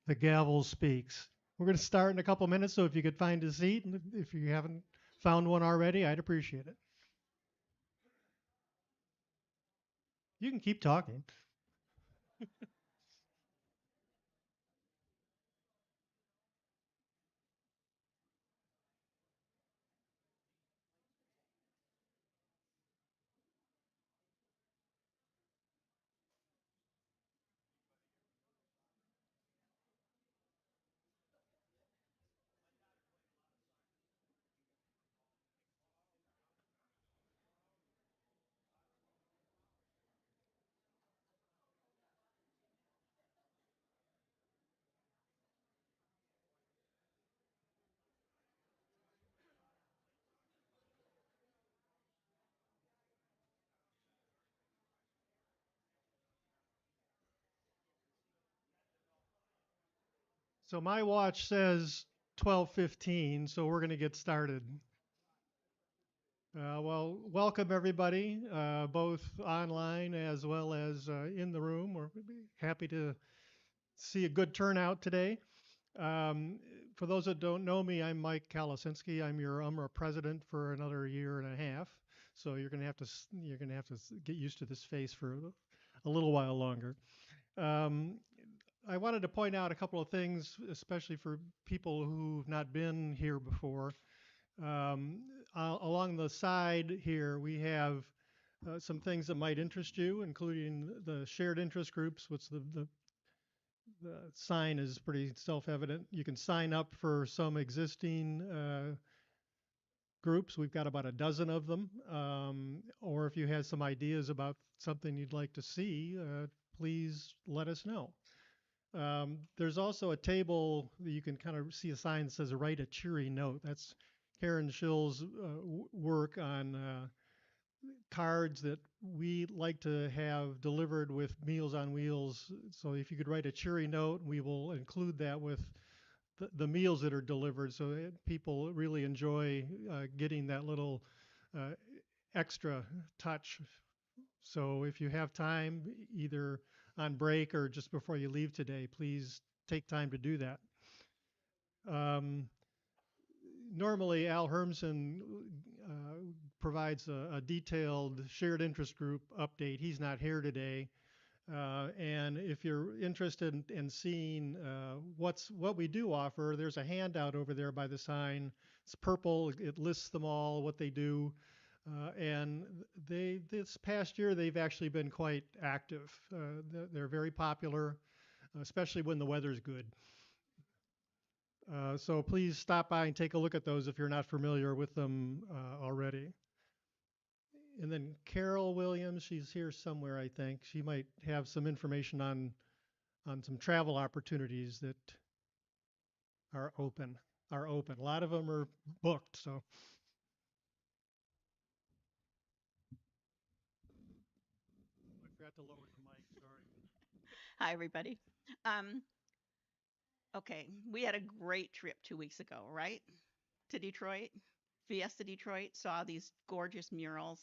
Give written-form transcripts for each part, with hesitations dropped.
The gavel speaks. We're going to start in a couple minutes, so if you could find a seat, and if you haven't found one already, I'd appreciate it. You can keep talking. So my watch says 12:15, so we're going to get started. Well, welcome everybody, both online as well as in the room. We're happy to see a good turnout today. Um, for those that don't know me, I'm Mike Kalasinski. I'm your UMRA president for another year and a half. So you're going to have to get used to this face for a little while longer. Um, I wanted to point out a couple of things, especially for people who've not been here before. Um, Along the side here, we have some things that might interest you, including the shared interest groups, which the sign is pretty self-evident. You can sign up for some existing groups. We've got about a dozen of them. Or if you have some ideas about something you'd like to see, please let us know. There's also a table that you can kind of see a sign that says "Write a cheery note." That's Karen Schill's work on cards that we like to have delivered with Meals on Wheels. So if you could write a cheery note, we will include that with the meals that are delivered. So people really enjoy getting that little uh, extra touch. So if you have time, either on break or just before you leave today, please take time to do that. Um, Normally, Al Hermsen provides a detailed shared interest group update. He's not here today. And if you're interested in seeing what we do offer, there's a handout over there by the sign. It's purple. It lists them all, what they do. And this past year, they've actually been quite active. They're very popular, especially when the weather's good. So please stop by and take a look at those if you're not familiar with them already. And then Carol Williams, she's here somewhere, I think. She might have some information on some travel opportunities that are open. Are open. A lot of them are booked. So I forgot to lower the mic. Sorry. Hi, everybody. Um, okay, we had a great trip 2 weeks ago, right? To Detroit. Fiesta Detroit saw these gorgeous murals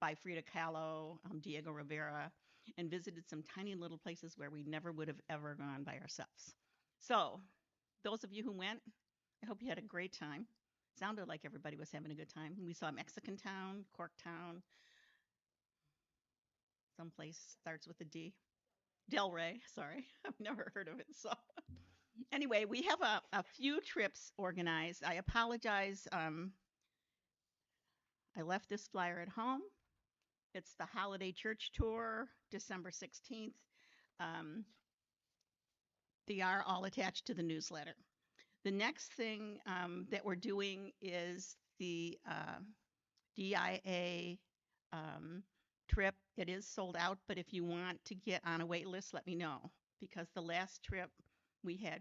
by Frida Kahlo, Diego Rivera, and visited some tiny little places where we never would have ever gone by ourselves. So, those of you who went, I hope you had a great time. Sounded like everybody was having a good time. We saw Mexican Town, Cork Town, someplace starts with a D. Delray, sorry, I've never heard of it. So anyway, we have a few trips organized. I apologize. I left this flyer at home. It's the Holiday Church Tour, December 16th. Um, they are all attached to the newsletter. The next thing that we're doing is the DIA um, trip. It is sold out, but if you want to get on a wait list, let me know because the last trip we had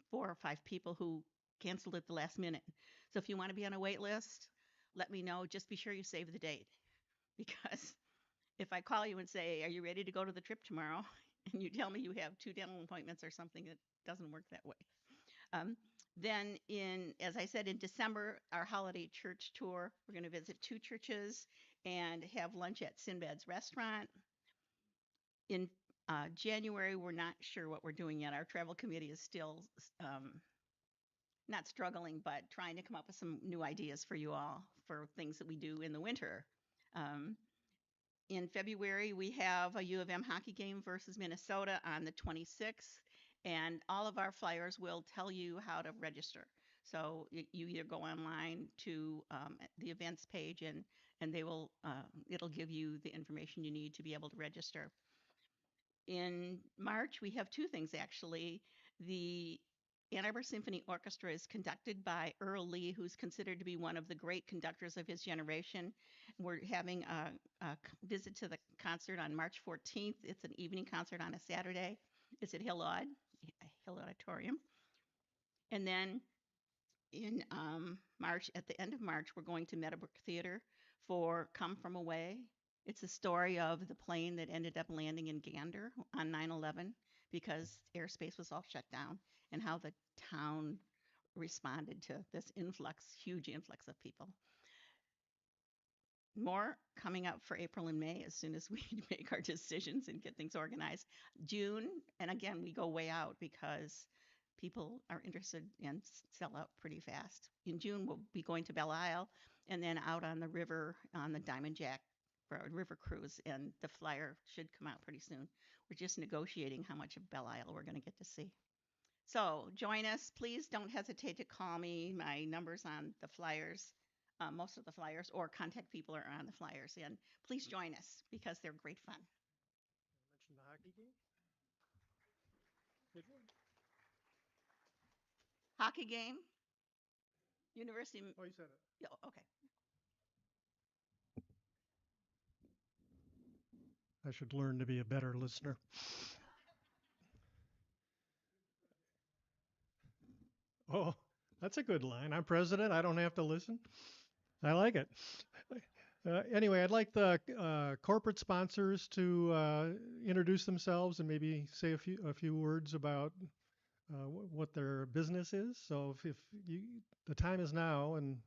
4 or 5 people who canceled at the last minute. So if you want to be on a wait list, let me know. Just be sure you save the date because if I call you and say, "Are you ready to go to the trip tomorrow?" and you tell me you have 2 dental appointments or something, it doesn't work that way. Um, then as I said, in December, our holiday church tour, we're going to visit 2 churches and have lunch at Sinbad's restaurant. In January, we're not sure what we're doing yet. Our travel committee is still not struggling, but trying to come up with some new ideas for you all for things that we do in the winter. Um, in February, we have a U of M hockey game versus Minnesota on the 26th, and all of our flyers will tell you how to register. So you either go online to the events page, and they will it'll give you the information you need to be able to register. In March, we have two things actually. The Ann Arbor Symphony Orchestra is conducted by Earl Lee, who's considered to be one of the great conductors of his generation. We're having a visit to the concert on March 14th. It's an evening concert on a Saturday. It's at Hill Auditorium. And then in March, at the end of March, we're going to Meadowbrook Theater for Come From Away. It's a story of the plane that ended up landing in Gander on 9/11 because airspace was all shut down, and how the town responded to this huge influx of people. More coming up for April and May as soon as we make our decisions and get things organized. June, and again, we go way out because people are interested and sell out pretty fast. In June, we'll be going to Belle Isle and then out on the river on the Diamond Jack for a river cruise, and the flyer should come out pretty soon. We're just negotiating how much of Belle Isle we're going to get to see. So join us. Please don't hesitate to call me. My number's on the flyers, most of the flyers, or contact people are on the flyers. And please join us because they're great fun. Mention the hockey game? Did we? Hockey game, University. Oh, you said it. Yeah, okay. I should learn to be a better listener. Oh, that's a good line. I'm president. I don't have to listen. I like it. Anyway, I'd like the corporate sponsors to introduce themselves and maybe say a few words about what their business is. So if you, the time is now, and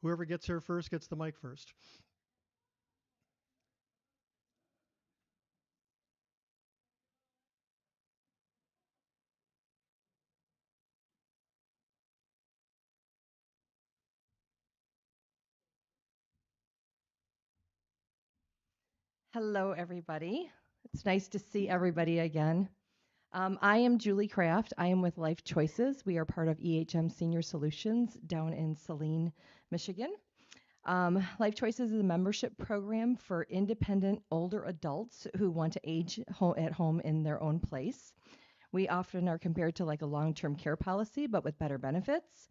whoever gets here first gets the mic first. Hello, everybody. It's nice to see everybody again. I am Julie Kraft. I am with Life Choices. We are part of EHM Senior Solutions down in Saline, Michigan. Life Choices is a membership program for independent older adults who want to age at home in their own place. We often are compared to like a long-term care policy, but with better benefits.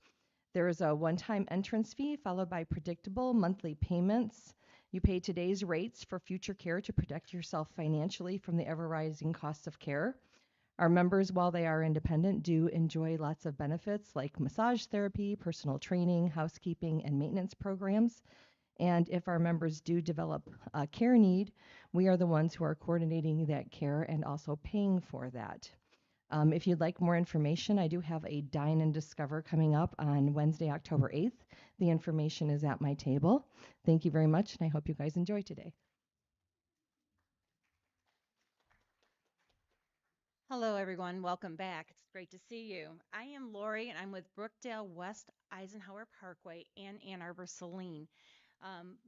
There is a one-time entrance fee followed by predictable monthly payments. You pay today's rates for future care to protect yourself financially from the ever-rising costs of care. Our members, while they are independent, do enjoy lots of benefits like massage therapy, personal training, housekeeping, and maintenance programs. And if our members do develop a care need, we are the ones who are coordinating that care and also paying for that. If you'd like more information, I do have a Dine and Discover coming up on Wednesday, October 8th. The information is at my table. Thank you very much, and I hope you guys enjoy today. Hello, everyone. Welcome back. It's great to see you. I am Lori, and I'm with Brookdale West Eisenhower Parkway and Ann Arbor Saline.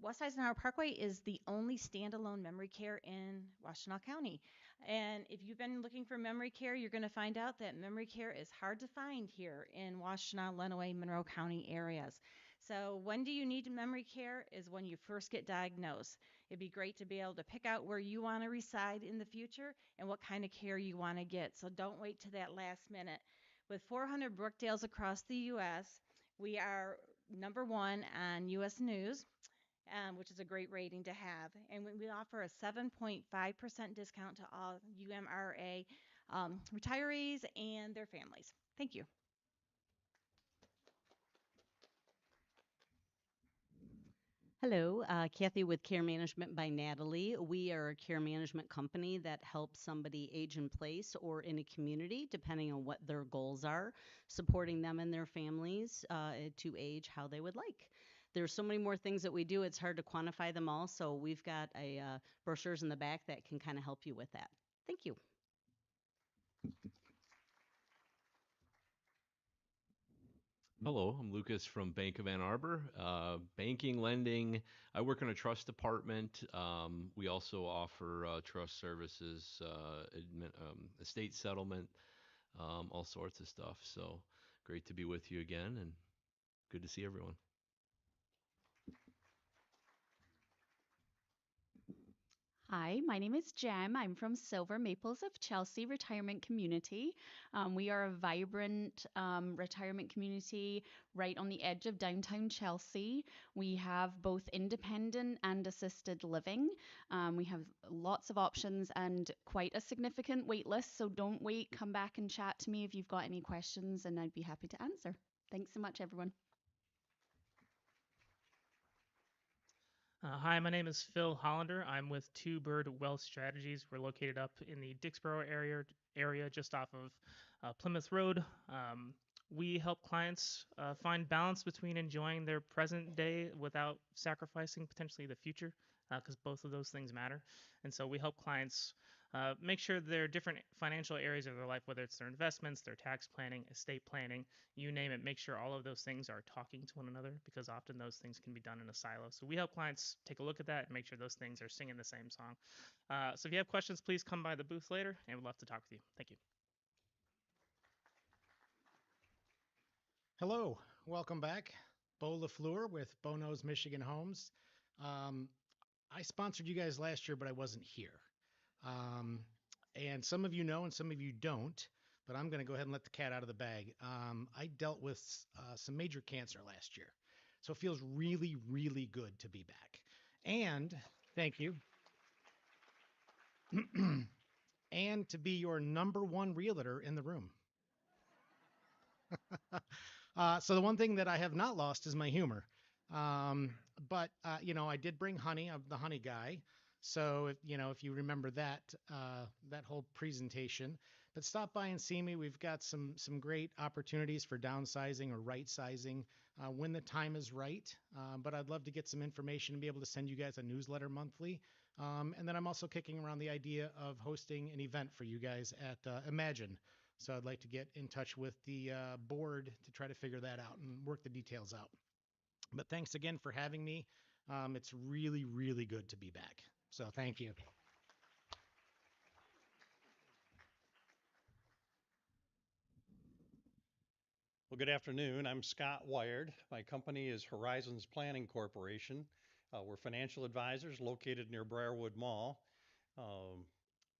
West Eisenhower Parkway is the only standalone memory care in Washtenaw County. And if you've been looking for memory care, you're going to find out that memory care is hard to find here in Washtenaw, Lenawee, Monroe County areas. So when do you need memory care is when you first get diagnosed. It'd be great to be able to pick out where you want to reside in the future and what kind of care you want to get. So don't wait to that last minute. With 400 Brookdales across the U.S., we are #1 on U.S. News. Which is a great rating to have. And we offer a 7.5% discount to all UMRA retirees and their families. Thank you. Hello, Kathy with Care Management by Natalie. We are a care management company that helps somebody age in place or in a community, depending on what their goals are, supporting them and their families to age how they would like. There's so many more things that we do, it's hard to quantify them all, so we've got brochures in the back that can kind of help you with that. Thank you. Hello, I'm Lucas from Bank of Ann Arbor. Banking, lending. I work in a trust department. We also offer trust services, estate settlement, all sorts of stuff. So great to be with you again and good to see everyone. Hi, my name is Jem. I'm from Silver Maples of Chelsea Retirement Community. We are a vibrant retirement community right on the edge of downtown Chelsea. We have both independent and assisted living. We have lots of options and quite a significant wait list, so don't wait. Come back and chat to me if you've got any questions, and I'd be happy to answer. Thanks so much, everyone. Hi, my name is Phil Hollander. I'm with Two Bird Wealth Strategies. We're located up in the Dixboro area just off of Plymouth Road. We help clients find balance between enjoying their present day without sacrificing potentially the future, because both of those things matter. And so we help clients make sure there are different financial areas of their life, whether it's their investments, their tax planning, estate planning, you name it, make sure all of those things are talking to one another, because often those things can be done in a silo. So we help clients take a look at that and make sure those things are singing the same song. So if you have questions, please come by the booth later, and we'd love to talk with you. Thank you. Hello, welcome back. Bo LaFleur with Bono's Michigan Homes. I sponsored you guys last year, but I wasn't here. And some of you know and some of you don't, but I'm going to go ahead and let the cat out of the bag. I dealt with some major cancer last year, so it feels really, really good to be back. And thank you. And to be your #1 realtor in the room. So the one thing that I have not lost is my humor. But I did bring honey. I'm the honey guy. So if you remember that whole presentation, but stop by and see me. We've got some great opportunities for downsizing or right sizing when the time is right. But I'd love to get some information and be able to send you guys a newsletter monthly. And then I'm also kicking around the idea of hosting an event for you guys at Imagine. So I'd like to get in touch with the board to try to figure that out and work the details out. But thanks again for having me. It's really, really good to be back. So thank you. Well, good afternoon. I'm Scott Wired. My company is Horizons Planning Corporation. We're financial advisors located near Briarwood Mall.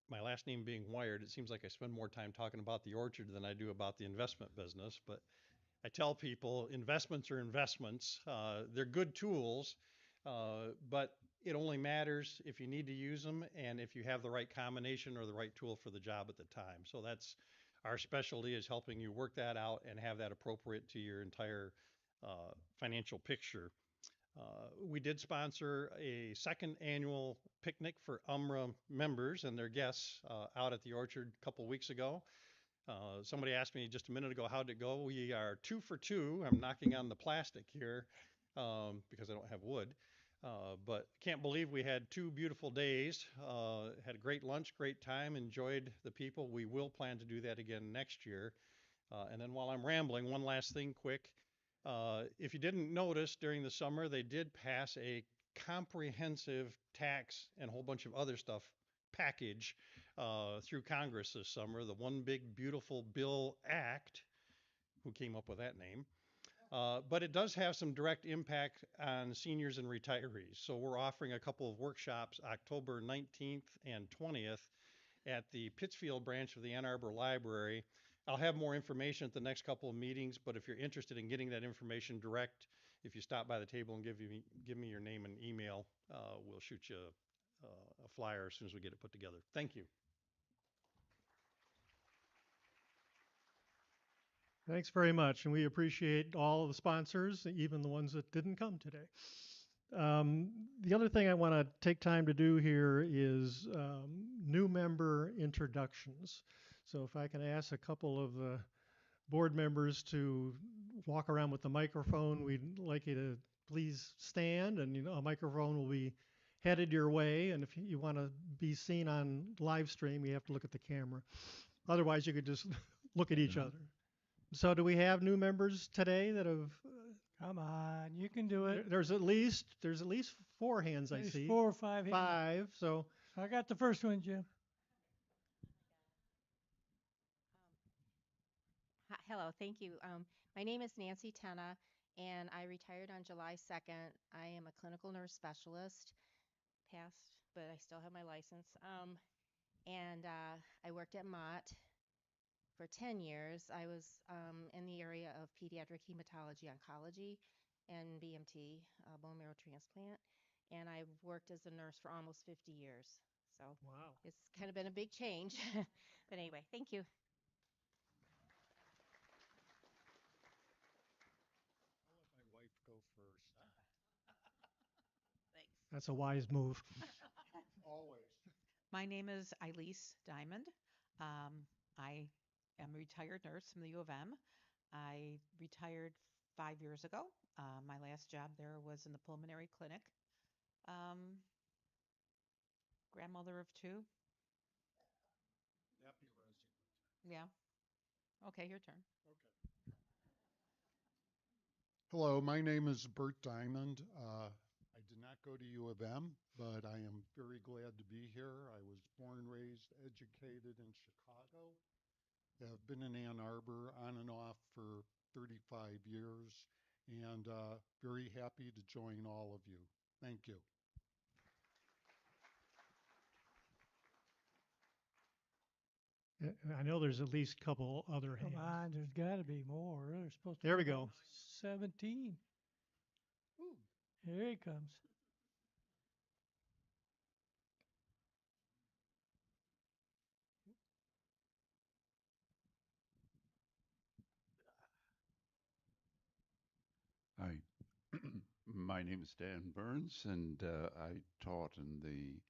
My last name being Wired, it seems like I spend more time talking about the orchard than I do about the investment business. But I tell people investments are investments. They're good tools, but it only matters if you need to use them and if you have the right combination or the right tool for the job at the time. So that's our specialty, is helping you work that out and have that appropriate to your entire financial picture. We did sponsor a second annual picnic for UMRA members and their guests out at the orchard a couple weeks ago. Somebody asked me just a minute ago, how'd it go? We are 2 for 2. I'm knocking on the plastic here because I don't have wood. But can't believe we had 2 beautiful days. Had a great lunch, great time, enjoyed the people. We will plan to do that again next year. And then while I'm rambling, one last thing quick. If you didn't notice, during the summer, they did pass a comprehensive tax and a whole bunch of other stuff package through Congress this summer, the One Big Beautiful Bill Act. Who came up with that name? But it does have some direct impact on seniors and retirees. So we're offering a couple of workshops October 19th and 20th at the Pittsfield branch of the Ann Arbor Library. I'll have more information at the next couple of meetings, but if you're interested in getting that information direct, if you stop by the table and give me your name and email, we'll shoot you a flyer as soon as we get it put together. Thank you. Thanks very much, and we appreciate all of the sponsors, even the ones that didn't come today. The other thing I want to take time to do here is new member introductions. So if I can ask a couple of the board members to walk around with the microphone, we'd like you to please stand, and a microphone will be headed your way. And if you want to be seen on live stream, you have to look at the camera. Otherwise, you could just look at each other. So do we have new members today that have? Come on, you can do it. There's at least 4 hands I There's see. 4 or 5 hands. 5. So I got the first one, Jim. Hello, thank you. My name is Nancy Tenna, and I retired on July 2nd. I am a clinical nurse specialist, passed, but I still have my license. I worked at Mott for 10 years. I was in the area of pediatric hematology oncology and BMT, bone marrow transplant. And I've worked as a nurse for almost 50 years. So wow. it's kind of been a big change. But anyway, thank you. I'll let my wife go first. Thanks. That's a wise move. Always. My name is Elise Diamond. I am a retired nurse from the U of M. I retired 5 years ago. My last job there was in the pulmonary clinic. Grandmother of 2. Happy resident. Yeah. Okay, your turn. Okay. Hello, my name is Bert Diamond. I did not go to U of M, but I am very glad to be here. I was born, raised, educated in Chicago. Have been in Ann Arbor on and off for 35 years, and very happy to join all of you. Thank you. I know there's at least a couple other hands. Come on, there's got to be more. There's supposed to There be we go. 17. Ooh. Here he comes. Hi, my name is Dan Burns, and I taught in the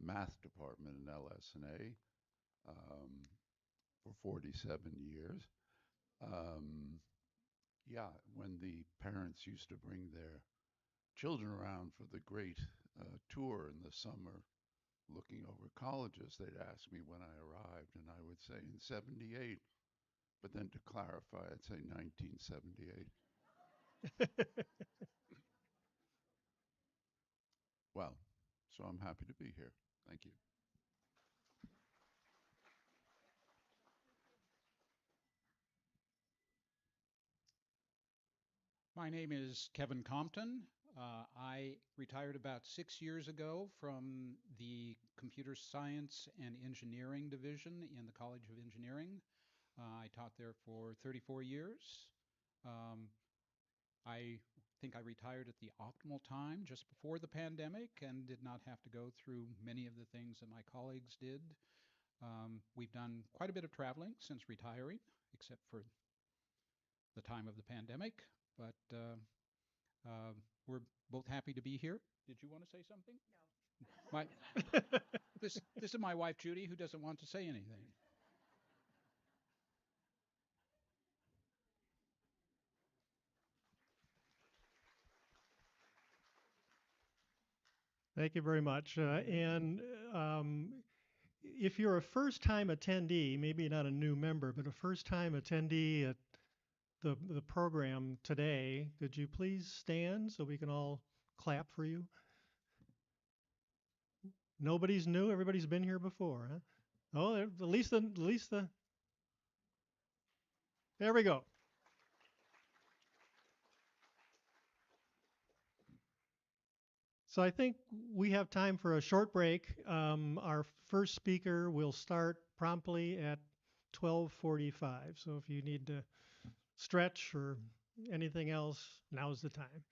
math department in LS&A for 47 years. Yeah, when the parents used to bring their children around for the great tour in the summer, looking over colleges, they'd ask me when I arrived, and I would say in 78, but then to clarify, I'd say 1978. Well, so I'm happy to be here. Thank you. My name is Kevin Compton. I retired about 6 years ago from the Computer Science and Engineering Division in the College of Engineering. I taught there for 34 years. I think I retired at the optimal time, just before the pandemic, and did not have to go through many of the things that my colleagues did. We've done quite a bit of traveling since retiring, except for the time of the pandemic, but we're both happy to be here. Did you want to say something? No. This is my wife, Judy, who doesn't want to say anything. Thank you very much. If you're a first-time attendee, maybe not a new member, but a first-time attendee at the program today, could you please stand so we can all clap for you? Nobody's new. Everybody's been here before, huh? Oh, at least the. There we go. So I think we have time for a short break. Our first speaker will start promptly at 12:45. So if you need to stretch or anything else, now's the time.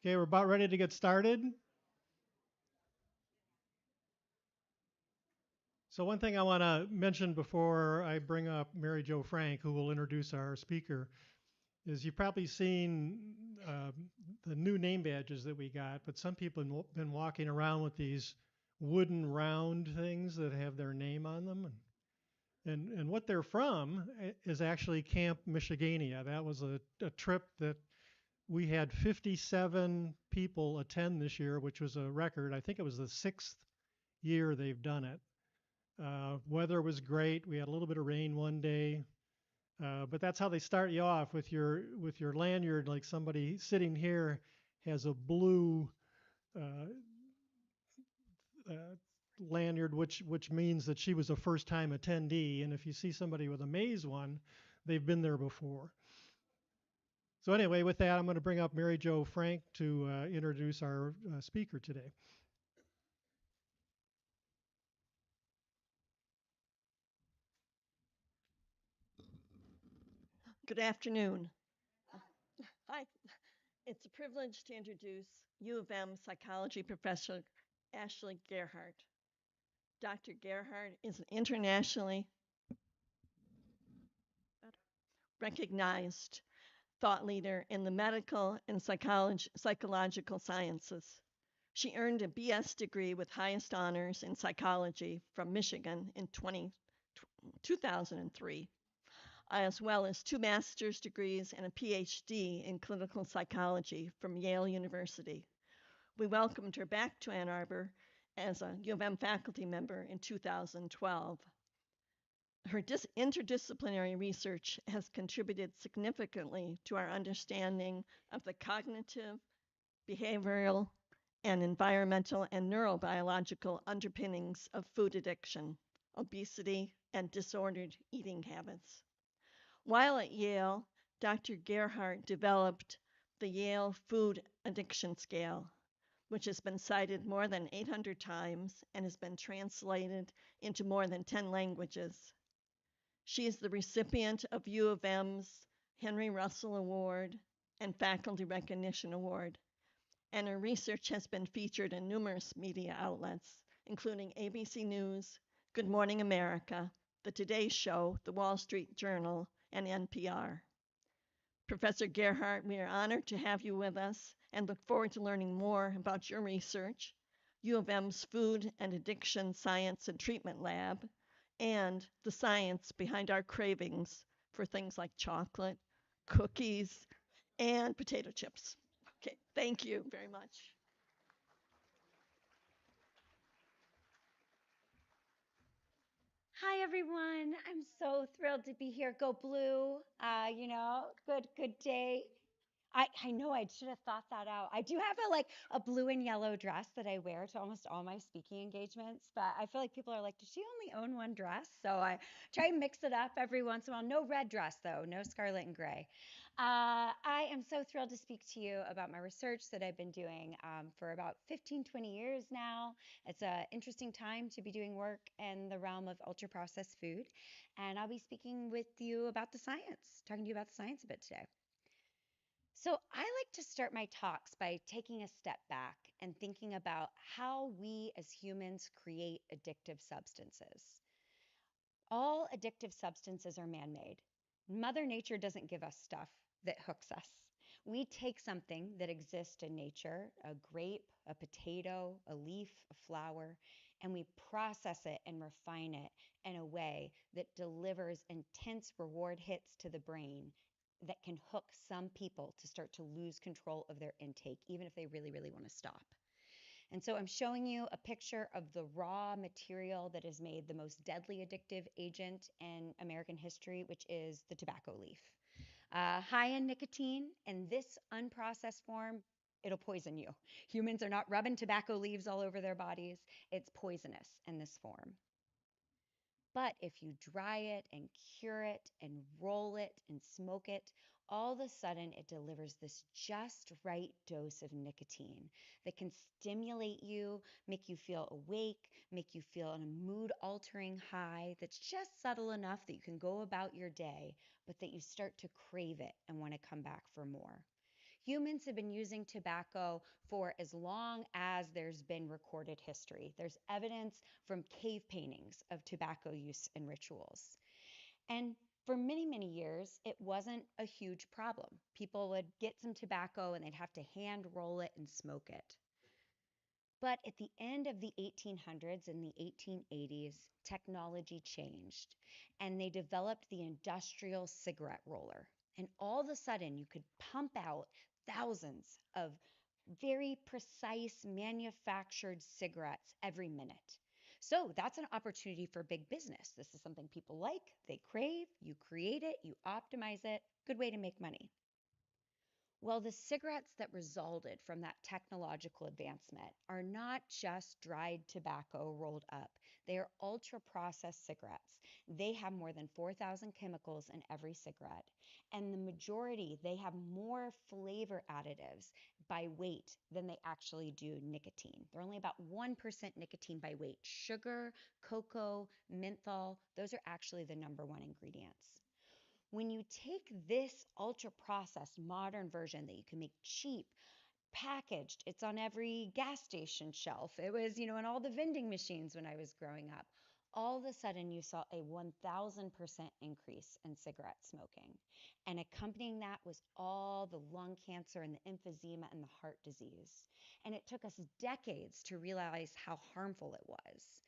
Okay, we're about ready to get started. So one thing I want to mention before I bring up Mary Jo Frank, who will introduce our speaker, is you've probably seen uh, the new name badges that we got, but some people have been walking around with these wooden round things that have their name on them. And what they're from is actually Camp Michigania. That was a trip that we had 57 people attend this year, which was a record. I think it was the 6th year they've done it. Weather was great. We had a little bit of rain one day, but that's how they start you off with your lanyard. Like somebody sitting here has a blue uh, uh, lanyard, which means that she was a first-time attendee. And if you see somebody with a maize one, they've been there before. So anyway, with that, I'm going to bring up Mary Jo Frank to introduce our speaker today. Good afternoon. Hi. It's a privilege to introduce U of M psychology professor Ashley Gearhart. Dr. Gearhart is an internationally recognized thought leader in the medical and psychological sciences. She earned a BS degree with highest honors in psychology from Michigan in 2003, as well as 2 master's degrees and a PhD in clinical psychology from Yale University. We welcomed her back to Ann Arbor as a U of M faculty member in 2012. Her interdisciplinary research has contributed significantly to our understanding of the cognitive, behavioral, and environmental and neurobiological underpinnings of food addiction, obesity, and disordered eating habits. While at Yale, Dr. Gearhart developed the Yale Food Addiction Scale, which has been cited more than 800 times and has been translated into more than 10 languages. She is the recipient of U of M's Henry Russell Award and Faculty Recognition Award, and her research has been featured in numerous media outlets, including ABC News, Good Morning America, The Today Show, The Wall Street Journal, and NPR. Professor Gearhart, we are honored to have you with us and look forward to learning more about your research, U of M's Food and Addiction Science and Treatment Lab, and the science behind our cravings for things like chocolate, cookies, and potato chips. Okay, thank you very much. Hi, everyone. I'm so thrilled to be here. Go Blue. Good day. I know I should have thought that out. I do have a blue and yellow dress that I wear to almost all my speaking engagements, but I feel like people are like, does she only own one dress? So I try and mix it up every once in a while. No red dress though, no scarlet and gray. I am so thrilled to speak to you about my research that I've been doing for about 15, 20 years now. It's an interesting time to be doing work in the realm of ultra processed food. And I'll be speaking with you about the science, talking to you about the science a bit today. So, I like to start my talks by taking a step back and thinking about how we as humans create addictive substances. All addictive substances are man made. Mother Nature doesn't give us stuff that hooks us. We take something that exists in nature, a grape, a potato, a leaf, a flower, and we process it and refine it in a way that delivers intense reward hits to the brain that can hook some people to start to lose control of their intake, even if they really, really want to stop. And so I'm showing you a picture of the raw material that has made the most deadly addictive agent in American history, which is the tobacco leaf. High in nicotine, in this unprocessed form, it'll poison you. Humans are not rubbing tobacco leaves all over their bodies. It's poisonous in this form. But if you dry it and cure it and roll it and smoke it, all of a sudden it delivers this just right dose of nicotine that can stimulate you, make you feel awake, make you feel in a mood altering high that's just subtle enough that you can go about your day, but that you start to crave it and want to come back for more. Humans have been using tobacco for as long as there's been recorded history. There's evidence from cave paintings of tobacco use in rituals. And for many, many years, it wasn't a huge problem. People would get some tobacco and they'd have to hand roll it and smoke it. But at the end of the 1800s and the 1880s, technology changed and they developed the industrial cigarette roller. And all of a sudden, you could pump out thousands of very precise manufactured cigarettes every minute. So that's an opportunity for big business. This is something people like, they crave, you create it, you optimize it. Good way to make money. Well, the cigarettes that resulted from that technological advancement are not just dried tobacco rolled up. They are ultra processed cigarettes. They have more than 4,000 chemicals in every cigarette. And the majority, they have more flavor additives by weight than they actually do nicotine. They're only about 1% nicotine by weight. Sugar, cocoa, menthol, those are actually the number one ingredients. When you take this ultra processed modern version that you can make cheap, packaged, it's on every gas station shelf. It was, in all the vending machines when I was growing up. All of a sudden, you saw a 1,000% increase in cigarette smoking. And accompanying that was all the lung cancer and the emphysema and the heart disease. And it took us decades to realize how harmful it was.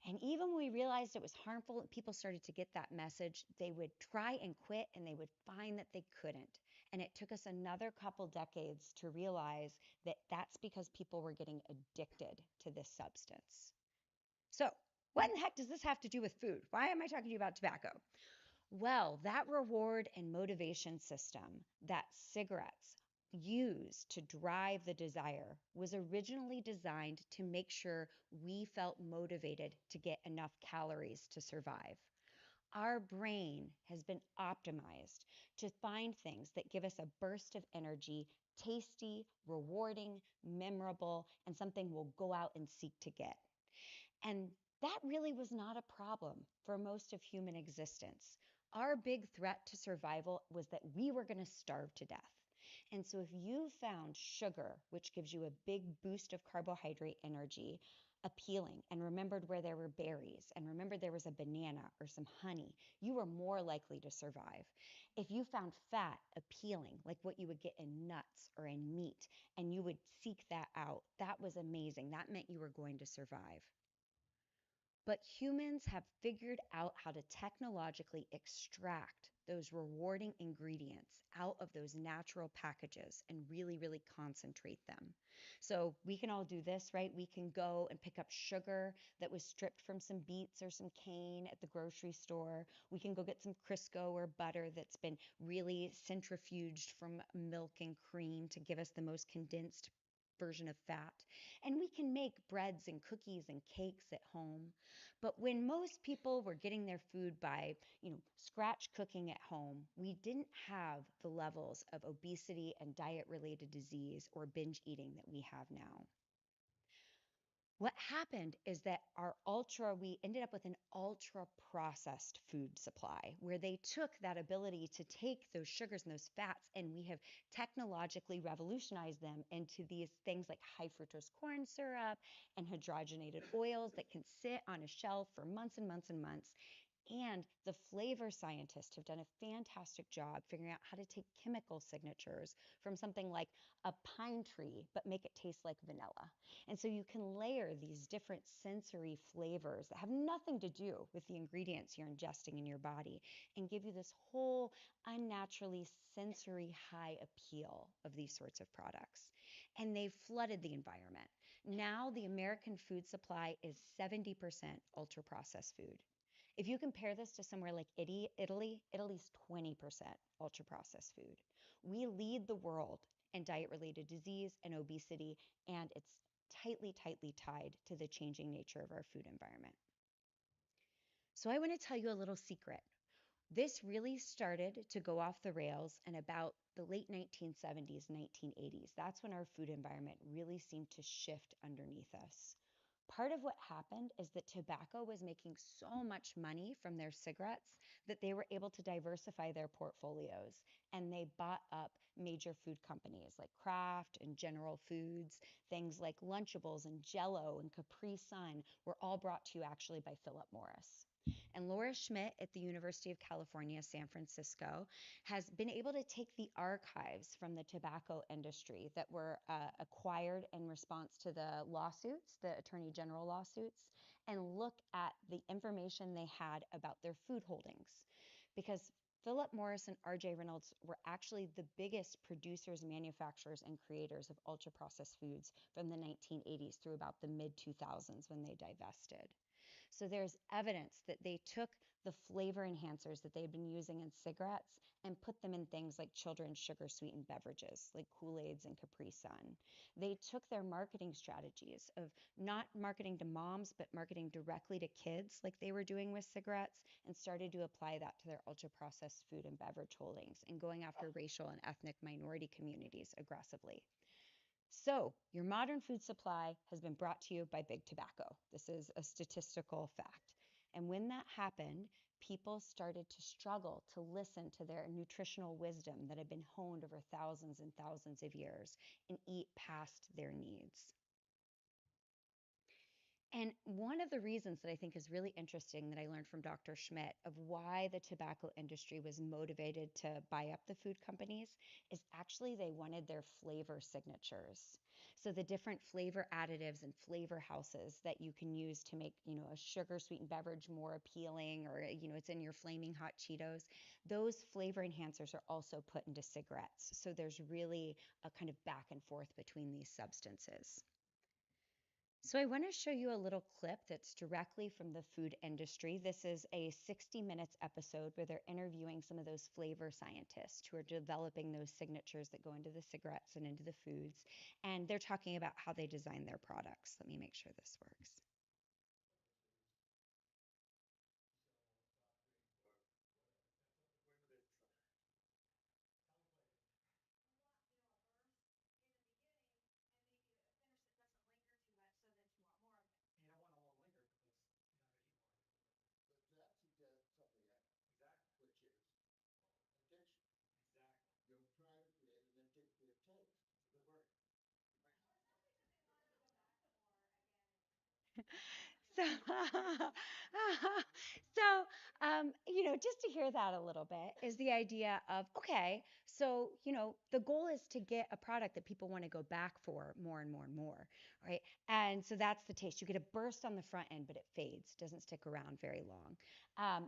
And even when we realized it was harmful and people started to get that message, they would try and quit and they would find that they couldn't. And it took us another couple decades to realize that that's because people were getting addicted to this substance. So, what in the heck does this have to do with food? Why am I talking to you about tobacco? Well, that reward and motivation system that cigarettes use to drive the desire was originally designed to make sure we felt motivated to get enough calories to survive. Our brain has been optimized to find things that give us a burst of energy, tasty, rewarding, memorable, and something we'll go out and seek to get. And that really was not a problem for most of human existence. Our big threat to survival was that we were going to starve to death. And so if you found sugar, which gives you a big boost of carbohydrate energy, appealing, and remembered where there were berries, and remembered there was a banana or some honey, you were more likely to survive. If you found fat appealing, like what you would get in nuts or in meat, and you would seek that out, that was amazing. That meant you were going to survive. But humans have figured out how to technologically extract those rewarding ingredients out of those natural packages and really, really concentrate them. So we can all do this, right? We can go and pick up sugar that was stripped from some beets or some cane at the grocery store. We can go get some Crisco or butter that's been really centrifuged from milk and cream to give us the most condensed version of fat. And we can make breads and cookies and cakes at home. But when most people were getting their food by, scratch cooking at home, we didn't have the levels of obesity and diet-related disease or binge eating that we have now. What happened is that we ended up with an ultra processed food supply where they took that ability to take those sugars and those fats, and we have technologically revolutionized them into these things like high fructose corn syrup and hydrogenated oils that can sit on a shelf for months and months and months. And the flavor scientists have done a fantastic job figuring out how to take chemical signatures from something like a pine tree, but make it taste like vanilla. And so you can layer these different sensory flavors that have nothing to do with the ingredients you're ingesting in your body and give you this whole unnaturally sensory high appeal of these sorts of products. And they've flooded the environment. Now the American food supply is 70% ultra processed food. If you compare this to somewhere like Italy, Italy's 20% ultra processed food. We lead the world in diet-related disease and obesity, and it's tightly, tightly tied to the changing nature of our food environment. So I want to tell you a little secret. This really started to go off the rails in about the late 1970s, 1980s. That's when our food environment really seemed to shift underneath us. Part of what happened is that tobacco was making so much money from their cigarettes that they were able to diversify their portfolios, and they bought up major food companies like Kraft and General Foods. Things like Lunchables and Jello and Capri Sun were all brought to you actually by Philip Morris. And Laura Schmidt at the University of California, San Francisco, has been able to take the archives from the tobacco industry that were acquired in response to the lawsuits, the attorney general lawsuits, and look at the information they had about their food holdings. Because Philip Morris and R.J. Reynolds were actually the biggest producers, manufacturers, and creators of ultra processed foods from the 1980s through about the mid 2000s when they divested. So there's evidence that they took the flavor enhancers that they had been using in cigarettes and put them in things like children's sugar sweetened beverages like Kool-Aids and Capri Sun. They took their marketing strategies of not marketing to moms, but marketing directly to kids like they were doing with cigarettes, and started to apply that to their ultra processed food and beverage holdings and going after racial and ethnic minority communities aggressively. So, your modern food supply has been brought to you by big tobacco. This is a statistical fact. And when that happened, people started to struggle to listen to their nutritional wisdom that had been honed over thousands and thousands of years and eat past their needs. And one of the reasons that I think is really interesting that I learned from Dr. Schmidt of why the tobacco industry was motivated to buy up the food companies is actually they wanted their flavor signatures. So the different flavor additives and flavor houses that you can use to make, a sugar sweetened beverage more appealing, or, it's in your flaming hot Cheetos. Those flavor enhancers are also put into cigarettes. So there's really a kind of back and forth between these substances. So I want to show you a little clip that's directly from the food industry. This is a 60 minutes episode where they're interviewing some of those flavor scientists who are developing those signatures that go into the cigarettes and into the foods. And they're talking about how they design their products. Let me make sure this works. So, just to hear that a little bit is the idea of, okay, so, the goal is to get a product that people want to go back for more and more and more, right? And so that's the taste. You get a burst on the front end, but it fades, doesn't stick around very long.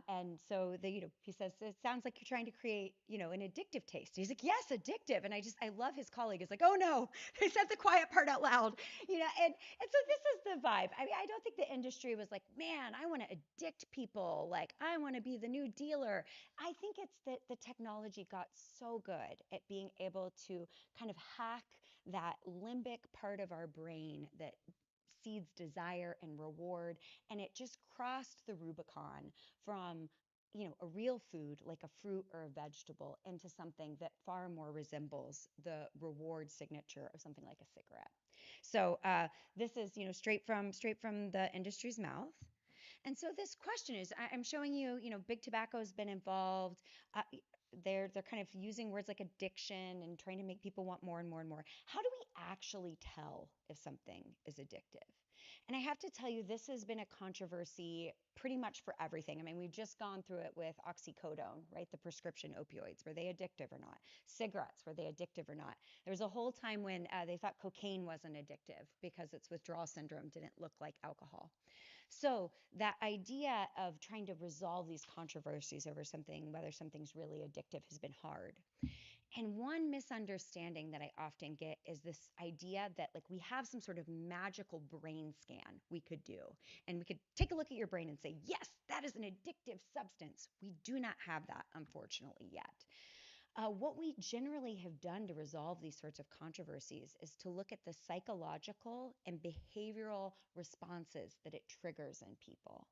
And so he says, it sounds like you're trying to create, an addictive taste. He's like, yes, addictive. And I love his colleague is like, oh no, they said the quiet part out loud, and so this is the vibe. I mean, I don't think the industry was like, man, I want to addict people. Like, I want to be the new dealer. I think it's that the technology got so good at being able to kind of hack that limbic part of our brain that seeds desire and reward. And it just crossed the Rubicon from a real food like a fruit or a vegetable into something that far more resembles the reward signature of something like a cigarette. So this is straight from the industry's mouth. And so this question is, I'm showing you, big tobacco has been involved. They're kind of using words like addiction and trying to make people want more and more and more. How do we actually tell if something is addictive? And I have to tell you, this has been a controversy pretty much for everything. I mean, we've just gone through it with oxycodone, right? The prescription opioids. Were they addictive or not? Cigarettes, were they addictive or not? There was a whole time when they thought cocaine wasn't addictive because its withdrawal syndrome didn't look like alcohol. So that idea of trying to resolve these controversies over something, whether something's really addictive, has been hard. And one misunderstanding that I often get is this idea that like we have some sort of magical brain scan we could do. And we could take a look at your brain and say, yes, that is an addictive substance. We do not have that, unfortunately, yet. What we generally have done to resolve these sorts of controversies is to look at the psychological and behavioral responses that it triggers in people.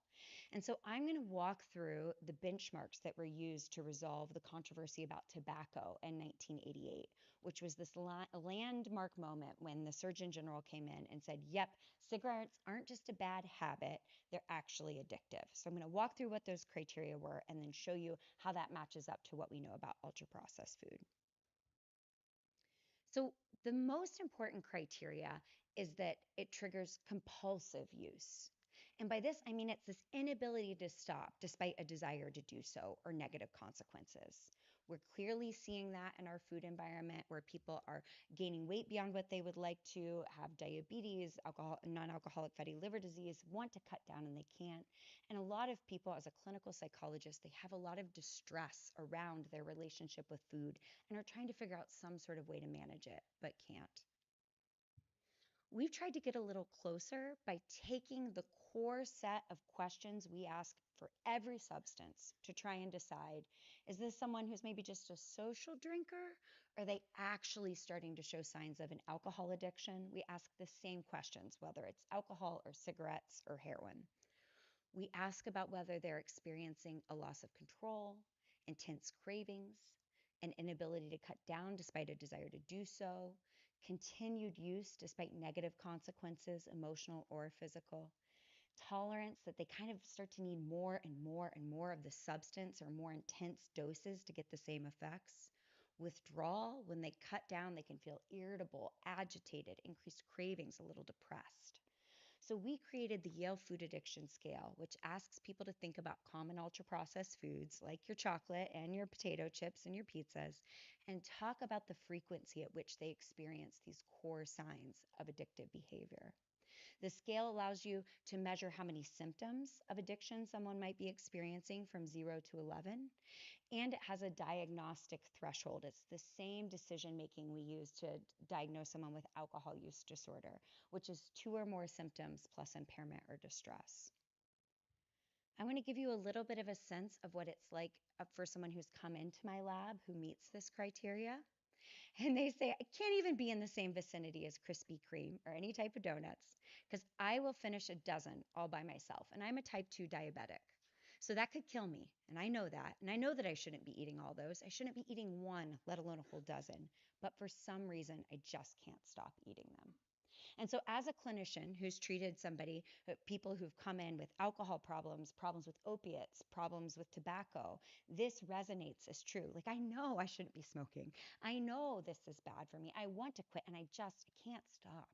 And so I'm going to walk through the benchmarks that were used to resolve the controversy about tobacco in 1988, which was this landmark moment when the Surgeon General came in and said, yep, cigarettes aren't just a bad habit, they're actually addictive. So I'm going to walk through what those criteria were and then show you how that matches up to what we know about ultra-processed food. So the most important criteria is that it triggers compulsive use. And by this, I mean it's this inability to stop despite a desire to do so or negative consequences. We're clearly seeing that in our food environment where people are gaining weight beyond what they would like to, have diabetes, non-alcoholic fatty liver disease, want to cut down and they can't. And a lot of people, as a clinical psychologist, they have a lot of distress around their relationship with food and are trying to figure out some sort of way to manage it, but can't. We've tried to get a little closer by taking the core set of questions we ask for every substance to try and decide, is this someone who's maybe just a social drinker? Or are they actually starting to show signs of an alcohol addiction? We ask the same questions, whether it's alcohol or cigarettes or heroin. We ask about whether they're experiencing a loss of control, intense cravings, an inability to cut down despite a desire to do so, continued use despite negative consequences, emotional or physical, tolerance that they kind of start to need more and more and more of the substance or more intense doses to get the same effects, withdrawal, when they cut down, they can feel irritable, agitated, increased cravings, a little depressed. So we created the Yale Food Addiction Scale, which asks people to think about common ultra-processed foods like your chocolate and your potato chips and your pizzas, and talk about the frequency at which they experience these core signs of addictive behavior. The scale allows you to measure how many symptoms of addiction someone might be experiencing from 0 to 11, and it has a diagnostic threshold. It's the same decision making we use to diagnose someone with alcohol use disorder, which is 2 or more symptoms plus impairment or distress. I want to give you a little bit of a sense of what it's like for someone who's come into my lab who meets this criteria. And they say, I can't even be in the same vicinity as Krispy Kreme or any type of donuts because I will finish a dozen all by myself. And I'm a type 2 diabetic. So that could kill me. And I know that. And I know that I shouldn't be eating all those. I shouldn't be eating one, let alone a whole dozen. But for some reason, I just can't stop eating them. And so as a clinician who's treated somebody, people who've come in with alcohol problems, problems with opiates, problems with tobacco, this resonates as true. Like, I know I shouldn't be smoking. I know this is bad for me. I want to quit and I can't stop.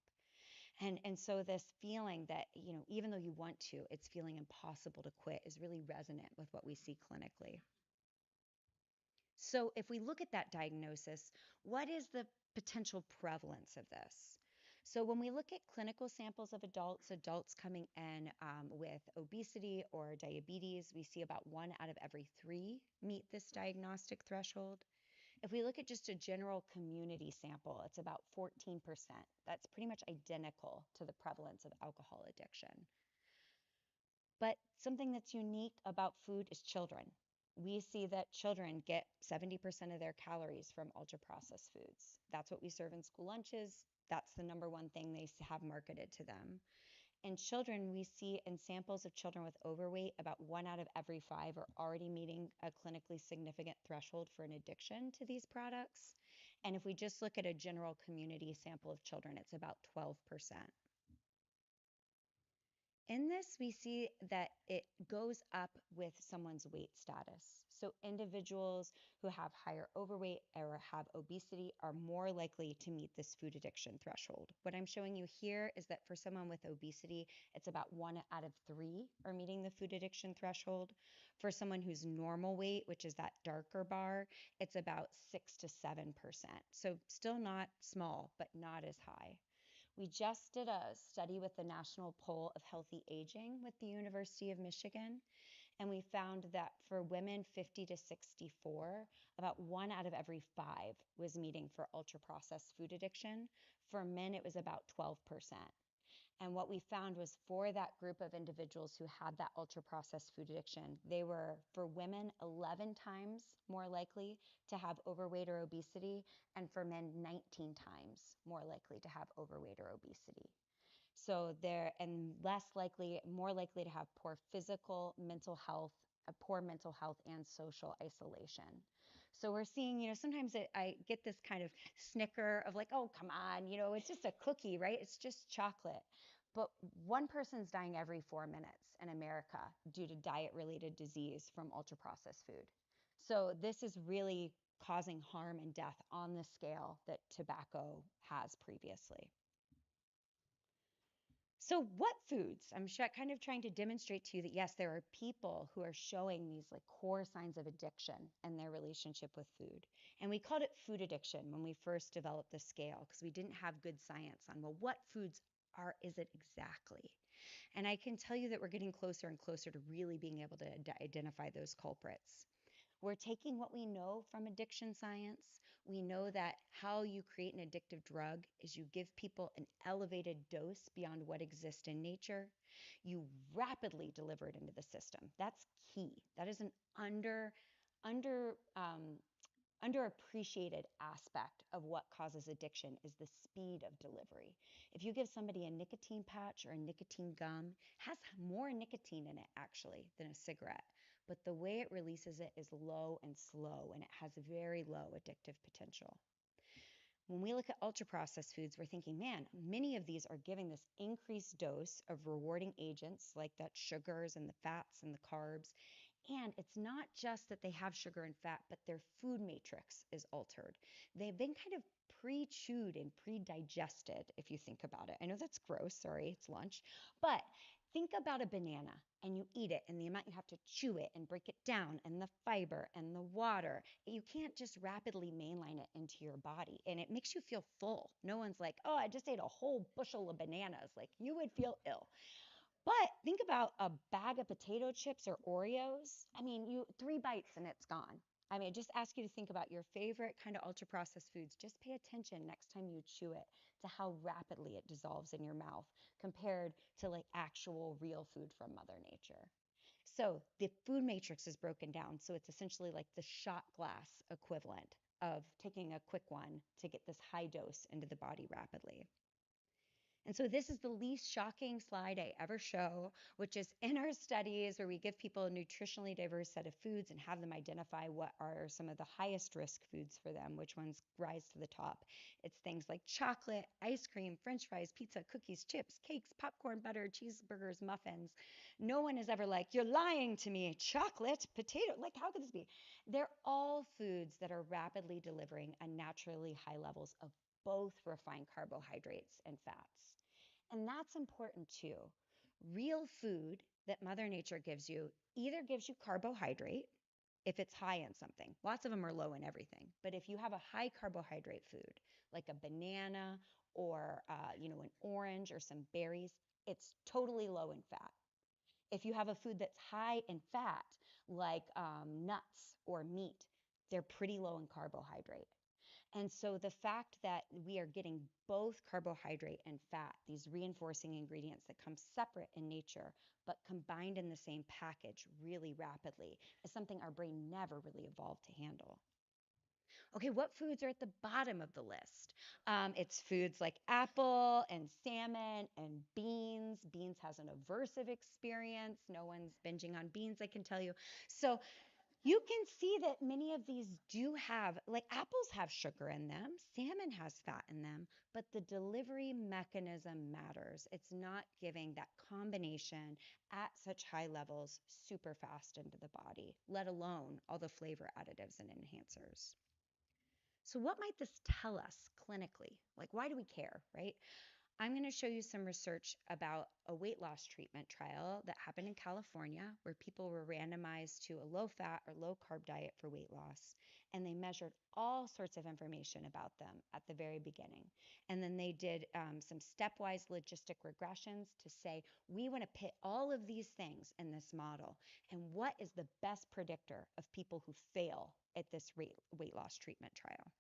And so this feeling that, even though you want to, it's feeling impossible to quit is really resonant with what we see clinically. So if we look at that diagnosis, what is the potential prevalence of this? So when we look at clinical samples of adults coming in with obesity or diabetes, we see about 1 out of every 3 meet this diagnostic threshold. If we look at just a general community sample, it's about 14%. That's pretty much identical to the prevalence of alcohol addiction. But something that's unique about food is children. We see that children get 70% of their calories from ultra-processed foods. That's what we serve in school lunches. That's the number one thing they have marketed to them. In children, we see in samples of children with overweight, about 1 out of every 5 are already meeting a clinically significant threshold for an addiction to these products. And if we just look at a general community sample of children, it's about 12%. In this, we see that it goes up with someone's weight status. So individuals who have higher overweight or have obesity are more likely to meet this food addiction threshold. What I'm showing you here is that for someone with obesity, it's about 1 out of 3 are meeting the food addiction threshold. For someone who's normal weight, which is that darker bar, it's about 6 to 7%. So still not small, but not as high. We just did a study with the National Poll of Healthy Aging with the University of Michigan, and we found that for women 50 to 64, about 1 out of every 5 was meeting for ultra-processed food addiction. For men, it was about 12%. And what we found was for that group of individuals who had that ultra-processed food addiction, they were, for women, 11 times more likely to have overweight or obesity, and for men, 19 times more likely to have overweight or obesity. So they're and less likely, more likely to have poor physical, mental health, poor mental health, and social isolation. So we're seeing, sometimes I get this kind of snicker of like, oh, come on, it's just a cookie, right? It's just chocolate. But one person's dying every 4 minutes in America due to diet-related disease from ultra-processed food. So this is really causing harm and death on the scale that tobacco has previously. So what foods? I'm kind of trying to demonstrate to you that yes, there are people who are showing these like core signs of addiction in their relationship with food. And we called it food addiction when we first developed the scale because we didn't have good science on, well, what foods is it exactly? And I can tell you that we're getting closer and closer to really being able to identify those culprits. We're taking what we know from addiction science. We know that how you create an addictive drug is you give people an elevated dose beyond what exists in nature. You rapidly deliver it into the system. That's key. That is an under underappreciated aspect of what causes addiction is the speed of delivery. If you give somebody a nicotine patch or a nicotine gum, it has more nicotine in it actually than a cigarette. But the way it releases it is low and slow, and it has very low addictive potential. When we look at ultra-processed foods, we're thinking, man, many of these are giving this increased dose of rewarding agents like that sugars and the fats and the carbs. And it's not just that they have sugar and fat, but their food matrix is altered. They've been kind of pre-chewed and pre-digested, if you think about it. I know that's gross, sorry, it's lunch. But think about a banana and you eat it and the amount you have to chew it and break it down and the fiber and the water. You can't just rapidly mainline it into your body and it makes you feel full. No one's like, oh, I just ate a whole bushel of bananas. Like you would feel ill. But think about a bag of potato chips or Oreos. I mean, 3 bites and it's gone. I mean, I just ask you to think about your favorite kind of ultra processed foods. Just pay attention next time you chew it to how rapidly it dissolves in your mouth compared to like actual real food from Mother Nature. So the food matrix is broken down. So it's essentially like the shot glass equivalent of taking a quick one to get this high dose into the body rapidly. And so this is the least shocking slide I ever show, which is in our studies where we give people a nutritionally diverse set of foods and have them identify what are some of the highest risk foods for them, which ones rise to the top. It's things like chocolate, ice cream, french fries, pizza, cookies, chips, cakes, popcorn, butter, cheeseburgers, muffins. No one is ever like, you're lying to me, chocolate, potato, like how could this be? They're all foods that are rapidly delivering unnaturally high levels of both refined carbohydrates and fats. And that's important too. Real food that Mother Nature gives you either gives you carbohydrate if it's high in something. Lots of them are low in everything. But if you have a high carbohydrate food, like a banana or an orange or some berries, it's totally low in fat. If you have a food that's high in fat, like nuts or meat, they're pretty low in carbohydrate. And so the fact that we are getting both carbohydrate and fat, these reinforcing ingredients that come separate in nature, but combined in the same package really rapidly, is something our brain never really evolved to handle. Okay, what foods are at the bottom of the list? It's foods like apple and salmon and beans. Beans has an aversive experience. No one's binging on beans, I can tell you. So you can see that many of these do have, like apples have sugar in them, salmon has fat in them, but the delivery mechanism matters. It's not giving that combination at such high levels super fast into the body, let alone all the flavor additives and enhancers. So what might this tell us clinically? Like, why do we care, right? I'm going to show you some research about a weight loss treatment trial that happened in California where people were randomized to a low-fat or low-carb diet for weight loss. And they measured all sorts of information about them at the very beginning. And then they did some stepwise logistic regressions to say, we want to pit all of these things in this model. And what is the best predictor of people who fail at this weight loss treatment trial?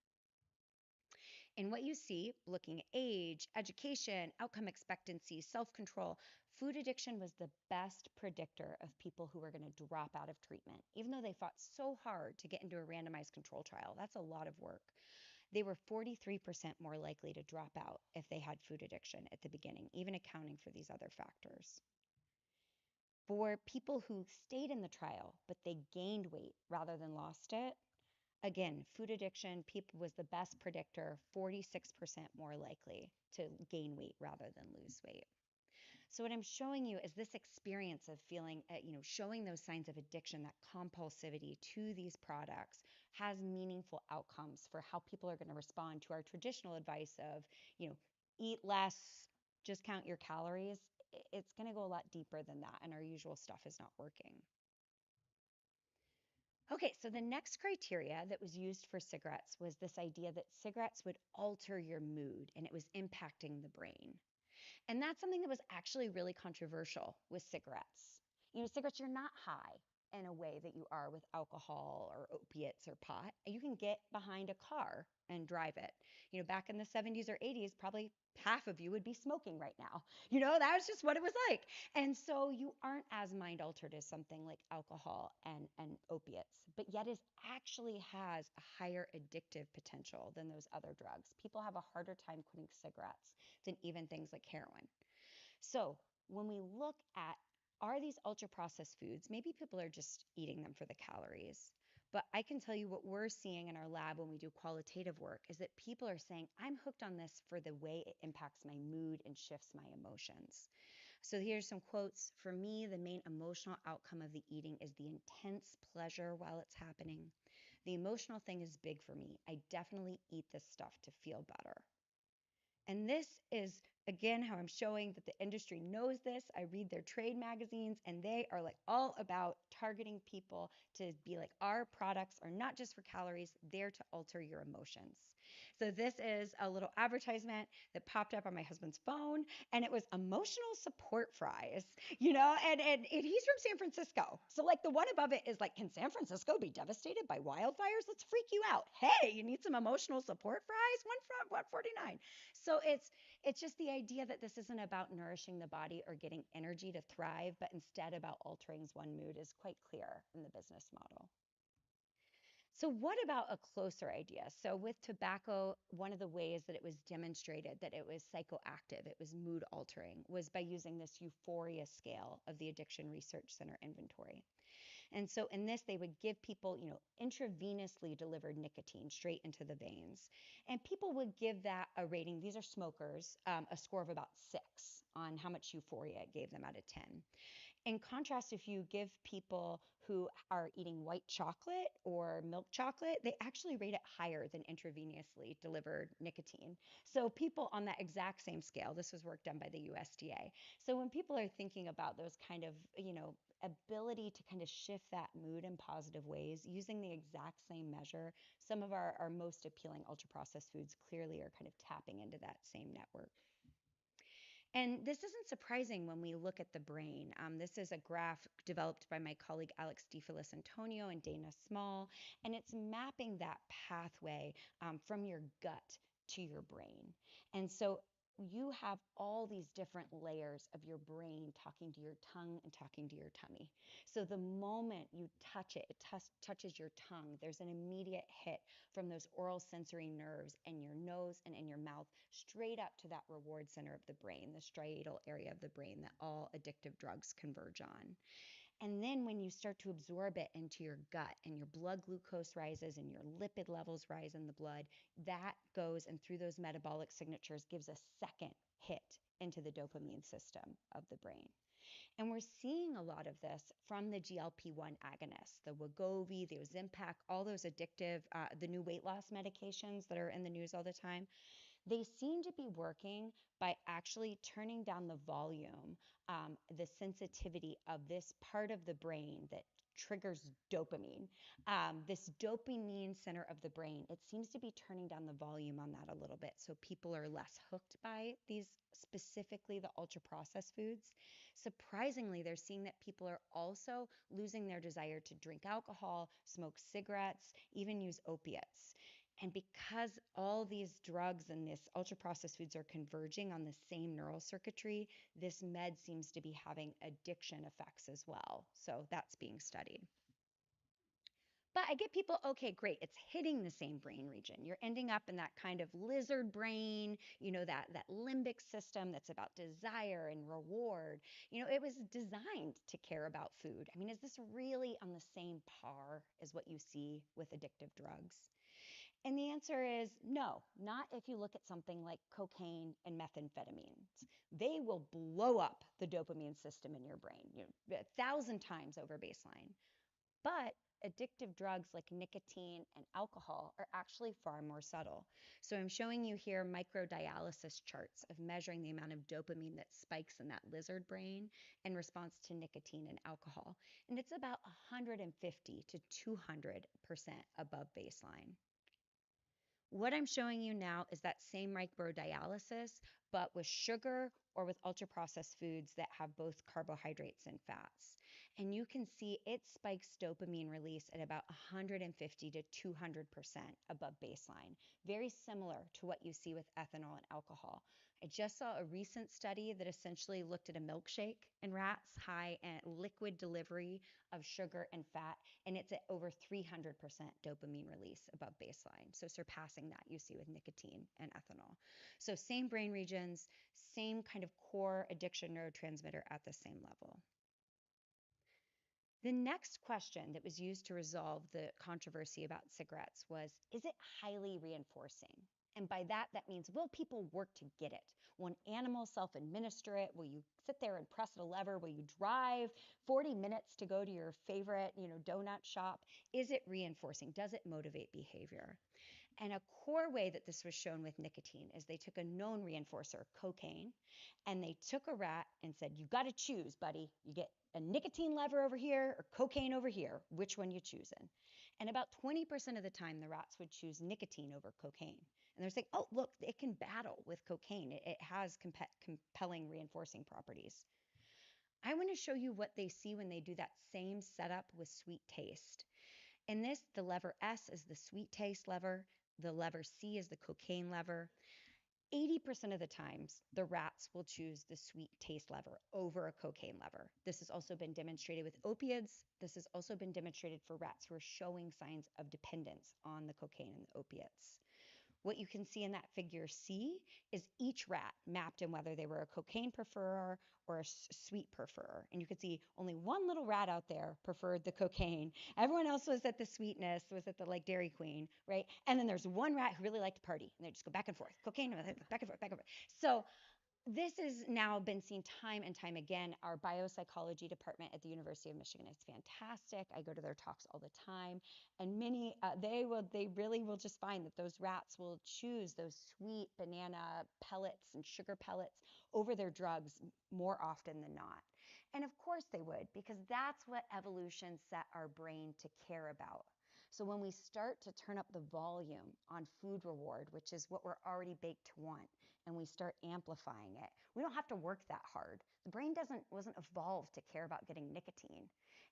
And what you see, looking at age, education, outcome expectancy, self-control, food addiction was the best predictor of people who were going to drop out of treatment, even though they fought so hard to get into a randomized control trial. That's a lot of work. they were 43% more likely to drop out if they had food addiction at the beginning, even accounting for these other factors. For people who stayed in the trial, but they gained weight rather than lost it, again, food addiction was the best predictor, 46% more likely to gain weight rather than lose weight. So what I'm showing you is this experience of feeling, showing those signs of addiction, that compulsivity to these products has meaningful outcomes for how people are going to respond to our traditional advice of, eat less, just count your calories. It's going to go a lot deeper than that, and our usual stuff is not working. Okay, so the next criteria that was used for cigarettes was this idea that cigarettes would alter your mood and it was impacting the brain. And that's something that was actually really controversial with cigarettes. Cigarettes, you're not high in a way that you are with alcohol or opiates or pot. You can get behind a car and drive it. Back in the 70s or 80s, probably half of you would be smoking right now. That was just what it was like. And so you aren't as mind altered as something like alcohol and opiates, but yet it actually has a higher addictive potential than those other drugs. People have a harder time quitting cigarettes than even things like heroin. So when we look at, are these ultra processed foods, maybe people are just eating them for the calories. But I can tell you what we're seeing in our lab when we do qualitative work is that people are saying, I'm hooked on this for the way it impacts my mood and shifts my emotions. So here's some quotes. For me, the main emotional outcome of the eating is the intense pleasure while it's happening. The emotional thing is big for me. I definitely eat this stuff to feel better. And this is, again, how I'm showing that the industry knows this. I read their trade magazines, and they are like all about targeting people to be like, our products are not just for calories, they're to alter your emotions. So this is a little advertisement that popped up on my husband's phone, and it was emotional support fries, and he's from San Francisco. So like the one above it is like, can San Francisco be devastated by wildfires? Let's freak you out. Hey, you need some emotional support fries? $1.49. So it's just the idea that this isn't about nourishing the body or getting energy to thrive, but instead about altering one mood is quite clear in the business model. So what about a closer idea? So with tobacco, one of the ways that it was demonstrated that it was psychoactive, it was mood altering, was by using this euphoria scale of the Addiction Research Center inventory. And so in this, they would give people, intravenously delivered nicotine straight into the veins. And people would give that a rating, these are smokers, a score of about 6 on how much euphoria it gave them out of 10. In contrast, if you give people who are eating white chocolate or milk chocolate, they actually rate it higher than intravenously delivered nicotine. So people on that exact same scale, this was work done by the USDA. So when people are thinking about those kind of, ability to kind of shift that mood in positive ways, using the exact same measure, some of our most appealing ultra-processed foods clearly are kind of tapping into that same network. And this isn't surprising when we look at the brain. This is a graph developed by my colleague Alex DeFelice-Antonio and Dana Small, and it's mapping that pathway from your gut to your brain. And so you have all these different layers of your brain talking to your tongue and talking to your tummy. So the moment you touch it, it touches your tongue. There's an immediate hit from those oral sensory nerves in your nose and in your mouth straight up to that reward center of the brain, the striatal area of the brain that all addictive drugs converge on. And then when you start to absorb it into your gut and your blood glucose rises and your lipid levels rise in the blood, that goes and through those metabolic signatures gives a second hit into the dopamine system of the brain. And we're seeing a lot of this from the GLP-1 agonists, the Wegovy, the Ozempic, all those addictive, the new weight loss medications that are in the news all the time. They seem to be working by actually turning down the volume, the sensitivity of this part of the brain that triggers dopamine. This dopamine center of the brain, it seems to be turning down the volume on that a little bit. So people are less hooked by these, specifically the ultra processed foods. Surprisingly, they're seeing that people are also losing their desire to drink alcohol, smoke cigarettes, even use opiates. And because all these drugs and this ultra processed foods are converging on the same neural circuitry, this med seems to be having addiction effects as well. So that's being studied. But I get people, okay, great, it's hitting the same brain region. You're ending up in that kind of lizard brain, that limbic system that's about desire and reward. It was designed to care about food. I mean, is this really on the same par as what you see with addictive drugs? And the answer is no, not if you look at something like cocaine and methamphetamines. They will blow up the dopamine system in your brain, 1,000 times over baseline. But addictive drugs like nicotine and alcohol are actually far more subtle. So I'm showing you here microdialysis charts of measuring the amount of dopamine that spikes in that lizard brain in response to nicotine and alcohol. And it's about 150 to 200% above baseline. What I'm showing you now is that same microdialysis, but with sugar or with ultra-processed foods that have both carbohydrates and fats. And you can see it spikes dopamine release at about 150 to 200% above baseline, very similar to what you see with ethanol and alcohol. I just saw a recent study that essentially looked at a milkshake in rats high in liquid delivery of sugar and fat, and it's at over 300% dopamine release above baseline, so surpassing that you see with nicotine and ethanol. So same brain regions, same kind of core addiction neurotransmitter at the same level. The next question that was used to resolve the controversy about cigarettes was, is it highly reinforcing? And by that means, will people work to get it? Will an animal self-administer it? Will you sit there and press a lever? Will you drive 40 minutes to go to your favorite, donut shop? Is it reinforcing? Does it motivate behavior? And a core way that this was shown with nicotine is they took a known reinforcer, cocaine, and they took a rat and said, you got to choose, buddy. You get a nicotine lever over here or cocaine over here. Which one you choosing? And about 20% of the time, the rats would choose nicotine over cocaine. And they're saying, oh, look, it can battle with cocaine. It has compelling reinforcing properties. I want to show you what they see when they do that same setup with sweet taste. In this, the lever S is the sweet taste lever. The lever C is the cocaine lever. 80% of the times, the rats will choose the sweet taste lever over a cocaine lever. This has also been demonstrated with opiates. This has also been demonstrated for rats who are showing signs of dependence on the cocaine and the opiates. What you can see in that figure C is each rat mapped in whether they were a cocaine preferer or a sweet preferer. And you can see only one little rat out there preferred the cocaine. Everyone else was at the sweetness, was at the like Dairy Queen, right? And then there's one rat who really liked to party, and they just go back and forth, cocaine, back and forth, back and forth. So this has now been seen time and time again. Our biopsychology department at the University of Michigan is fantastic. I go to their talks all the time, and many they really will just find that those rats will choose those sweet banana pellets and sugar pellets over their drugs more often than not. And of course they would, because that's what evolution set our brain to care about. So when we start to turn up the volume on food reward, which is what we're already baked to want, and we start amplifying it, we don't have to work that hard. The brain wasn't evolved to care about getting nicotine.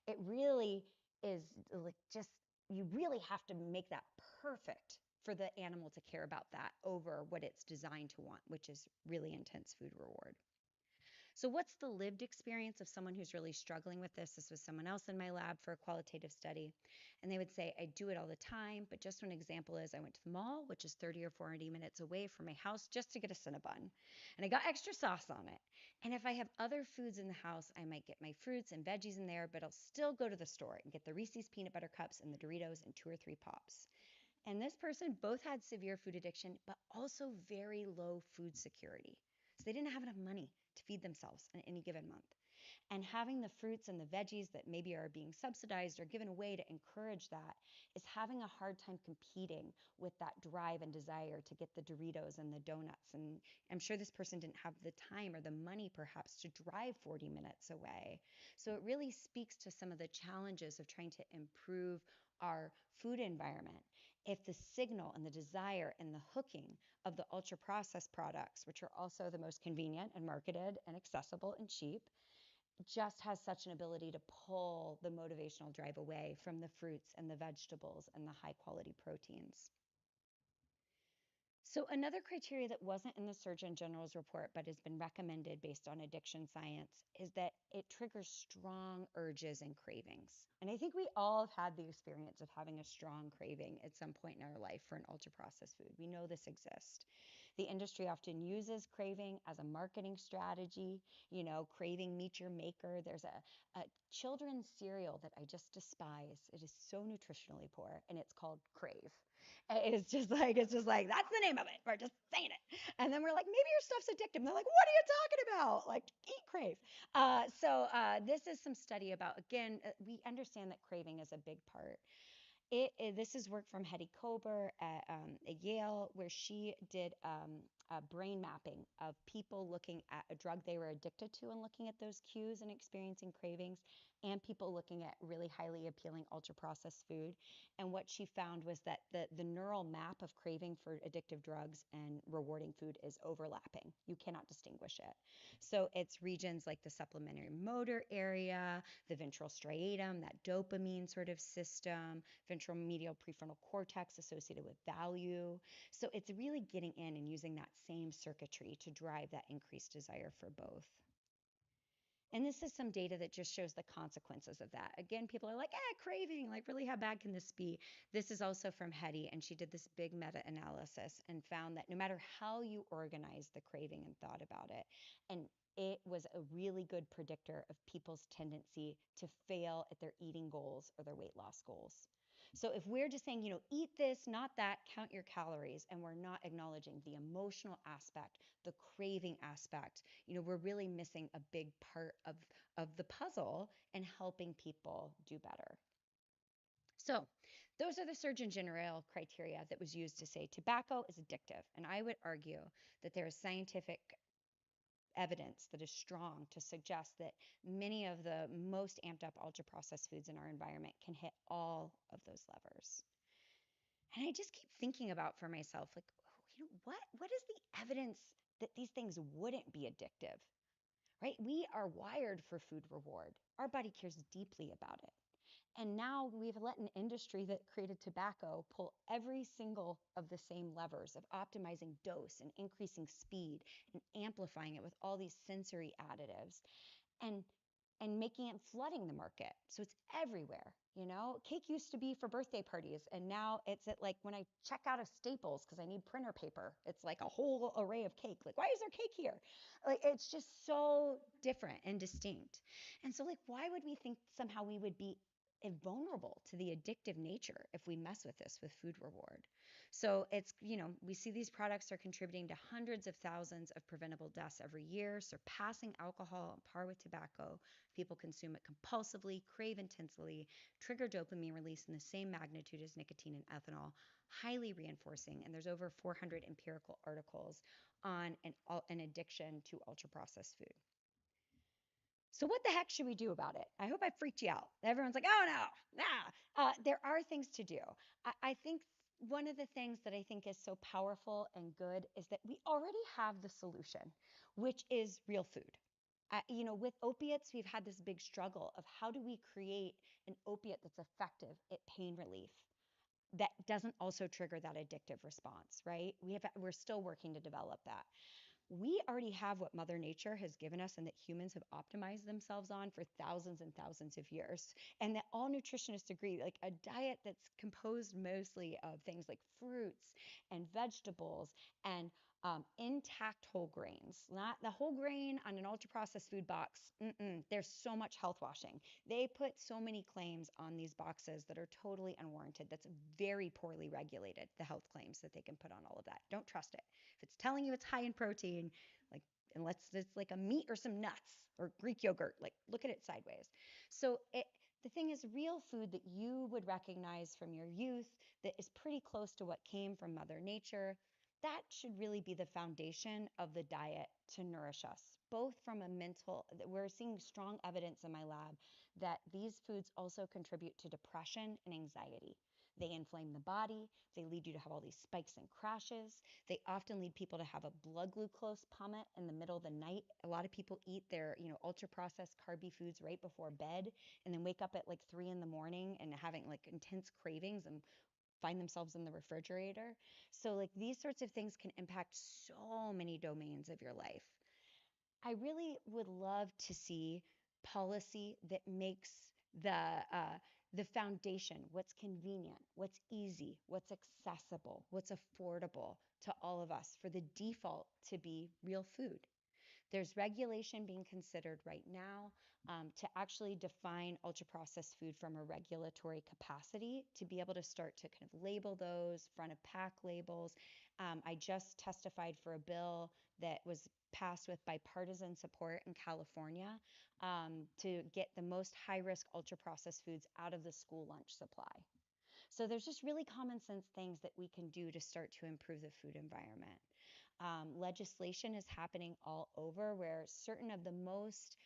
It really is like just, you really have to make that perfect for the animal to care about that over what it's designed to want, which is really intense food reward. So what's the lived experience of someone who's really struggling with this? This was someone else in my lab for a qualitative study. And they would say, I do it all the time, but just one example is I went to the mall, which is 30 or 40 minutes away from my house, just to get a Cinnabon. And I got extra sauce on it. And if I have other foods in the house, I might get my fruits and veggies in there, but I'll still go to the store and get the Reese's peanut butter cups and the Doritos and 2 or 3 pops. And this person both had severe food addiction, but also very low food security. So they didn't have enough money to feed themselves in any given month. And having the fruits and the veggies that maybe are being subsidized or given away to encourage that is having a hard time competing with that drive and desire to get the Doritos and the donuts. And I'm sure this person didn't have the time or the money perhaps to drive 40 minutes away. So it really speaks to some of the challenges of trying to improve our food environment. If the signal and the desire and the hooking of the ultra processed products, which are also the most convenient and marketed and accessible and cheap, just has such an ability to pull the motivational drive away from the fruits and the vegetables and the high quality proteins. So another criteria that wasn't in the Surgeon General's report but has been recommended based on addiction science is that it triggers strong urges and cravings. And I think we all have had the experience of having a strong craving at some point in our life for an ultra processed food. We know this exists. The industry often uses craving as a marketing strategy. You know, craving meet your maker. There's a children's cereal that I just despise. It is so nutritionally poor, and it's called Crave. It's just like, that's the name of it. We're just saying it. And then we're like, maybe your stuff's addictive. And they're like, what are you talking about? Like, eat Crave. This is some study about, again, we understand that craving is a big part. This is work from Hetty Kober at Yale, where she did a brain mapping of people looking at a drug they were addicted to and looking at those cues and experiencing cravings, and people looking at really highly appealing ultra processed food. And what she found was that the neural map of craving for addictive drugs and rewarding food is overlapping. You cannot distinguish it. So it's regions like the supplementary motor area, the ventral striatum, that dopamine sort of system, ventral medial prefrontal cortex associated with value. So it's really getting in and using that same circuitry to drive that increased desire for both. And this is some data that just shows the consequences of that. Again, people are like, craving, like really how bad can this be? This is also from Hetty, and she did this big meta-analysis and found that no matter how you organize the craving and thought about it, and it was a really good predictor of people's tendency to fail at their eating goals or their weight loss goals. So if we're just saying, eat this, not that, count your calories, and we're not acknowledging the emotional aspect, the craving aspect, we're really missing a big part of the puzzle and helping people do better. So those are the Surgeon General criteria that was used to say tobacco is addictive. And I would argue that there is scientific evidence that is strong to suggest that many of the most amped up ultra processed foods in our environment can hit all of those levers. And I just keep thinking about for myself, like, what is the evidence that these things wouldn't be addictive? Right? We are wired for food reward. Our body cares deeply about it. And now we've let an industry that created tobacco pull every single of the same levers of optimizing dose and increasing speed and amplifying it with all these sensory additives and making it flooding the market. So it's everywhere. Cake used to be for birthday parties, and now it's at like when I check out of Staples because I need printer paper, it's like a whole array of cake. Like, why is there cake here? Like, it's just so different and distinct. And so, like, why would we think somehow we would be vulnerable to the addictive nature if we mess with this with food reward? So it's, we see these products are contributing to hundreds of thousands of preventable deaths every year, surpassing alcohol on par with tobacco. People consume it compulsively, crave intensely, trigger dopamine release in the same magnitude as nicotine and ethanol, highly reinforcing. And there's over 400 empirical articles on an addiction to ultra-processed food. So what the heck should we do about it? I hope I freaked you out. Everyone's like, oh no, nah. There are things to do. I think one of the things that I think is so powerful and good is that we already have the solution, which is real food. With opiates, we've had this big struggle of how do we create an opiate that's effective at pain relief that doesn't also trigger that addictive response, right? We're still working to develop that. We already have what Mother Nature has given us and that humans have optimized themselves on for thousands and thousands of years. And that all nutritionists agree, like a diet that's composed mostly of things like fruits and vegetables and intact whole grains, not the whole grain on an ultra processed food box. There's so much health washing. They put so many claims on these boxes that are totally unwarranted. That's very poorly regulated, the health claims that they can put on all of that. Don't trust it. If it's telling you it's high in protein, unless it's like a meat or some nuts or Greek yogurt, like look at it sideways. So the thing is, real food that you would recognize from your youth that is pretty close to what came from Mother Nature, that should really be the foundation of the diet to nourish us, both from a mental, we're seeing strong evidence in my lab that these foods also contribute to depression and anxiety. They inflame the body. They lead you to have all these spikes and crashes. They often lead people to have a blood glucose plummet in the middle of the night. A lot of people eat their, ultra processed carby foods right before bed and then wake up at like 3 a.m. and having like intense cravings and find themselves in the refrigerator. So like these sorts of things can impact so many domains of your life. I really would love to see policy that makes the uh, the foundation, what's convenient, what's easy, what's accessible, what's affordable to all of us for the default to be real food. There's regulation being considered right now to actually define ultra processed food from a regulatory capacity to be able to start to kind of label those front of pack labels. I just testified for a bill that was passed with bipartisan support in California to get the most high risk ultra processed foods out of the school lunch supply. So there's just really common sense things that we can do to start to improve the food environment. Legislation is happening all over where certain of the most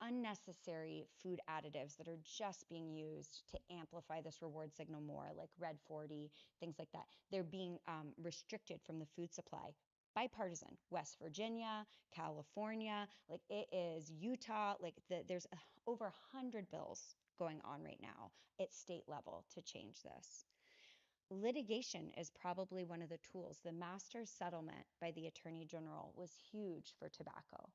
unnecessary food additives that are just being used to amplify this reward signal more, like red 40, things like that, they're being restricted from the food supply. Bipartisan, West Virginia, California, like it is Utah, like there's over 100 bills going on right now at state level to change this. Litigation is probably one of the tools. The master settlement by the Attorney General was huge for tobacco.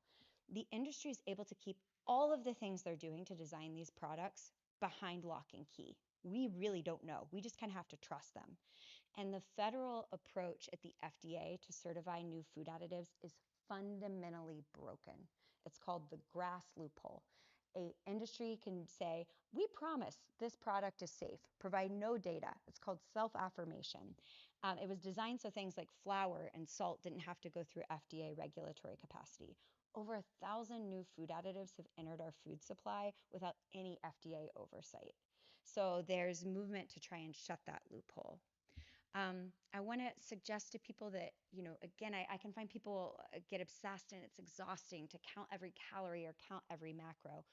The industry is able to keep all of the things they're doing to design these products behind lock and key. We really don't know. We just kind of have to trust them. And the federal approach at the FDA to certify new food additives is fundamentally broken. It's called the grass loophole. A industry can say, we promise this product is safe, provide no data. It's called self-affirmation. It was designed so things like flour and salt didn't have to go through FDA regulatory capacity. Over 1,000 new food additives have entered our food supply without any FDA oversight. So there's movement to try and shut that loophole. I want to suggest to people that, again, I can find people get obsessed and it's exhausting to count every calorie or count every macro.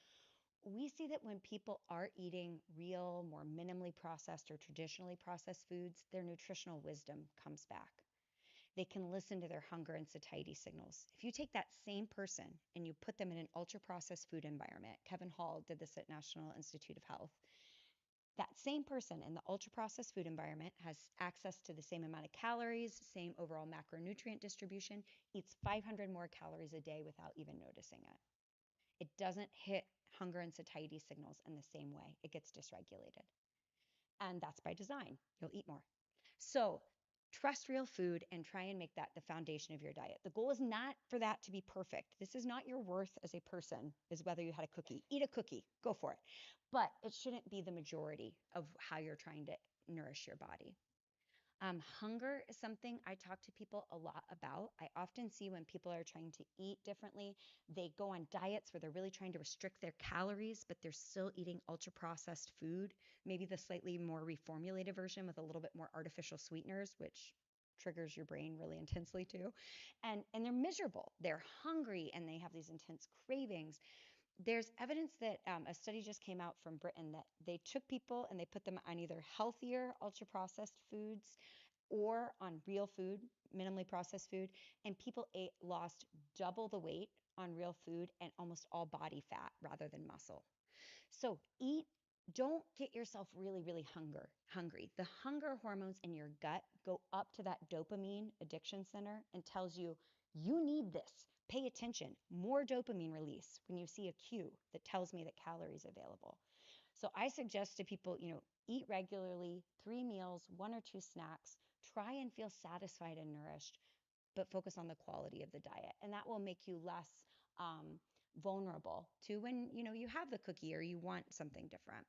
We see that when people are eating real, more minimally processed or traditionally processed foods, their nutritional wisdom comes back. They can listen to their hunger and satiety signals. If you take that same person and you put them in an ultra processed food environment, Kevin Hall did this at National Institute of Health. That same person in the ultra processed food environment has access to the same amount of calories, same overall macronutrient distribution, eats 500 more calories a day without even noticing it. It doesn't hit hunger and satiety signals in the same way. It gets dysregulated. And that's by design. You'll eat more. So trust real food and try and make that the foundation of your diet. The goal is not for that to be perfect. This is not your worth as a person, is whether you had a cookie. Eat a cookie, go for it. But it shouldn't be the majority of how you're trying to nourish your body. Hunger is something I talk to people a lot about. I often see when people are trying to eat differently, they go on diets where they're really trying to restrict their calories, but they're still eating ultra processed food, maybe the slightly more reformulated version with a little bit more artificial sweeteners, which triggers your brain really intensely too. And they're miserable. They're hungry and they have these intense cravings. There's evidence that a study just came out from Britain that they took people and they put them on either healthier ultra processed foods or on real food, minimally processed food, and people lost double the weight on real food and almost all body fat rather than muscle. So don't get yourself really, really hungry. The hunger hormones in your gut go up to that dopamine addiction center and tells you, you need this. Pay attention. More dopamine release when you see a cue that tells me that calories available. So I suggest to people, eat regularly, 3 meals, 1 or 2 snacks, try and feel satisfied and nourished, but focus on the quality of the diet. And that will make you less vulnerable to when, you have the cookie or you want something different.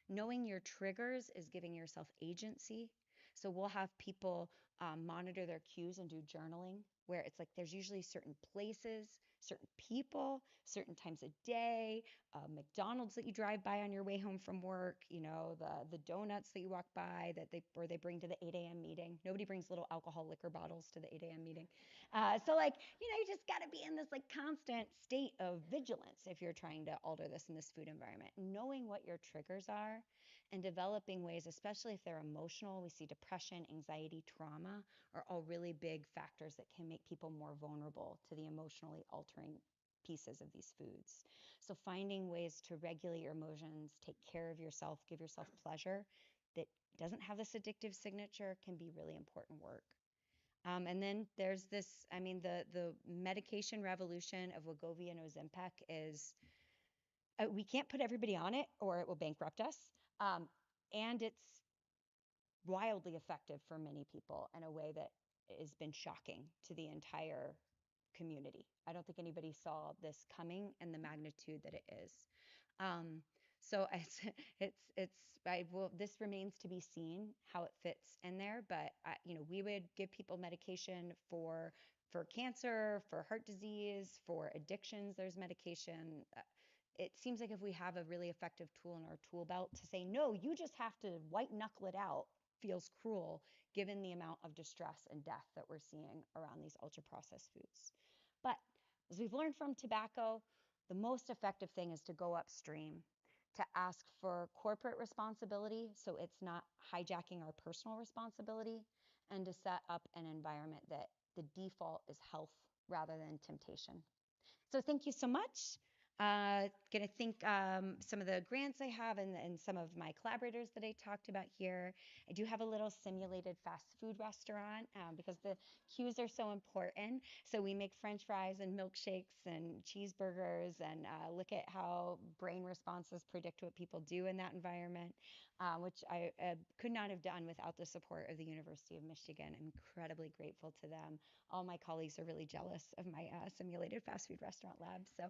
Knowing your triggers is giving yourself agency. So we'll have people monitor their cues and do journaling where it's like there's usually certain places, certain people, certain times of day, McDonald's that you drive by on your way home from work, the donuts that you walk by or they bring to the 8 a.m. meeting. Nobody brings little alcohol liquor bottles to the 8 a.m. meeting. So you just got to be in this constant state of vigilance if you're trying to alter this in this food environment. Knowing what your triggers are and developing ways, especially if they're emotional, we see depression, anxiety, trauma are all really big factors that can make people more vulnerable to the emotionally altering pieces of these foods. So finding ways to regulate your emotions, take care of yourself, give yourself pleasure that doesn't have this addictive signature can be really important work. And then there's this, I mean, the medication revolution of Wegovy and Ozempic is, we can't put everybody on it or it will bankrupt us. And it's wildly effective for many people in a way that has been shocking to the entire community. I don't think anybody saw this coming and the magnitude that it is. Um, so this remains to be seen how it fits in there, but we would give people medication for cancer, for heart disease, for addictions. There's medication. It seems like if we have a really effective tool in our tool belt to say, no, you just have to white knuckle it out, feels cruel given the amount of distress and death that we're seeing around these ultra processed foods. But as we've learned from tobacco, the most effective thing is to go upstream, to ask for corporate responsibility so it's not hijacking our personal responsibility, and to set up an environment that the default is health rather than temptation. So thank you so much. Gonna thank some of the grants I have and some of my collaborators that I talked about here. I do have a little simulated fast food restaurant because the cues are so important. So we make French fries and milkshakes and cheeseburgers and look at how brain responses predict what people do in that environment, which I could not have done without the support of the University of Michigan. I'm incredibly grateful to them. All my colleagues are really jealous of my simulated fast food restaurant lab. So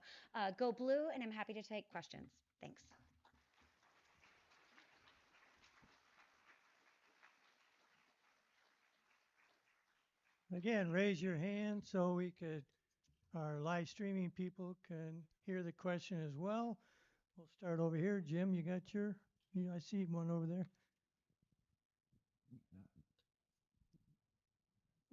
go blue, and I'm happy to take questions. Thanks. Again, raise your hand so our live streaming people can hear the question as well. We'll start over here. Jim, you got I see one over there.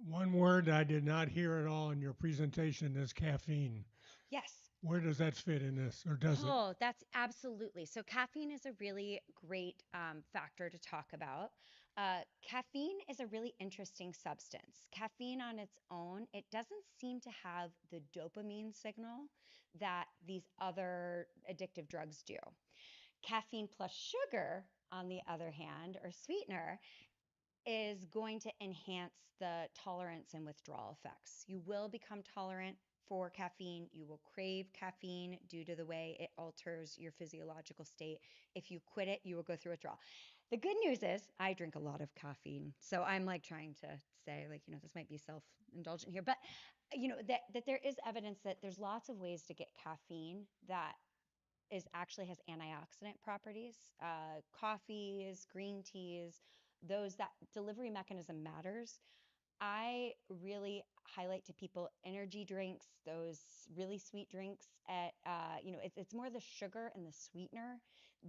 One word I did not hear at all in your presentation is caffeine. Yes. Where does that fit in this, or does it? Oh, that's absolutely. So caffeine is a really great factor to talk about. Caffeine is a really interesting substance. Caffeine on its own, it doesn't seem to have the dopamine signal that these other addictive drugs do. Caffeine plus sugar, on the other hand, or sweetener, is going to enhance the tolerance and withdrawal effects. You will become tolerant for caffeine. You will crave caffeine due to the way it alters your physiological state. If you quit it, you will go through withdrawal. The good news is I drink a lot of caffeine. So I'm like trying to say this might be self-indulgent here, but that there is evidence that there's lots of ways to get caffeine that actually has antioxidant properties. Coffees, green teas, that delivery mechanism matters. I really highlight to people energy drinks, those really sweet drinks it's more the sugar and the sweetener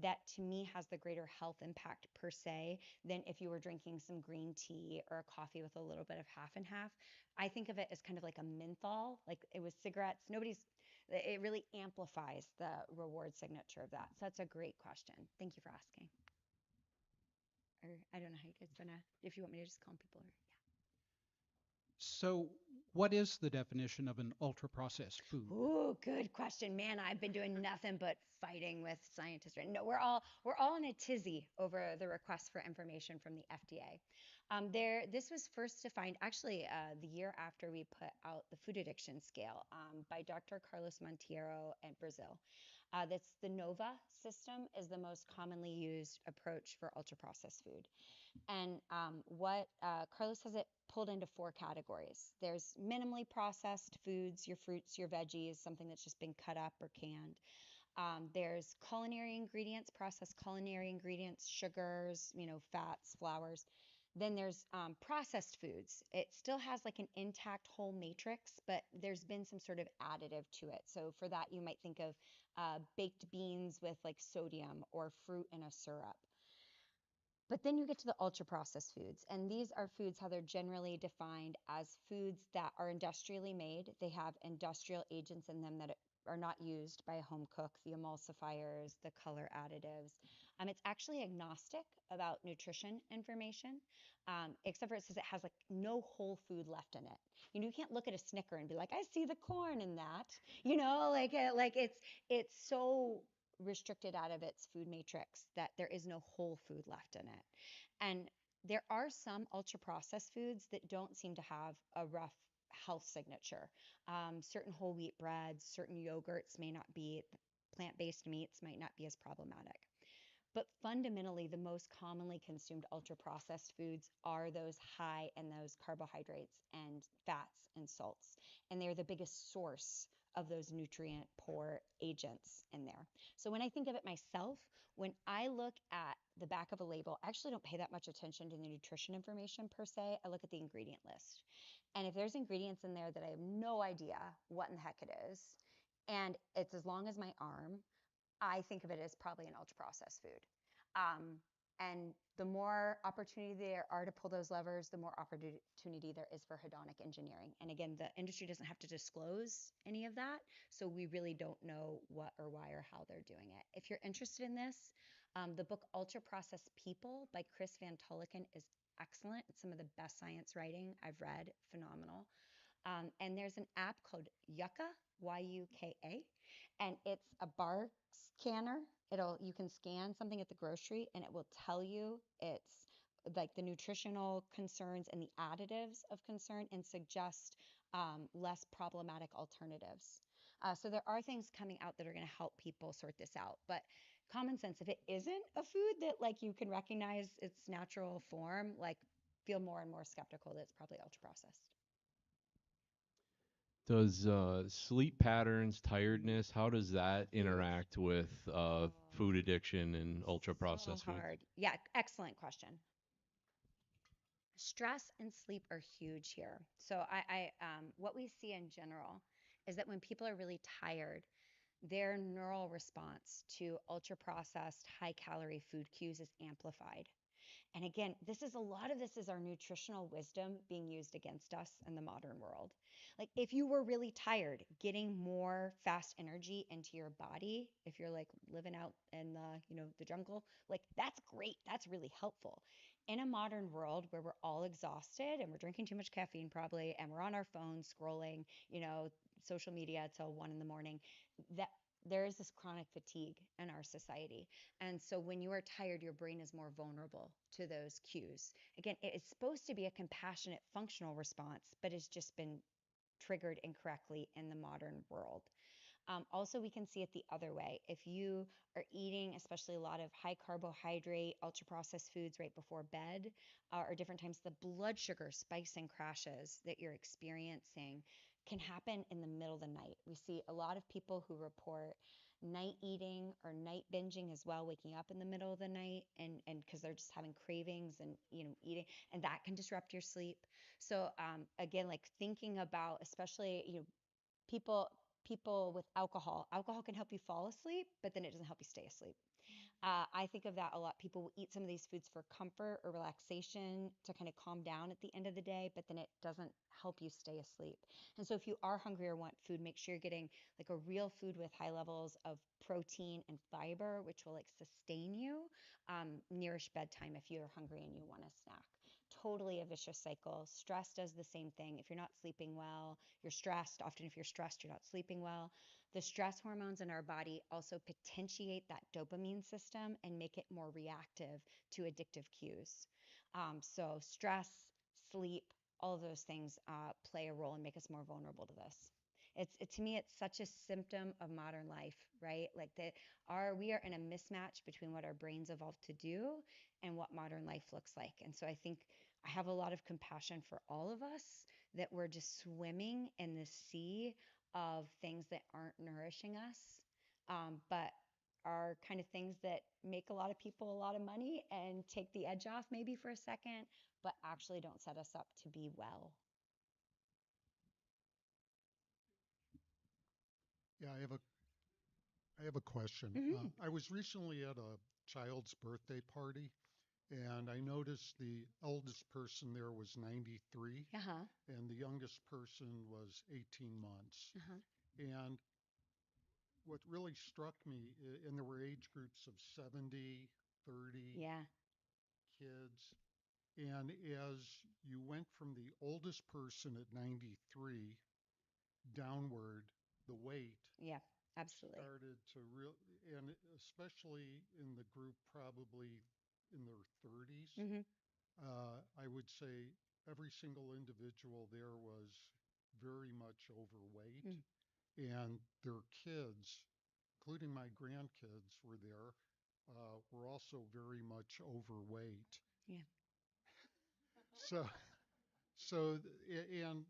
that to me has the greater health impact per se than if you were drinking some green tea or a coffee with a little bit of half and half. I think of it as kind of like a menthol, like it was cigarettes. It really amplifies the reward signature of that. So that's a great question. Thank you for asking. Or I don't know how you guys if you want me to just call people. So, what is the definition of an ultra-processed food? Oh, good question, man. I've been doing nothing but fighting with scientists. Right? No, we're all in a tizzy over the request for information from the FDA. This was first defined actually the year after we put out the Food Addiction Scale by Dr. Carlos Monteiro at Brazil. That's the NOVA system is the most commonly used approach for ultra-processed food. And what Carlos has it pulled into 4 categories. There's minimally processed foods, your fruits, your veggies, something that's just been cut up or canned. There's culinary ingredients, processed culinary ingredients, sugars, fats, flours. Then there's processed foods. It still has like an intact whole matrix, but there's been some sort of additive to it. So for that, you might think of baked beans with like sodium or fruit in a syrup. But then you get to the ultra processed foods, and these are foods how they're generally defined as foods that are industrially made. They have industrial agents in them that are not used by a home cook, the emulsifiers, the color additives. It's actually agnostic about nutrition information, except for it says it has like no whole food left in it. You can't look at a Snicker and be like, I see the corn in that. It's so restricted out of its food matrix that there is no whole food left in it. And there are some ultra processed foods that don't seem to have a rough health signature. Certain whole wheat breads, certain yogurts may not be, plant based meats might not be as problematic. But fundamentally, the most commonly consumed ultra processed foods are those high in those carbohydrates and fats and salts. And they're the biggest source of those nutrient poor agents in there. So when I think of it myself, when I look at the back of a label, I actually don't pay that much attention to the nutrition information per se. I look at the ingredient list. And if there's ingredients in there that I have no idea what in the heck it is, and it's as long as my arm, I think of it as probably an ultra processed food. And the more opportunity there are to pull those levers, the more opportunity there is for hedonic engineering. And again, the industry doesn't have to disclose any of that, so we really don't know what or why or how they're doing it. If you're interested in this, the book Ultra Processed People by Chris Van Tulleken is excellent. It's some of the best science writing I've read, phenomenal. And there's an app called Yucca, Yuka, and it's a bar scanner. You can scan something at the grocery and it will tell you it's like the nutritional concerns and the additives of concern and suggest less problematic alternatives. So there are things coming out that are going to help people sort this out. But common sense, if it isn't a food that like you can recognize its natural form, like feel more and more skeptical that it's probably ultra processed. Does sleep patterns, tiredness, how does that interact with food addiction and ultra processed foods? Hard. Yeah, excellent question. Stress and sleep are huge here. So what we see in general is that when people are really tired, their neural response to ultra processed, high calorie food cues is amplified. And again, a lot of this is our nutritional wisdom being used against us in the modern world. Like if you were really tired, getting more fast energy into your body, if you're like living out in the jungle, like that's great. That's really helpful. In a modern world where we're all exhausted and we're drinking too much caffeine probably, and we're on our phones scrolling, social media till 1 a.m, that there is this chronic fatigue in our society. And so when you are tired, your brain is more vulnerable to those cues. Again, it's supposed to be a compassionate, functional response, but it's just been triggered incorrectly in the modern world. Also, we can see it the other way. If you are eating, especially a lot of high carbohydrate, ultra processed foods right before bed, or different times, the blood sugar spikes and crashes that you're experiencing can happen in the middle of the night. We see a lot of people who report night eating or night binging as well, waking up in the middle of the night and because they're just having cravings and eating, and that can disrupt your sleep. So again, like thinking about especially people with alcohol. Alcohol can help you fall asleep, but then it doesn't help you stay asleep. I think of that a lot. People will eat some of these foods for comfort or relaxation to kind of calm down at the end of the day, but then it doesn't help you stay asleep. And so if you are hungry or want food, make sure you're getting like a real food with high levels of protein and fiber, which will like sustain you nearish bedtime if you're hungry and you want a snack. Totally a vicious cycle. Stress does the same thing. If you're not sleeping well, you're stressed. Often if you're stressed, you're not sleeping well. The stress hormones in our body also potentiate that dopamine system and make it more reactive to addictive cues. So stress, sleep, all of those things play a role and make us more vulnerable to this. To me, it's such a symptom of modern life, right? Like we are in a mismatch between what our brains evolved to do and what modern life looks like. And so I think I have a lot of compassion for all of us that we're just swimming in the sea of things that aren't nourishing us, but are kind of things that make a lot of people a lot of money and take the edge off maybe for a second, but actually don't set us up to be well. Yeah, I have a question. Mm-hmm. I was recently at a child's birthday party, and I noticed the eldest person there was 93, and the youngest person was 18 months. And what really struck me, and there were age groups of 70, 30 kids, and as you went from the oldest person at 93 downward, the weight absolutely started to and especially in the group probably in their 30s. Mhm. I would say every single individual there was very much overweight, Mm. and their kids, including my grandkids, were there, were also very much overweight. Yeah. So, so, and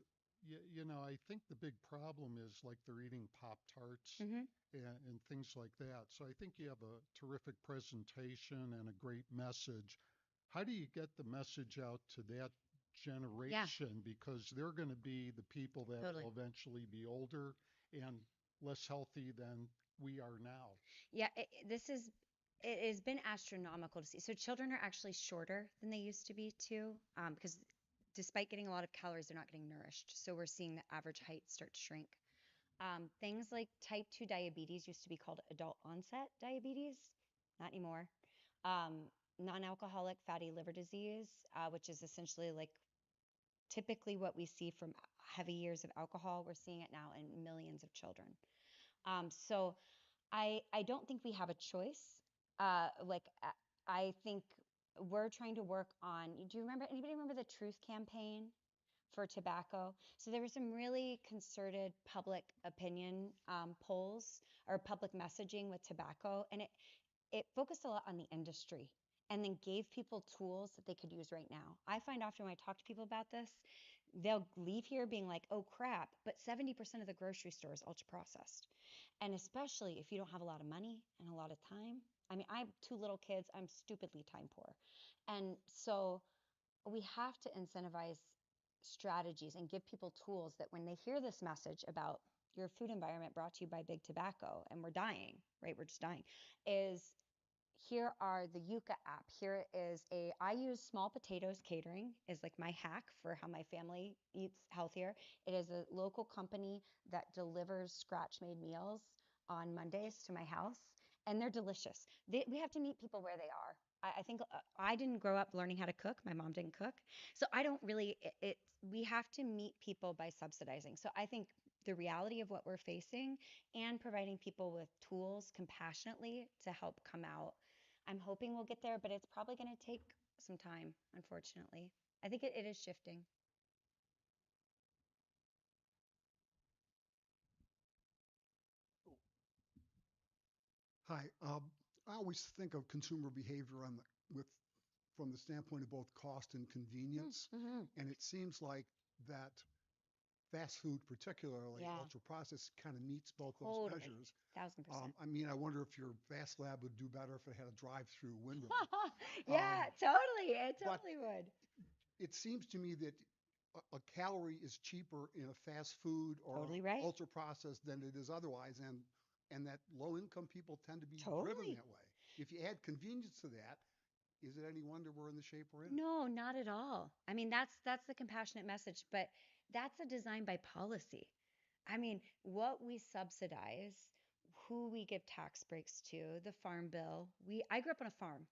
you know, I think the big problem is like they're eating Pop Tarts Mhm. and things like that. So I think you have a terrific presentation and a great message. How do you get the message out to that generation? Because they're going to be the people that Totally. will eventually be older and less healthy than we are now. Yeah, it has been astronomical to see. So children are actually shorter than they used to be too, because despite getting a lot of calories, they're not getting nourished. So we're seeing the average height start to shrink. Things like type 2 diabetes used to be called adult onset diabetes, not anymore. Non-alcoholic fatty liver disease, which is essentially like typically what we see from heavy years of alcohol, we're seeing it now in millions of children. So I don't think we have a choice. I think we're trying to work on. Do you remember? Anybody remember the Truth campaign for tobacco? So there were some really concerted public opinion polls or public messaging with tobacco, and it focused a lot on the industry and then gave people tools that they could use right now. I find often when I talk to people about this, they'll leave here being like, oh crap, but 70% of the grocery store is ultra processed. And especially if you don't have a lot of money and a lot of time. I mean, I have two little kids, I'm stupidly time poor. And so we have to incentivize strategies and give people tools that when they hear this message about your food environment brought to you by big tobacco and we're dying, right? We're just dying, is here are the Yuka app. Here is I use Small Potatoes Catering is like my hack for how my family eats healthier. It is a local company that delivers scratch-made meals on Mondays to my house, and they're delicious. We have to meet people where they are. I think I didn't grow up learning how to cook. My mom didn't cook. So I don't really, we have to meet people by subsidizing. So I think the reality of what we're facing and providing people with tools compassionately to help come out. I'm hoping we'll get there, but it's probably going to take some time, unfortunately. I think it is shifting. Hi. I always think of consumer behavior from the standpoint of both cost and convenience, and it seems like that fast food, particularly ultra processed, kind of meets both those measures. 1,000%. I mean, I wonder if your fast lab would do better if it had a drive-through window. Yeah, totally. It totally would. It seems to me that a calorie is cheaper in a fast food or ultra processed than it is otherwise, and that low income people tend to be driven that way. If you add convenience to that, is it any wonder we're in the shape we're in? No, not at all. I mean, that's the compassionate message, but that's a design by policy. I mean, what we subsidize, who we give tax breaks to, the farm bill. I grew up on a farm.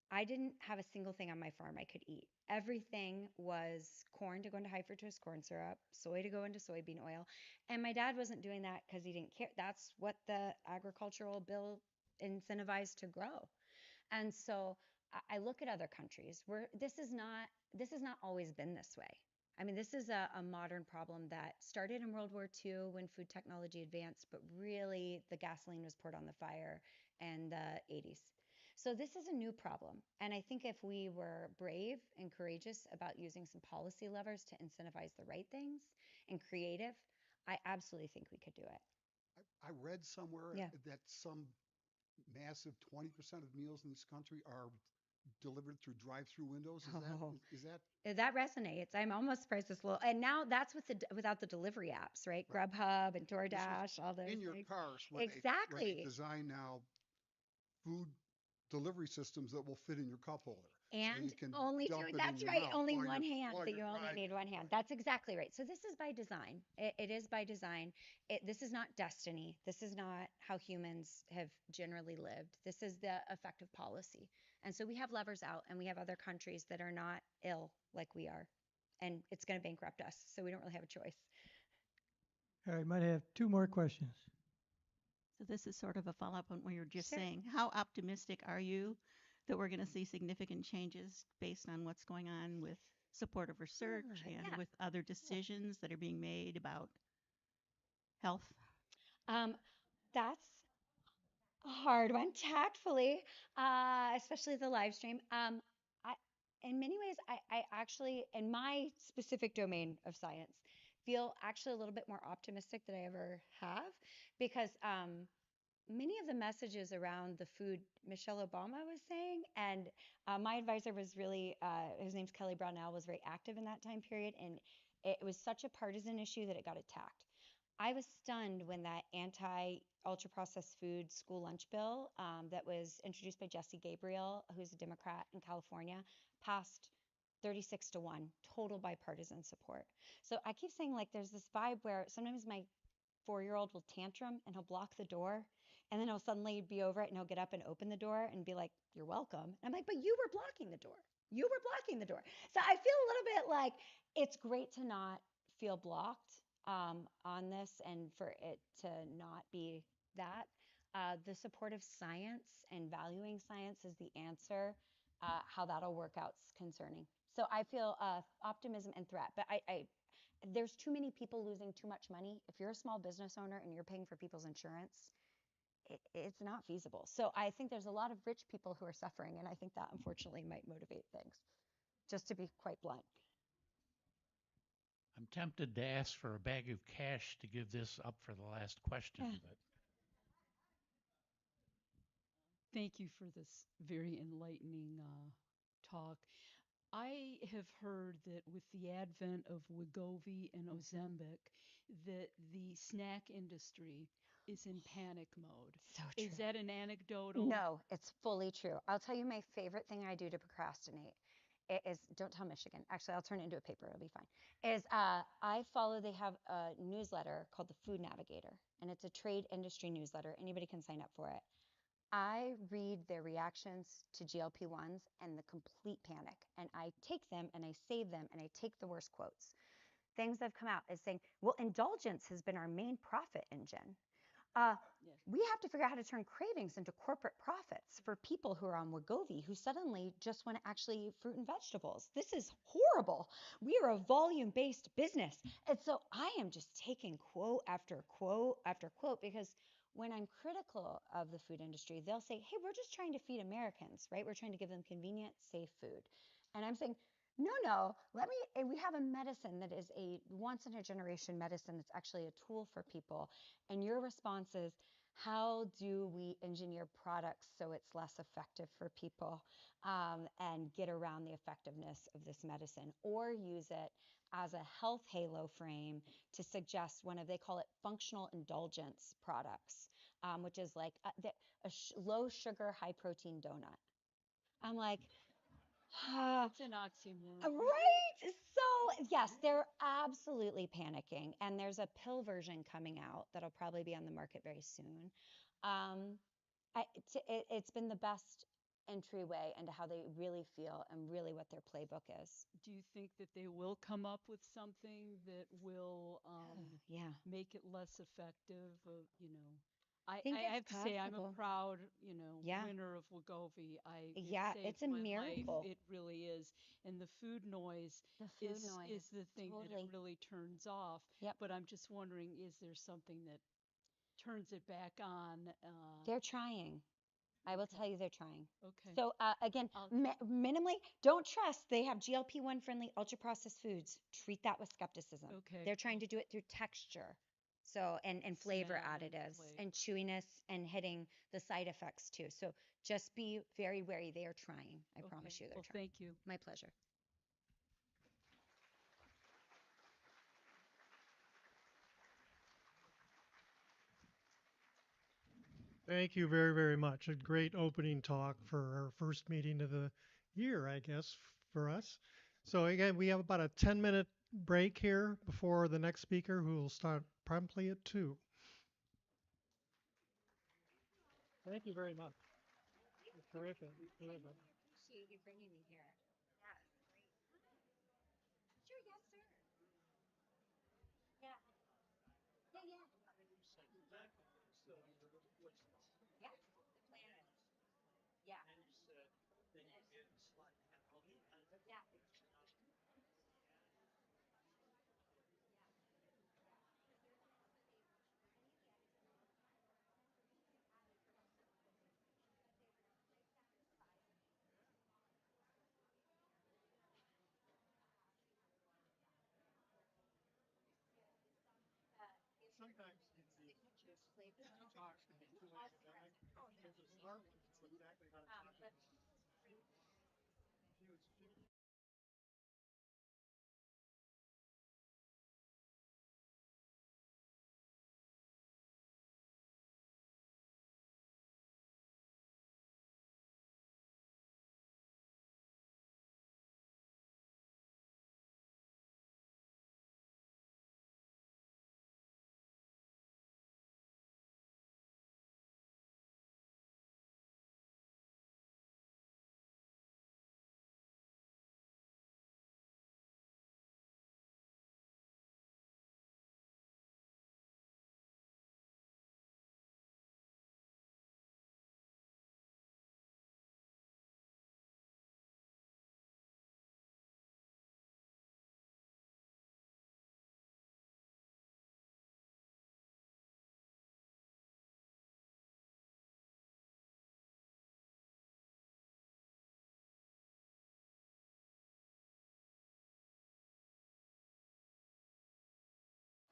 I didn't have a single thing on my farm I could eat. Everything was corn to go into high fructose corn syrup, soy to go into soybean oil. And my dad wasn't doing that because he didn't care. That's what the agricultural bill incentivized to grow. And so I look at other countries where this has not always been this way. I mean, this is a modern problem that started in World War II when food technology advanced, but really the gasoline was poured on the fire in the 80s. So this is a new problem. And I think if we were brave and courageous about using some policy levers to incentivize the right things and creative, I absolutely think we could do it. I read somewhere that some massive 20% of meals in this country are delivered through drive-through windows. Is that resonates? I'm almost surprised it's little. And now that's without the delivery apps, right? Grubhub and DoorDash, all those in your things. cars. Exactly. They design now food delivery systems that will fit in your cup holder. And so only two, that's right, only one hand, that you only need one hand. That's exactly right. So this is by design. It is by design. This is not destiny. This is not how humans have generally lived. This is the effect of policy. And so we have levers out, and we have other countries that are not ill like we are. And it's going to bankrupt us, so we don't really have a choice. All right, might have two more questions. So this is sort of a follow-up on what you were just saying. How optimistic are you that we're going to see significant changes based on what's going on with supportive research and with other decisions that are being made about health? That's a hard one, tactfully, especially the live stream. I, in many ways, I actually, in my specific domain of science, feel actually a little bit more optimistic than I ever have because many of the messages around the food Michelle Obama was saying, and my advisor was really, his name's Kelly Brownell, was very active in that time period, and it was such a partisan issue that it got attacked. I was stunned when that anti-ultra processed food school lunch bill that was introduced by Jesse Gabriel, who's a Democrat in California, passed 36-1, total bipartisan support. So I keep saying like there's this vibe where sometimes my 4-year-old will tantrum and he'll block the door and then he'll suddenly be over it and he'll get up and open the door and be like, "You're welcome." And I'm like, "But you were blocking the door. You were blocking the door." So I feel a little bit like it's great to not feel blocked on this and for it to not be that. The support of science and valuing science is the answer. How that'll work out's concerning. So I feel optimism and threat, but there's too many people losing too much money. If you're a small business owner and you're paying for people's insurance, it's not feasible. So I think there's a lot of rich people who are suffering, and I think that unfortunately might motivate things, just to be quite blunt. I'm tempted to ask for a bag of cash to give this up for the last question, but Thank you for this very enlightening talk. I have heard that with the advent of Wegovy and Ozempic, that the snack industry is in panic mode. So true. Is that an anecdotal? No, it's fully true. I'll tell you my favorite thing I do to procrastinate. It is, don't tell Michigan. Actually, I'll turn it into a paper. It'll be fine. They have a newsletter called the Food Navigator, and it's a trade industry newsletter. Anybody can sign up for it. I read their reactions to GLP-1s and the complete panic, and I take them and I save them and I take the worst quotes. Things that have come out is saying, well, indulgence has been our main profit engine. We have to figure out how to turn cravings into corporate profits for people who are on Wegovy who suddenly just want to actually eat fruit and vegetables. This is horrible. We are a volume-based business. And so I am just taking quote after quote after quote because when I'm critical of the food industry, they'll say, hey, we're just trying to feed Americans, right? We're trying to give them convenient, safe food. And I'm saying, no, we have a medicine that is a once in a generation medicine that's actually a tool for people. And your response is, how do we engineer products so it's less effective for people and get around the effectiveness of this medicine or use it as a health halo frame to suggest they call it functional indulgence products, which is like a low sugar, high protein donut. I'm like, It's an oxymoron. right? So, yes, they're absolutely panicking. And there's a pill version coming out that'll probably be on the market very soon. It's been the best entryway into how they really feel and really what their playbook is. Do you think that they will come up with something that will make it less effective? I have to say I'm a proud, winner of Wegovy. It's a miracle. It really is. And the food noise is the thing that it really turns off. Yep. But I'm just wondering, is there something that turns it back on? They're trying. I will tell you they're trying. Okay. So again, minimally, don't trust. They have GLP-1 friendly ultra processed foods. Treat that with skepticism. Okay. They're trying to do it through texture. So, and flavor additives and chewiness and hitting the side effects too. So just be very wary. They are trying. I promise you they're trying. Thank you. My pleasure. Thank you very, very much. A great opening talk for our first meeting of the year, I guess, for us. So again, we have about a 10-minute break here before the next speaker, who will start promptly at 2. Thank you very much. Terrific. Terrific. Appreciate you bringing me here. Yes. Sure, yes, sir. Yeah. Yeah. Yeah, the planet. Yeah. Sometimes talks can be too academic. There's a smart one that knows exactly how to talk about it. She was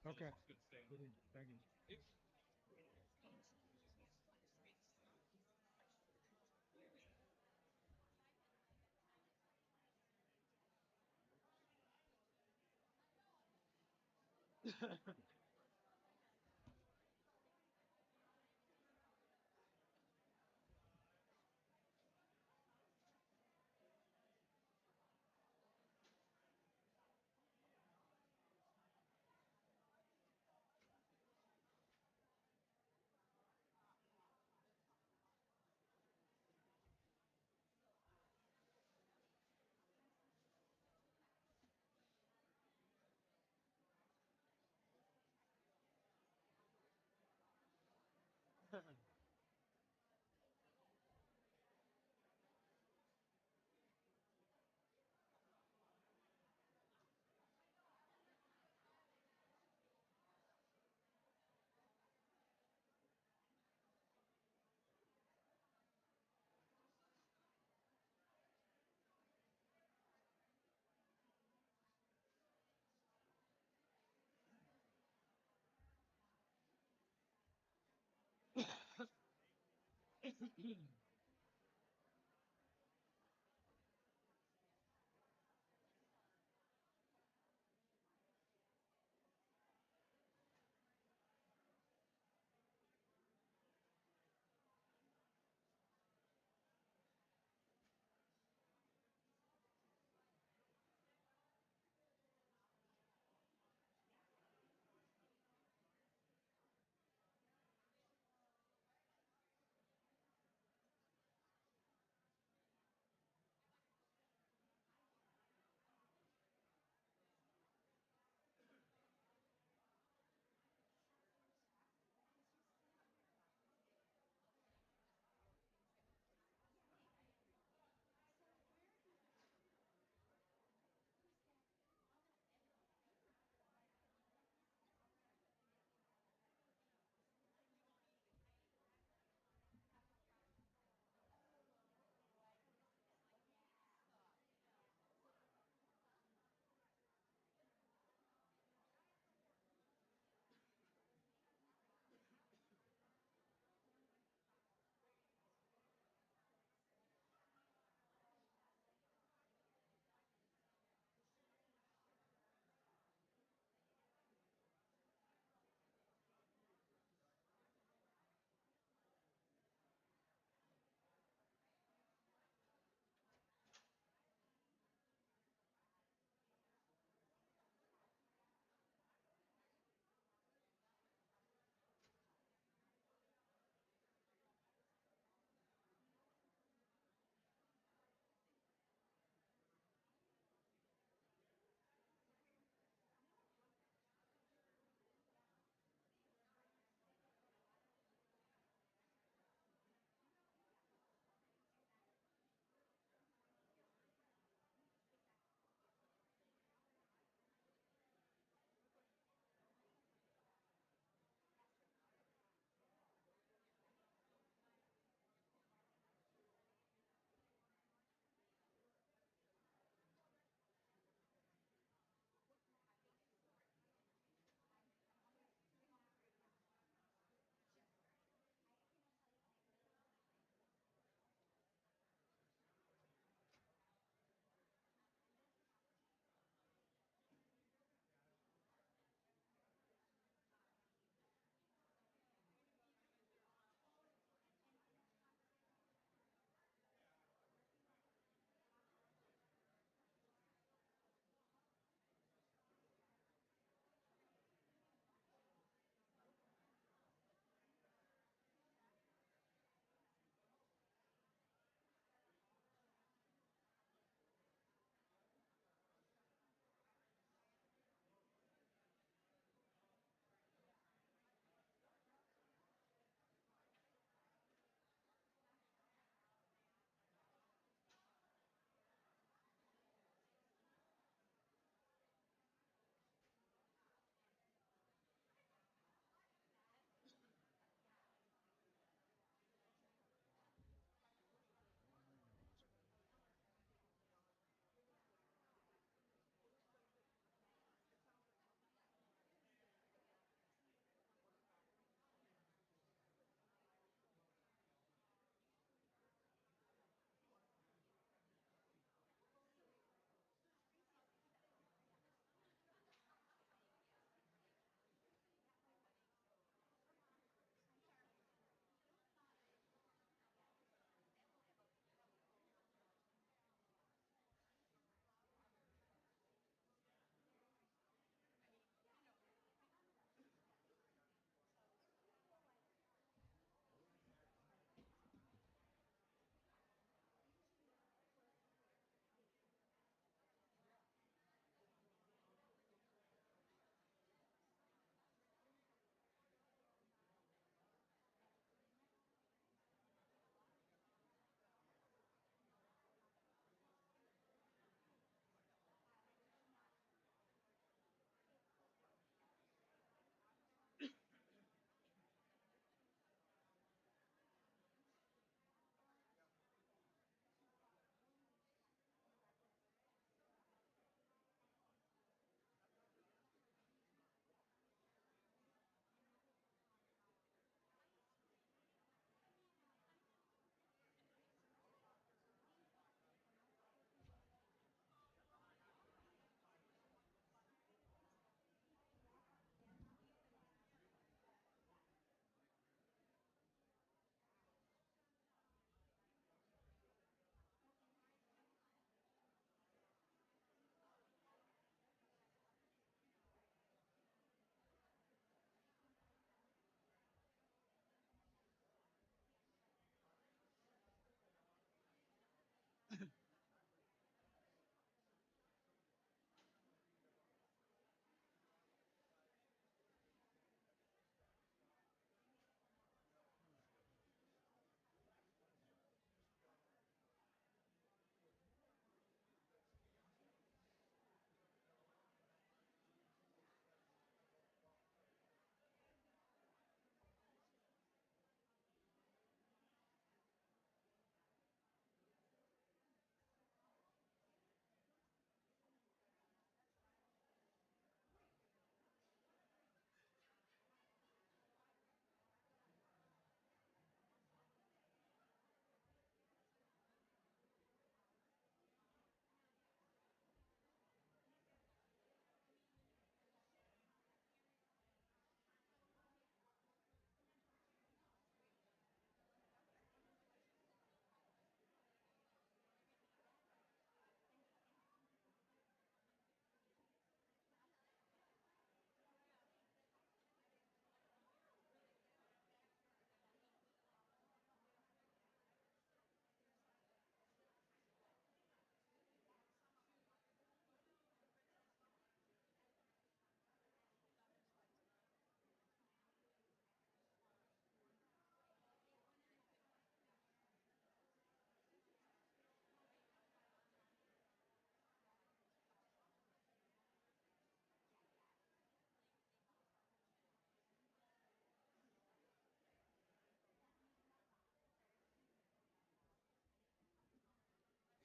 Okay. Thank you.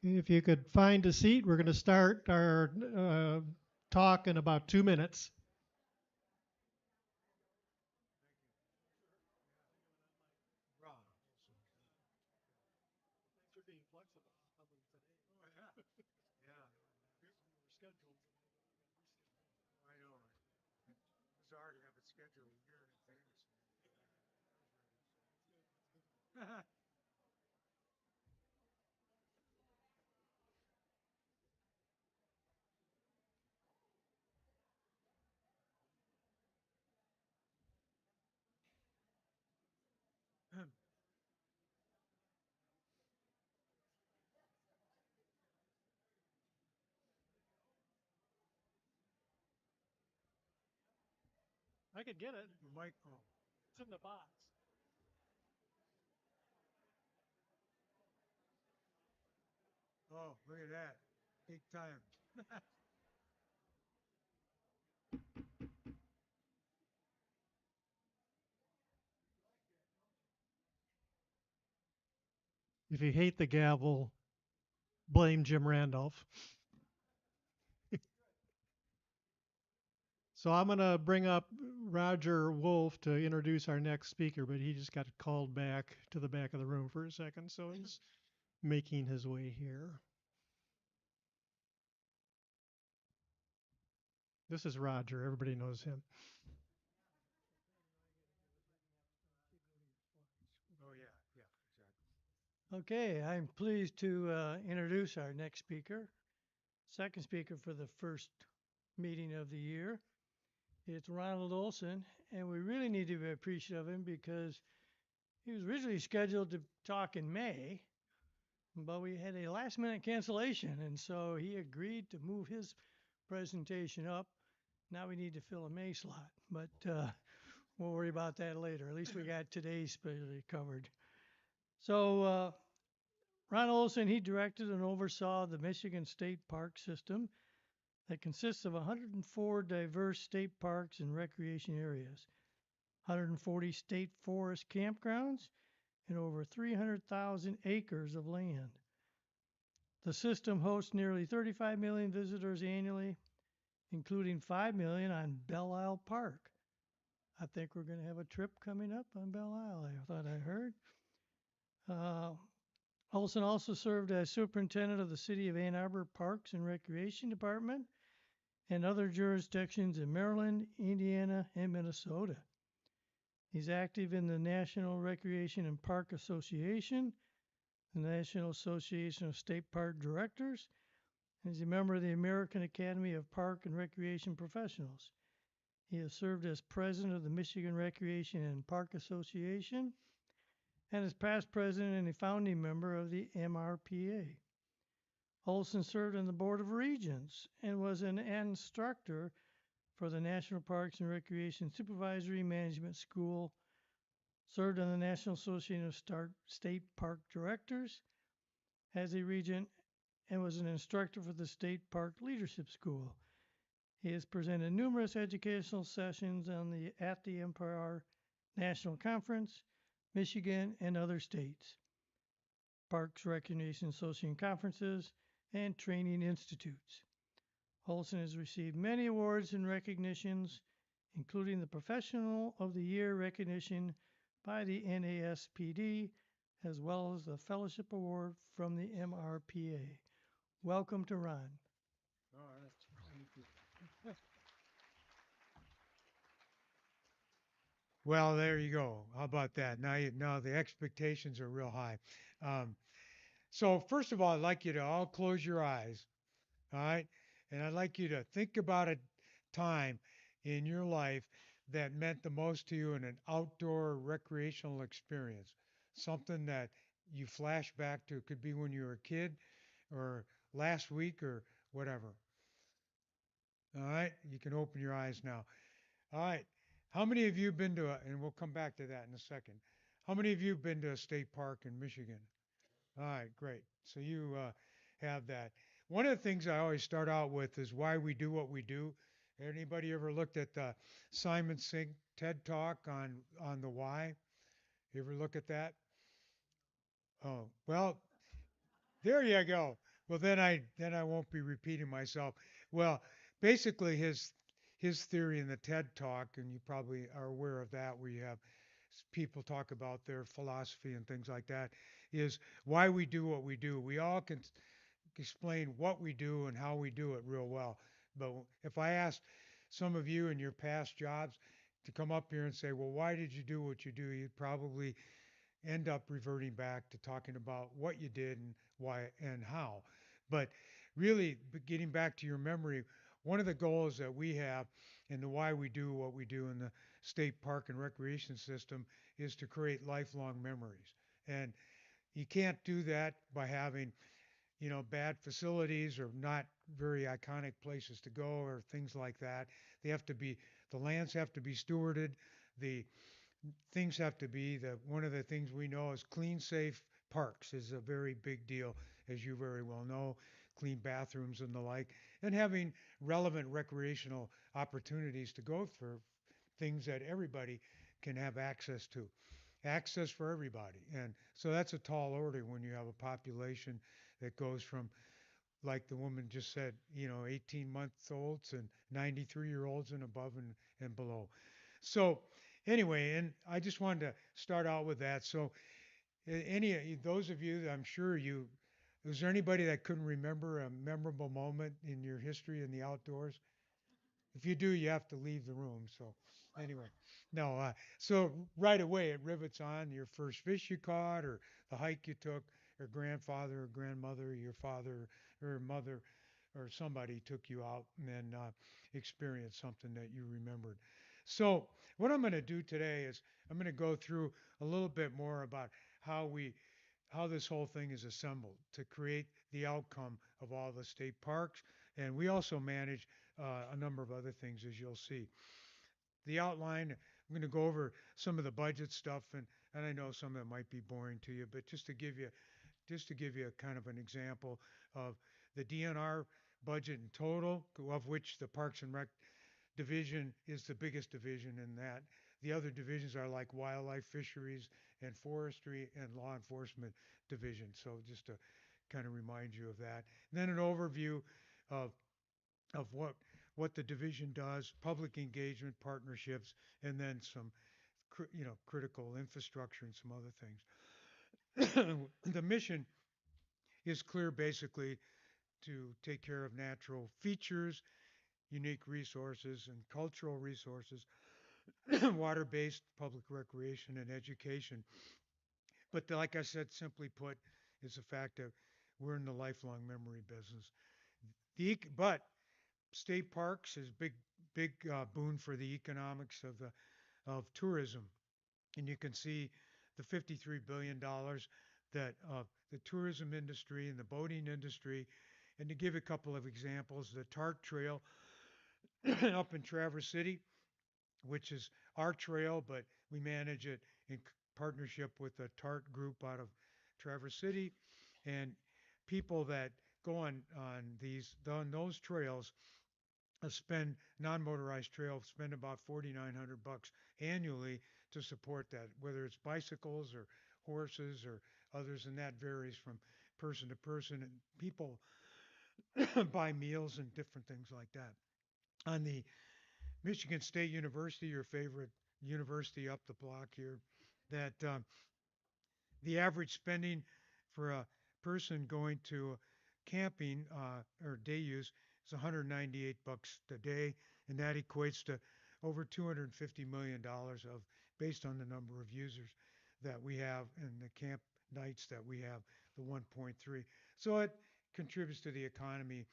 If you could find a seat, we're going to start our talk in about 2 minutes. I could get it. The microphone. It's in the box. Oh, look at that. Big time. If you hate the gavel, blame Jim Randolph. So I'm going to bring up Roger Wolf to introduce our next speaker, but he just got called back to the back of the room for a second, so he's making his way here. This is Roger. Everybody knows him. Oh, yeah, exactly. Okay, I'm pleased to introduce our next speaker, second speaker for the first meeting of the year. It's Ronald Olson, and we really need to be appreciative of him because he was originally scheduled to talk in May, but we had a last-minute cancellation, and so he agreed to move his presentation up. Now we need to fill a May slot, but we'll worry about that later. At least we got today's specialty covered. So Ron Olson, he directed and oversaw the Michigan State Park system that consists of 104 diverse state parks and recreation areas, 140 state forest campgrounds, and over 300,000 acres of land. The system hosts nearly 35 million visitors annually, including 5 million on Belle Isle Park. I think we're going to have a trip coming up on Belle Isle, I thought I heard. Olson also served as superintendent of the City of Ann Arbor Parks and Recreation Department and other jurisdictions in Maryland, Indiana, and Minnesota. He's active in the National Recreation and Park Association, the National Association of State Park Directors, and is a member of the American Academy of Park and Recreation Professionals. He has served as president of the Michigan Recreation and Park Association and is past president and a founding member of the MRPA. Olson served on the Board of Regents and was an instructor for the National Parks and Recreation Supervisory Management School, served on the National Association of State Park Directors as a regent, and was an instructor for the State Park Leadership School. He has presented numerous educational sessions at the MPR National Conference, Michigan, and other states, Parks Recreation Association conferences, and training institutes. Olson has received many awards and recognitions, including the Professional of the Year recognition by the NASPD, as well as the Fellowship Award from the MRPA. Welcome to Ron. All right. Thank you. Well, there you go. How about that? Now the expectations are real high. So first of all, I'd like you to all close your eyes, all right? And I'd like you to think about a time in your life that meant the most to you in an outdoor recreational experience, something that you flash back to. It could be when you were a kid or last week or whatever. All right, you can open your eyes now. All right, how many of you have been to and we'll come back to that in a second. How many of you have been to a state park in Michigan? All right, great. So you have that. One of the things I always start out with is why we do what we do. Anybody ever looked at the Simon Sinek TED Talk on the why? You ever look at that? Oh, well, there you go. Well, then I won't be repeating myself. Well, basically his theory in the TED Talk, and you probably are aware of that, where you have people talk about their philosophy and things like that, is why we do what we do. We all can explain what we do and how we do it real well. But if I asked some of you in your past jobs to come up here and say, well, why did you do what you do? You'd probably end up reverting back to talking about what you did and why and how. But really, getting back to your memory, one of the goals that we have and the why we do what we do in the state park and recreation system is to create lifelong memories. And you can't do that by having, bad facilities or not very iconic places to go or things like that. They have to be, the lands have to be stewarded. The things have to be that one of the things we know is clean, safe parks is a very big deal, as you very well know, clean bathrooms and the like, and having relevant recreational opportunities to go for things that everybody can have access to. Access for everybody. And so that's a tall order when you have a population that goes from, like the woman just said, 18-month-olds and 93-year-olds and above and below. So anyway, and I just wanted to start out with that. So any those of you, I'm sure was there anybody that couldn't remember a memorable moment in your history in the outdoors? If you do, you have to leave the room. So anyway, no. So right away it rivets on your first fish you caught, or the hike you took, or grandfather or grandmother, or your father or mother, or somebody took you out and then experienced something that you remembered. So what I'm going to do today is I'm going to go through a little bit more about how this whole thing is assembled to create the outcome of all the state parks. And we also manage a number of other things, as you'll see. The outline, I'm going to go over some of the budget stuff, and I know some of it might be boring to you, but just to give you a kind of an example of the DNR budget in total, of which the Parks and Rec division is the biggest division in that. The other divisions are like wildlife, fisheries, and forestry, and law enforcement division. So just to kind of remind you of that. And then an overview of what the division does, public engagement, partnerships, and then some critical infrastructure and some other things. The mission is clear, basically, to take care of natural features, unique resources, and cultural resources, water-based public recreation and education. But like I said, simply put, is the fact that we're in the lifelong memory business. But state parks is big boon for the economics of tourism, and you can see the $53 billion that the tourism industry and the boating industry. And to give a couple of examples, the TART Trail up in Traverse City, which is our trail, but we manage it in partnership with the TART group out of Traverse City, and people that go on those trails spend non-motorized trails spend about $4,900 annually to support that, whether it's bicycles or horses or others, and that varies from person to person. And people buy meals and different things like that. On the Michigan State University, your favorite university up the block here, that the average spending for a person going to camping or day use is $198 a day, and that equates to over $250 million of, based on the number of users that we have and the camp nights that we have, the 1.3. So it contributes to the economy.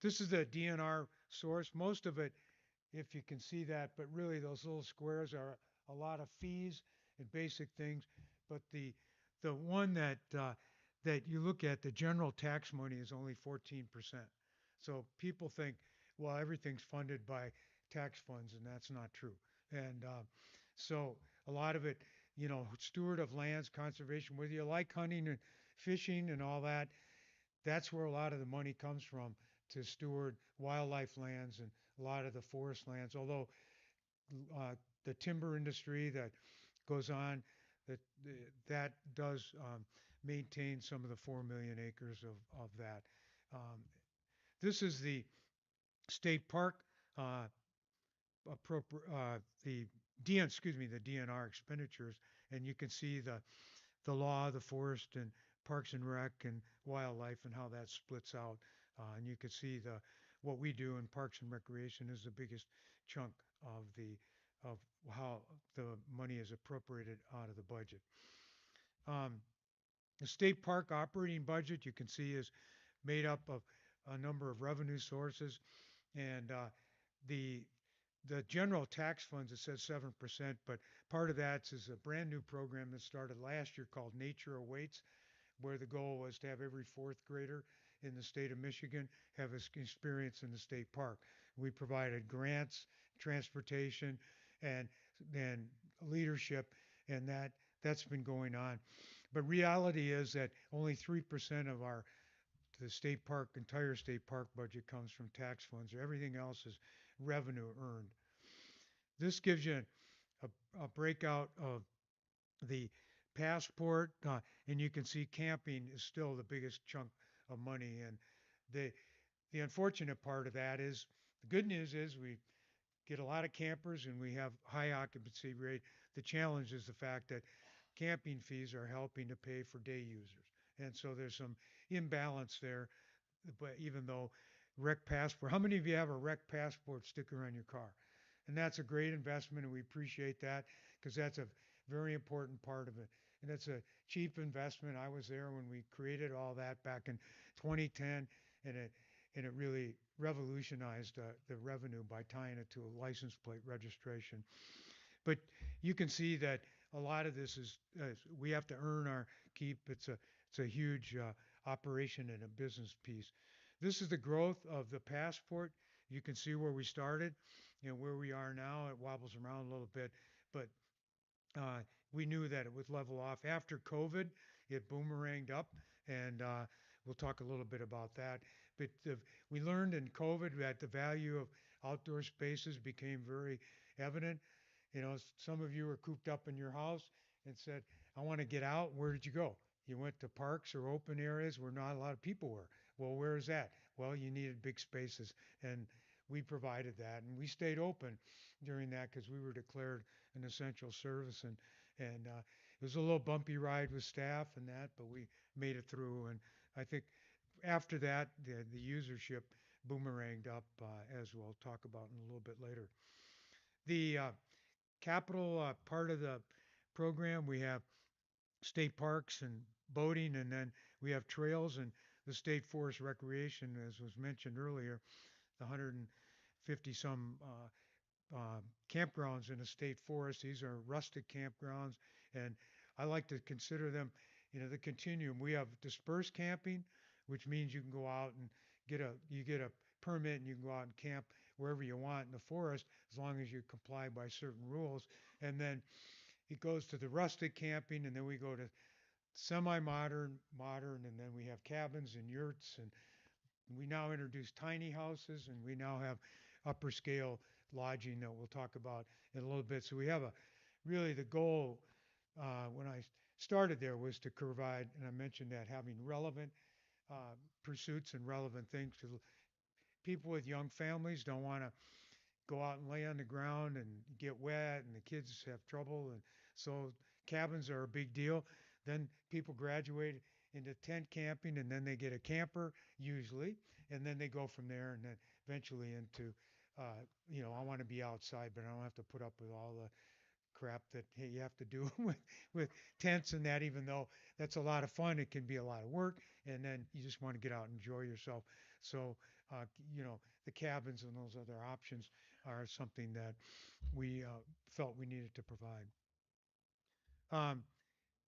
This is the DNR source. Most of it, if you can see that, but really those little squares are a lot of fees and basic things. But the one that you look at, the general tax money is only 14%. So people think, well, everything's funded by tax funds, and that's not true. And so a lot of it, steward of lands, conservation, whether you like hunting and fishing and all that, that's where a lot of the money comes from, to steward wildlife lands and a lot of the forest lands. Although the timber industry that goes on, that does maintain some of the 4 million acres of that. This is the state park, uh, the the DNR expenditures, and you can see the law, the forest, and parks and rec and wildlife, and how that splits out. And you can see what we do in parks and recreation is the biggest chunk of how the money is appropriated out of the budget. Um, the state park operating budget, you can see, is made up of a number of revenue sources, and the the general tax funds, it says 7%, but part of that is a brand new program that started last year called Nature Awaits, where the goal was to have every fourth grader in the state of Michigan have experience in the state park. We provided grants, transportation, and and leadership, and that's been going on. But reality is that only 3% of entire state park budget comes from tax funds. Everything else is revenue earned. This gives you a breakout of the passport, and you can see camping is still the biggest chunk of money. And the the unfortunate part of that is the good news is we get a lot of campers and we have high occupancy rate. The challenge is the fact that camping fees are helping to pay for day users, and so there's some imbalance there. But even though rec passport, how many of you have a rec passport sticker on your car? And that's a great investment, and we appreciate that because that's a very important part of it. And it's a cheap investment. I was there when we created all that back in 2010, and it really revolutionized the revenue by tying it to a license plate registration. But you can see that a lot of this is we have to earn our keep. It's a huge operation and a business piece. This is the growth of the passport. You can see where we started and where we are now. It wobbles around a little bit, but we knew that it would level off after COVID. It boomeranged up, and we'll talk a little bit about that. But we learned in COVID that the value of outdoor spaces became very evident. You know, some of you were cooped up in your house and said, I want to get out. Where did you go? You went to parks or open areas where not a lot of people were. Well, where is that? Well, you needed big spaces, and we provided that, and we stayed open during that because we were declared an essential service, and it was a little bumpy ride with staff and that, but we made it through. And I think after that, the usership boomeranged up, as we'll talk about in a little bit later. The capital part of the program, we have state parks and boating, and then we have trails and the state forest recreation, as was mentioned earlier, the 150 some campgrounds in a state forest. These are rustic campgrounds, and I like to consider them, you know, the continuum. We have dispersed camping, which means you can go out and you get a permit and you can go out and camp wherever you want in the forest as long as you comply by certain rules. And then it goes to the rustic camping, and then we go to semi-modern, modern, and then we have cabins and yurts, and we now introduce tiny houses, and we now have upper scale lodging that we'll talk about in a little bit. So we have really the goal when I started there was to provide, and I mentioned that, having relevant pursuits and relevant things to people with young families don't want to go out and lay on the ground and get wet, and the kids have trouble, and so cabins are a big deal. Then people graduate into tent camping, and then they get a camper usually, and then they go from there, and then eventually into you know, I want to be outside, but I don't have to put up with all the crap that you have to do with tents and that. Even though that's a lot of fun, it can be a lot of work, and then you just want to get out and enjoy yourself. So you know, the cabins and those other options are something that we felt we needed to provide.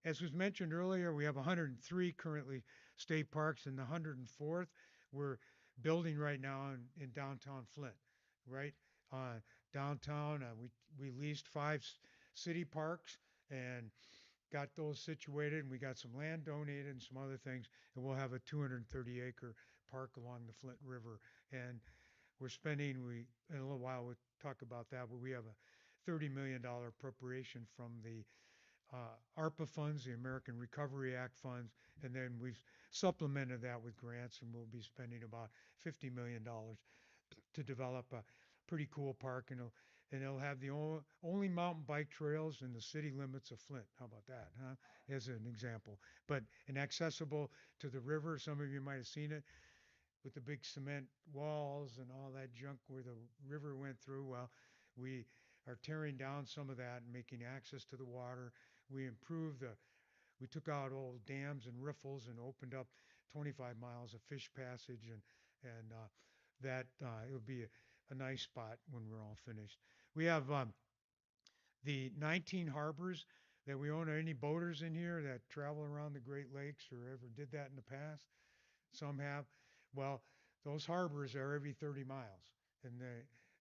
As was mentioned earlier, we have 103 currently state parks, and the 104th we're building right now in downtown Flint. Right downtown, we leased 5 city parks and got those situated, and we got some land donated and some other things, and we'll have a 230-acre park along the Flint River. And we're spending, in a little while we'll talk about that, but we have a $30 million appropriation from the ARPA funds, the American Recovery Act funds, and then we've supplemented that with grants, and we'll be spending about $50 million to develop a pretty cool park, and it'll have the only mountain bike trails in the city limits of Flint. How about that, huh? As an example, but inaccessible to the river. Some of you might have seen it with the big cement walls and all that junk where the river went through. Well, we are tearing down some of that and making access to the water. We took out old dams and riffles and opened up 25 miles of fish passage, and that it'll be a nice spot when we're all finished. We have the 19 harbors that we own. Are any boaters in here that travel around the Great Lakes or ever did that in the past? Some have. Well, those harbors are every 30 miles, and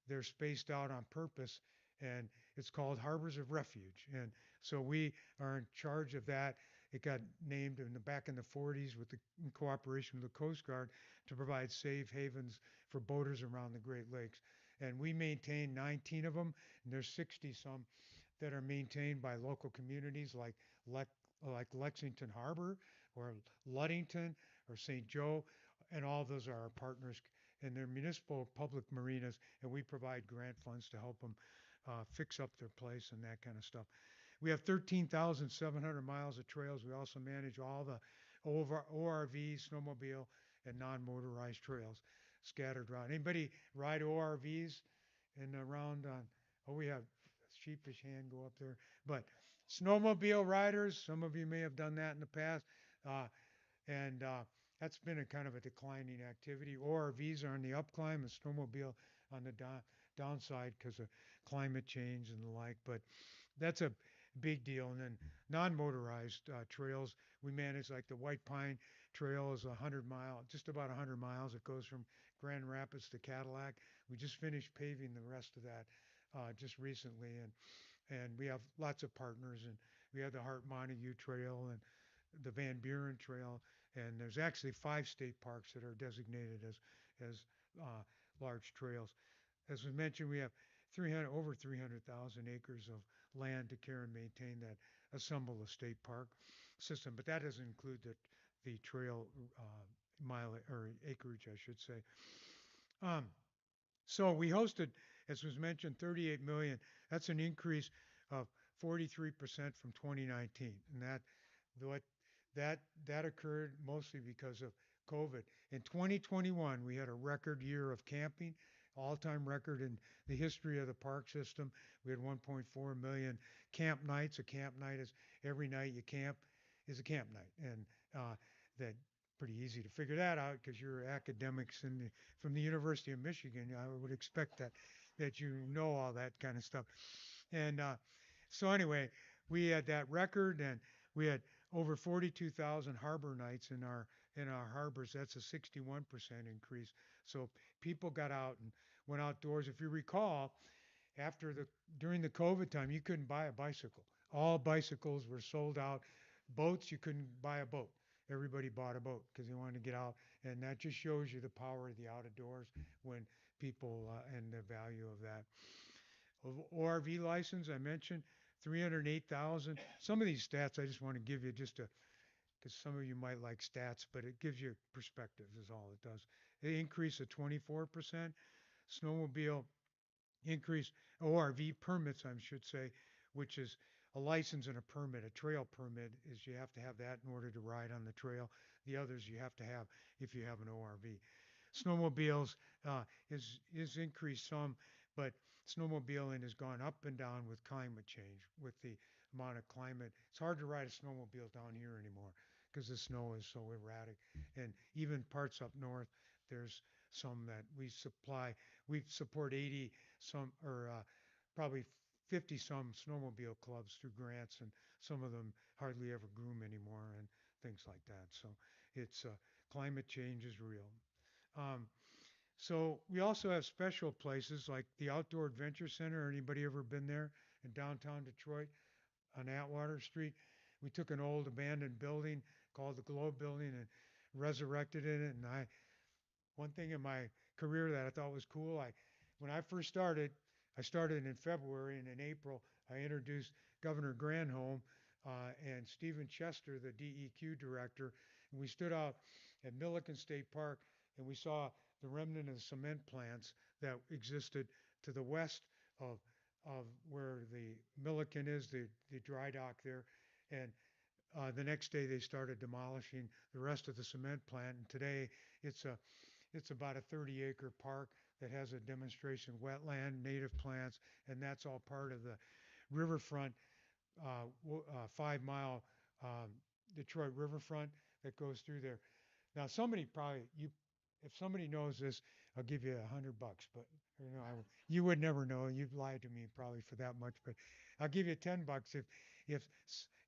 they're spaced out on purpose, and it's called Harbors of Refuge. And so we are in charge of that. It got named back in the 40s in cooperation with the Coast Guard to provide safe havens for boaters around the Great Lakes. And we maintain 19 of them, and there's 60 some that are maintained by local communities like Lexington Harbor or Ludington or St. Joe, and all those are our partners, and they're municipal public marinas, and we provide grant funds to help them fix up their place and that kind of stuff. We have 13,700 miles of trails. We also manage all the ORV, snowmobile, and non-motorized trails scattered around. Anybody ride ORVs and around on? Oh, we have sheepish hand go up there. But snowmobile riders, some of you may have done that in the past, and that's been a kind of a declining activity. ORVs are on the upclimb, and snowmobile on the downside because of climate change and the like. But that's a big deal. And then non-motorized trails, we manage like the White Pine Trail is 100 mile, just about 100 miles. It goes from Grand Rapids to Cadillac. We just finished paving the rest of that just recently, and we have lots of partners. And we have the Hart Montague Trail and the Van Buren Trail, and there's actually 5 state parks that are designated as large trails. As we mentioned, we have over 300,000 acres of land to care and maintain that assemble a state park system, but that doesn't include the trail mile or acreage, I should say. So we hosted, as was mentioned, 38 million. That's an increase of 43% from 2019, and that occurred mostly because of COVID. In 2021, we had a record year of camping, all-time record in the history of the park system. We had 1.4 million camp nights. A camp night is every night you camp is a camp night, and that pretty easy to figure that out because you're academics from the University of Michigan. I would expect that you know all that kind of stuff. And so anyway, we had that record, and we had over 42,000 harbor nights in our harbors. That's a 61% increase. So people got out and went outdoors. If you recall, during the COVID time, you couldn't buy a bicycle. All bicycles were sold out. Boats, you couldn't buy a boat. Everybody bought a boat because they wanted to get out, and that just shows you the power of the outdoors when people and the value of that. ORV license, I mentioned 308,000. Some of these stats I just want to give you because some of you might like stats, but it gives you perspective is all it does. It increased of 24%. Snowmobile increase, ORV permits, I should say, which is a license and a permit. A trail permit is you have to have that in order to ride on the trail. The others you have to have if you have an ORV. Snowmobiles is increased some, but snowmobiling has gone up and down with climate change, with the amount of climate. It's hard to ride a snowmobile down here anymore because the snow is so erratic. And even parts up north, there's some that we supply. We support 80 some or probably 50 some snowmobile clubs through grants, and some of them hardly ever groom anymore and things like that. So it's climate change is real. So we also have special places like the Outdoor Adventure Center. Anybody ever been there in downtown Detroit on Atwater Street? We took an old abandoned building called the Globe Building and resurrected it. And one thing in my career that I thought was cool, when I first started, I started in February, and in April I introduced Governor Granholm and Stephen Chester, the DEQ director. And we stood out at Milliken State Park and we saw the remnant of the cement plants that existed to the west of where the Milliken is, the dry dock there. And the next day they started demolishing the rest of the cement plant. And today it's about a 30-acre park that has a demonstration wetland, native plants, and that's all part of the riverfront, 5-mile Detroit riverfront that goes through there. Now somebody probably if somebody knows this, I'll give you $100, but you would never know. You've lied to me probably for that much, but I'll give you $10 if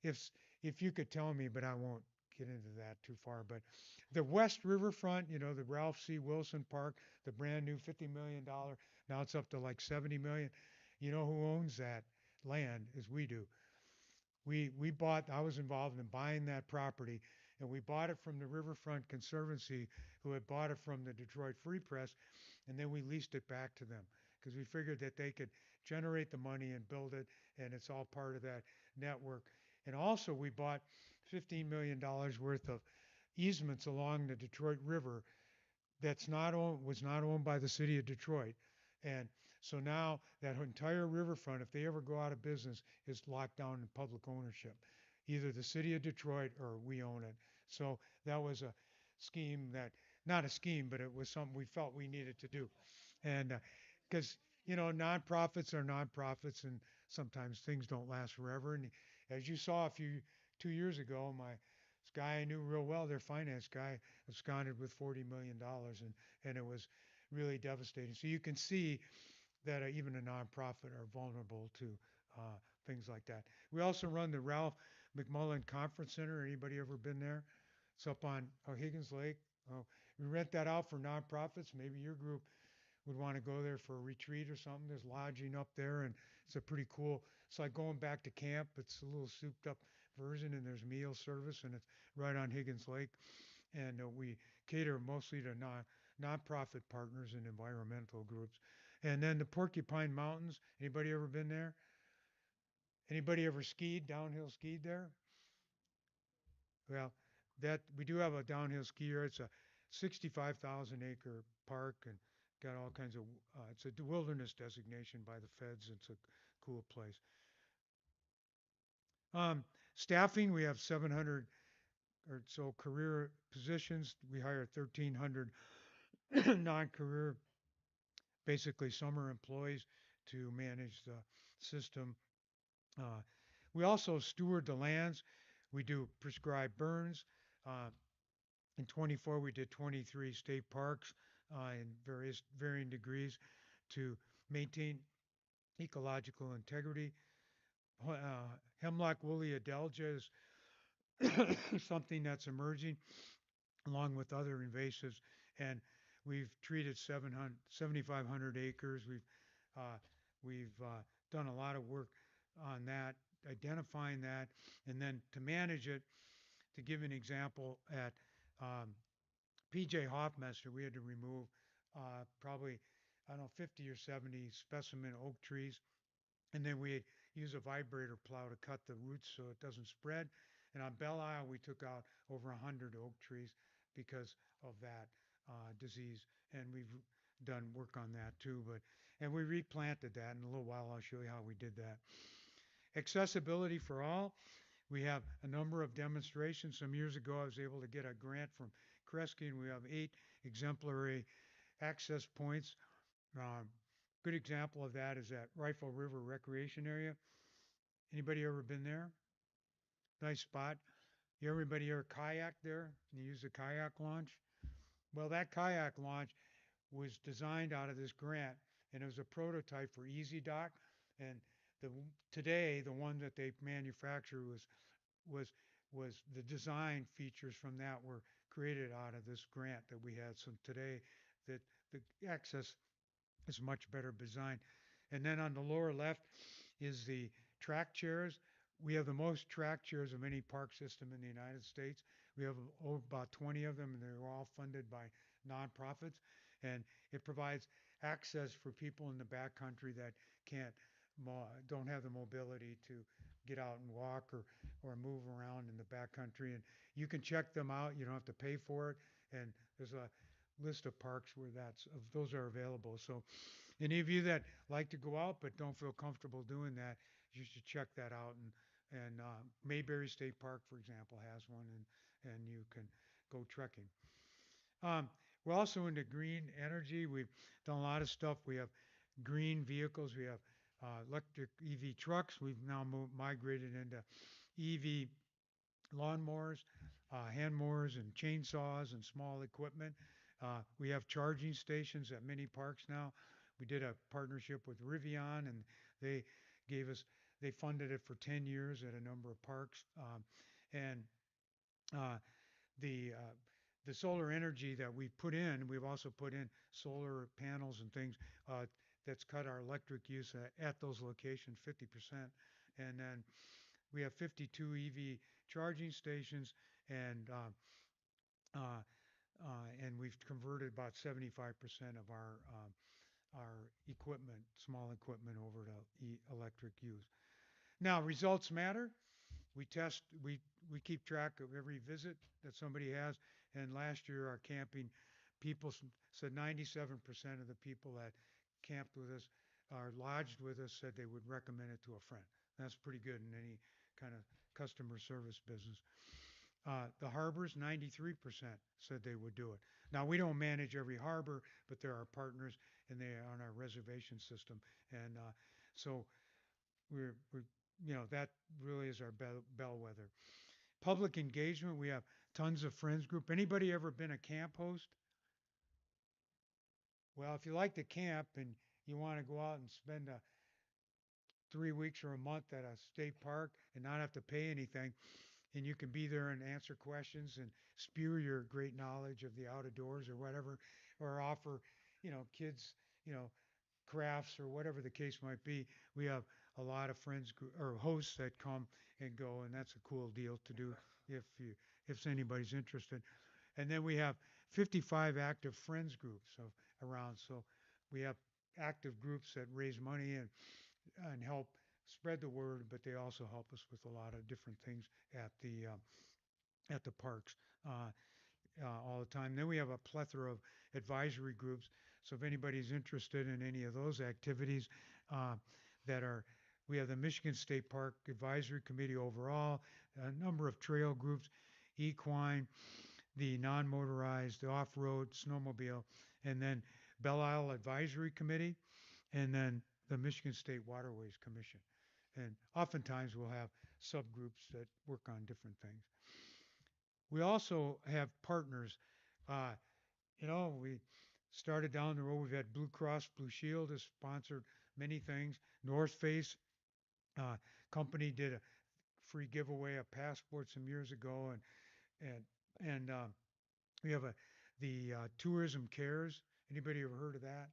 if if you could tell me, but I won't get into that too far. But the West Riverfront, the Ralph C. Wilson Park, the brand new $50 million, now it's up to like 70 million. You know who owns that land is we do. I was involved in buying that property, and we bought it from the Riverfront Conservancy, who had bought it from the Detroit Free Press, and then we leased it back to them because we figured that they could generate the money and build it, and it's all part of that network. And also we bought $15 million worth of easements along the Detroit River was not owned by the city of Detroit. And so now that entire riverfront, if they ever go out of business, is locked down in public ownership. Either the city of Detroit or we own it. So that was a scheme not a scheme, but it was something we felt we needed to do. And because, nonprofits are nonprofits and sometimes things don't last forever. And as you saw 2 years ago, this guy I knew real well, their finance guy, absconded with $40 million, and it was really devastating. So you can see that even a nonprofit are vulnerable to things like that. We also run the Ralph McMullen Conference Center. Anybody ever been there? It's up on Higgins Lake. We rent that out for nonprofits. Maybe your group would want to go there for a retreat or something. There's lodging up there, and it's a pretty cool. It's like going back to camp. It's a little souped up version, and there's meal service, and it's right on Higgins Lake. And we cater mostly to nonprofit partners and environmental groups. And then the Porcupine Mountains. Anybody ever been there? Anybody ever downhill skied there? Well, we do have a downhill skier. It's a 65,000 acre park and got all kinds of. It's a wilderness designation by the feds. It's a cool place. Staffing, we have 700 or so career positions. We hire 1,300 non-career, basically summer employees to manage the system. We also steward the lands. We do prescribed burns. In 24, we did 23 state parks in varying degrees to maintain ecological integrity. Hemlock woolly adelgea is something that's emerging along with other invasives, and we've treated 7,500 acres. We've done a lot of work on that, identifying that, and then to manage it. To give an example, at PJ Hoffmeister, we had to remove probably, 50 or 70 specimen oak trees. And then we use a vibrator plow to cut the roots so it doesn't spread. And on Belle Isle, we took out over 100 oak trees because of that disease. And we've done work on that too. And we replanted that. In a little while, I'll show you how we did that. Accessibility for all. We have a number of demonstrations. Some years ago, I was able to get a grant from Kresge, and we have 8 exemplary access points. Good example of that is at Rifle River Recreation Area. Anybody ever been there? Nice spot. Everybody ever kayak there? You use a kayak launch? Well, that kayak launch was designed out of this grant, and it was a prototype for Easy Dock. And today, the one that they manufactured was the design features from that were created out of this grant that we had. So today, the access is much better designed. And then on the lower left is the track chairs. We have the most track chairs of any park system in the United States. We have about 20 of them, and they're all funded by nonprofits. And it provides access for people in the backcountry that don't have the mobility to get out and walk or move around in the backcountry. And you can check them out. You don't have to pay for it. And there's a list of parks where those are available. So any of you that like to go out but don't feel comfortable doing that, you should check that out. And Mayberry State Park, for example, has one, and you can go trekking. We're also into green energy. We've done a lot of stuff. We have green vehicles. We have electric EV trucks. We've now migrated into EV lawnmowers, hand mowers, and chainsaws and small equipment. We have charging stations at many parks now. We did a partnership with Rivian, and they they funded it for 10 years at a number of parks. And uh, the uh, the solar energy that we put in, we've also put in solar panels and things that's cut our electric use at those locations 50%. And then we have 52 EV charging stations, and we've converted about 75% of our equipment, small equipment, over to electric use. Now, results matter. We keep track of every visit that somebody has. And last year, our camping people said 97% of the people that camped with us or lodged with us said they would recommend it to a friend. That's pretty good in any kind of customer service business. The harbors, 93% said they would do it. Now, we don't manage every harbor, but they're our partners, and they are on our reservation system. And so we're that really is our bellwether. Public engagement, we have tons of friends group. Anybody ever been a camp host? Well, if you like to camp and you want to go out and spend 3 weeks or a month at a state park and not have to pay anything, and you can be there and answer questions and spew your great knowledge of the outdoors or whatever, or offer, kids, crafts or whatever the case might be. We have a lot of friends or hosts that come and go, and that's a cool deal to do if anybody's interested. And then we have 55 active friends groups around. So we have active groups that raise money and help spread the word, but they also help us with a lot of different things at the parks all the time. Then we have a plethora of advisory groups. So if anybody's interested in any of those activities, we have the Michigan State Park Advisory Committee overall, a number of trail groups, equine, the non-motorized, the off-road, snowmobile, and then Belle Isle Advisory Committee, and then the Michigan State Waterways Commission. And oftentimes we'll have subgroups that work on different things. We also have partners. We started down the road. We've had Blue Cross Blue Shield has sponsored many things. North Face company did a free giveaway of passports some years ago, and we have the Tourism Cares. Anybody ever heard of that?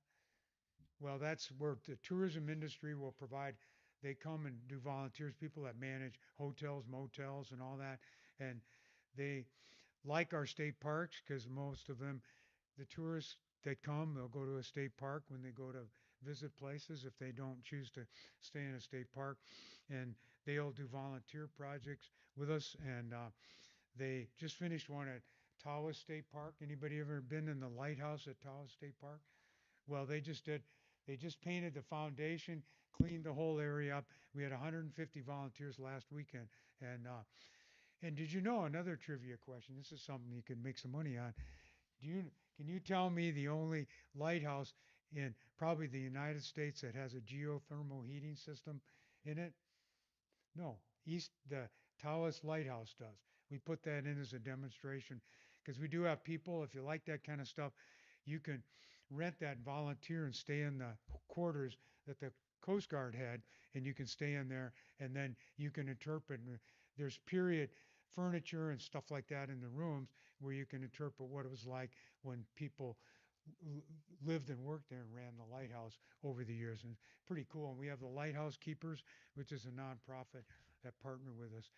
Well, that's where the tourism industry will provide. They come and do volunteers, people that manage hotels, motels, and all that, and they like our state parks because most of them, the tourists that come, they'll go to a state park when they go to visit places if they don't choose to stay in a state park, and they'll do volunteer projects with us. And they just finished one at Tawas State Park. Anybody ever been in the lighthouse at Tawas State Park? Well, they just painted the foundation, cleaned the whole area up. We had 150 volunteers last weekend. And did you know, another trivia question? This is something you can make some money on. Can you tell me the only lighthouse in probably the United States that has a geothermal heating system in it? No, the Tawas Lighthouse does. We put that in as a demonstration because we do have people, if you like that kind of stuff, you can rent that and volunteer and stay in the quarters that the Coast Guard had, and you can stay in there, and then you can interpret. There's period furniture and stuff like that in the rooms where you can interpret what it was like when people lived and worked there and ran the lighthouse over the years. And it's pretty cool. And we have the Lighthouse Keepers, which is a nonprofit that partner with us.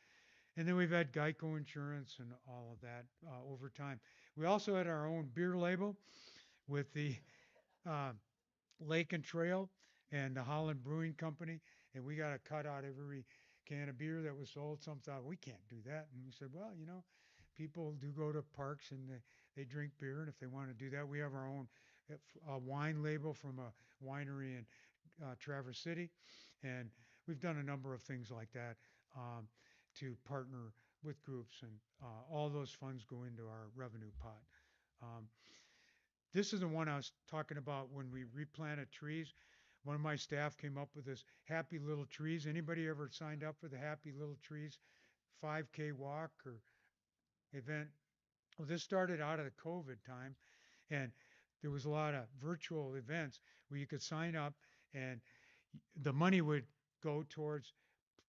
And then we've had Geico Insurance and all of that over time. We also had our own beer label with the Lake and Trail and the Holland Brewing Company, and we got a cutout of every can of beer that was sold. Some thought we can't do that, and we said, well, people do go to parks and they drink beer, and if they want to do that, we have our own wine label from a winery in Traverse City, and we've done a number of things like that to partner with groups, and all those funds go into our revenue pot. Um, this is the one I was talking about when we replanted trees. One of my staff came up with this Happy Little Trees. Anybody ever signed up for the Happy Little Trees 5K walk or event? Well, this started out of the COVID time, and there was a lot of virtual events where you could sign up, and the money would go towards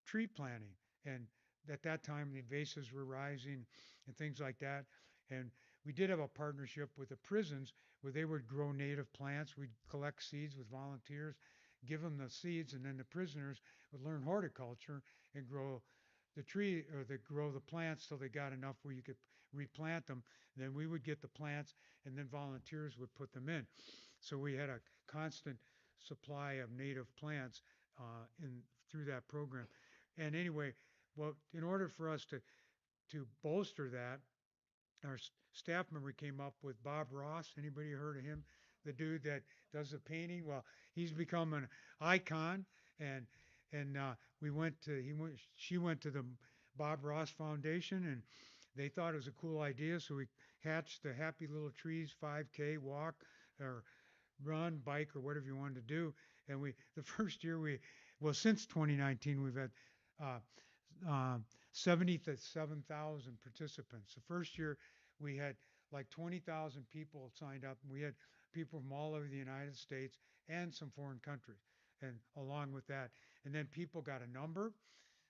tree planting. And at that time, the invasives were rising and things like that. And we did have a partnership with the prisons where they would grow native plants. We'd collect seeds with volunteers, give them the seeds, and then the prisoners would learn horticulture and grow the tree or grow the plants till they got enough where you could replant them. Then we would get the plants, and then volunteers would put them in. So we had a constant supply of native plants in through that program. And anyway, well, in order for us to bolster that, our staff member came up with Bob Ross. Anybody heard of him? The dude that does the painting. Well, he's become an icon, and she went to the Bob Ross Foundation, and they thought it was a cool idea, so we hatched the Happy Little Trees 5K walk or run, bike, or whatever you wanted to do. And the first year since 2019, we've had 77,000 participants. The first year we had like 20,000 people signed up, and we had people from all over the United States and some foreign countries. And along with that, and then people got a number,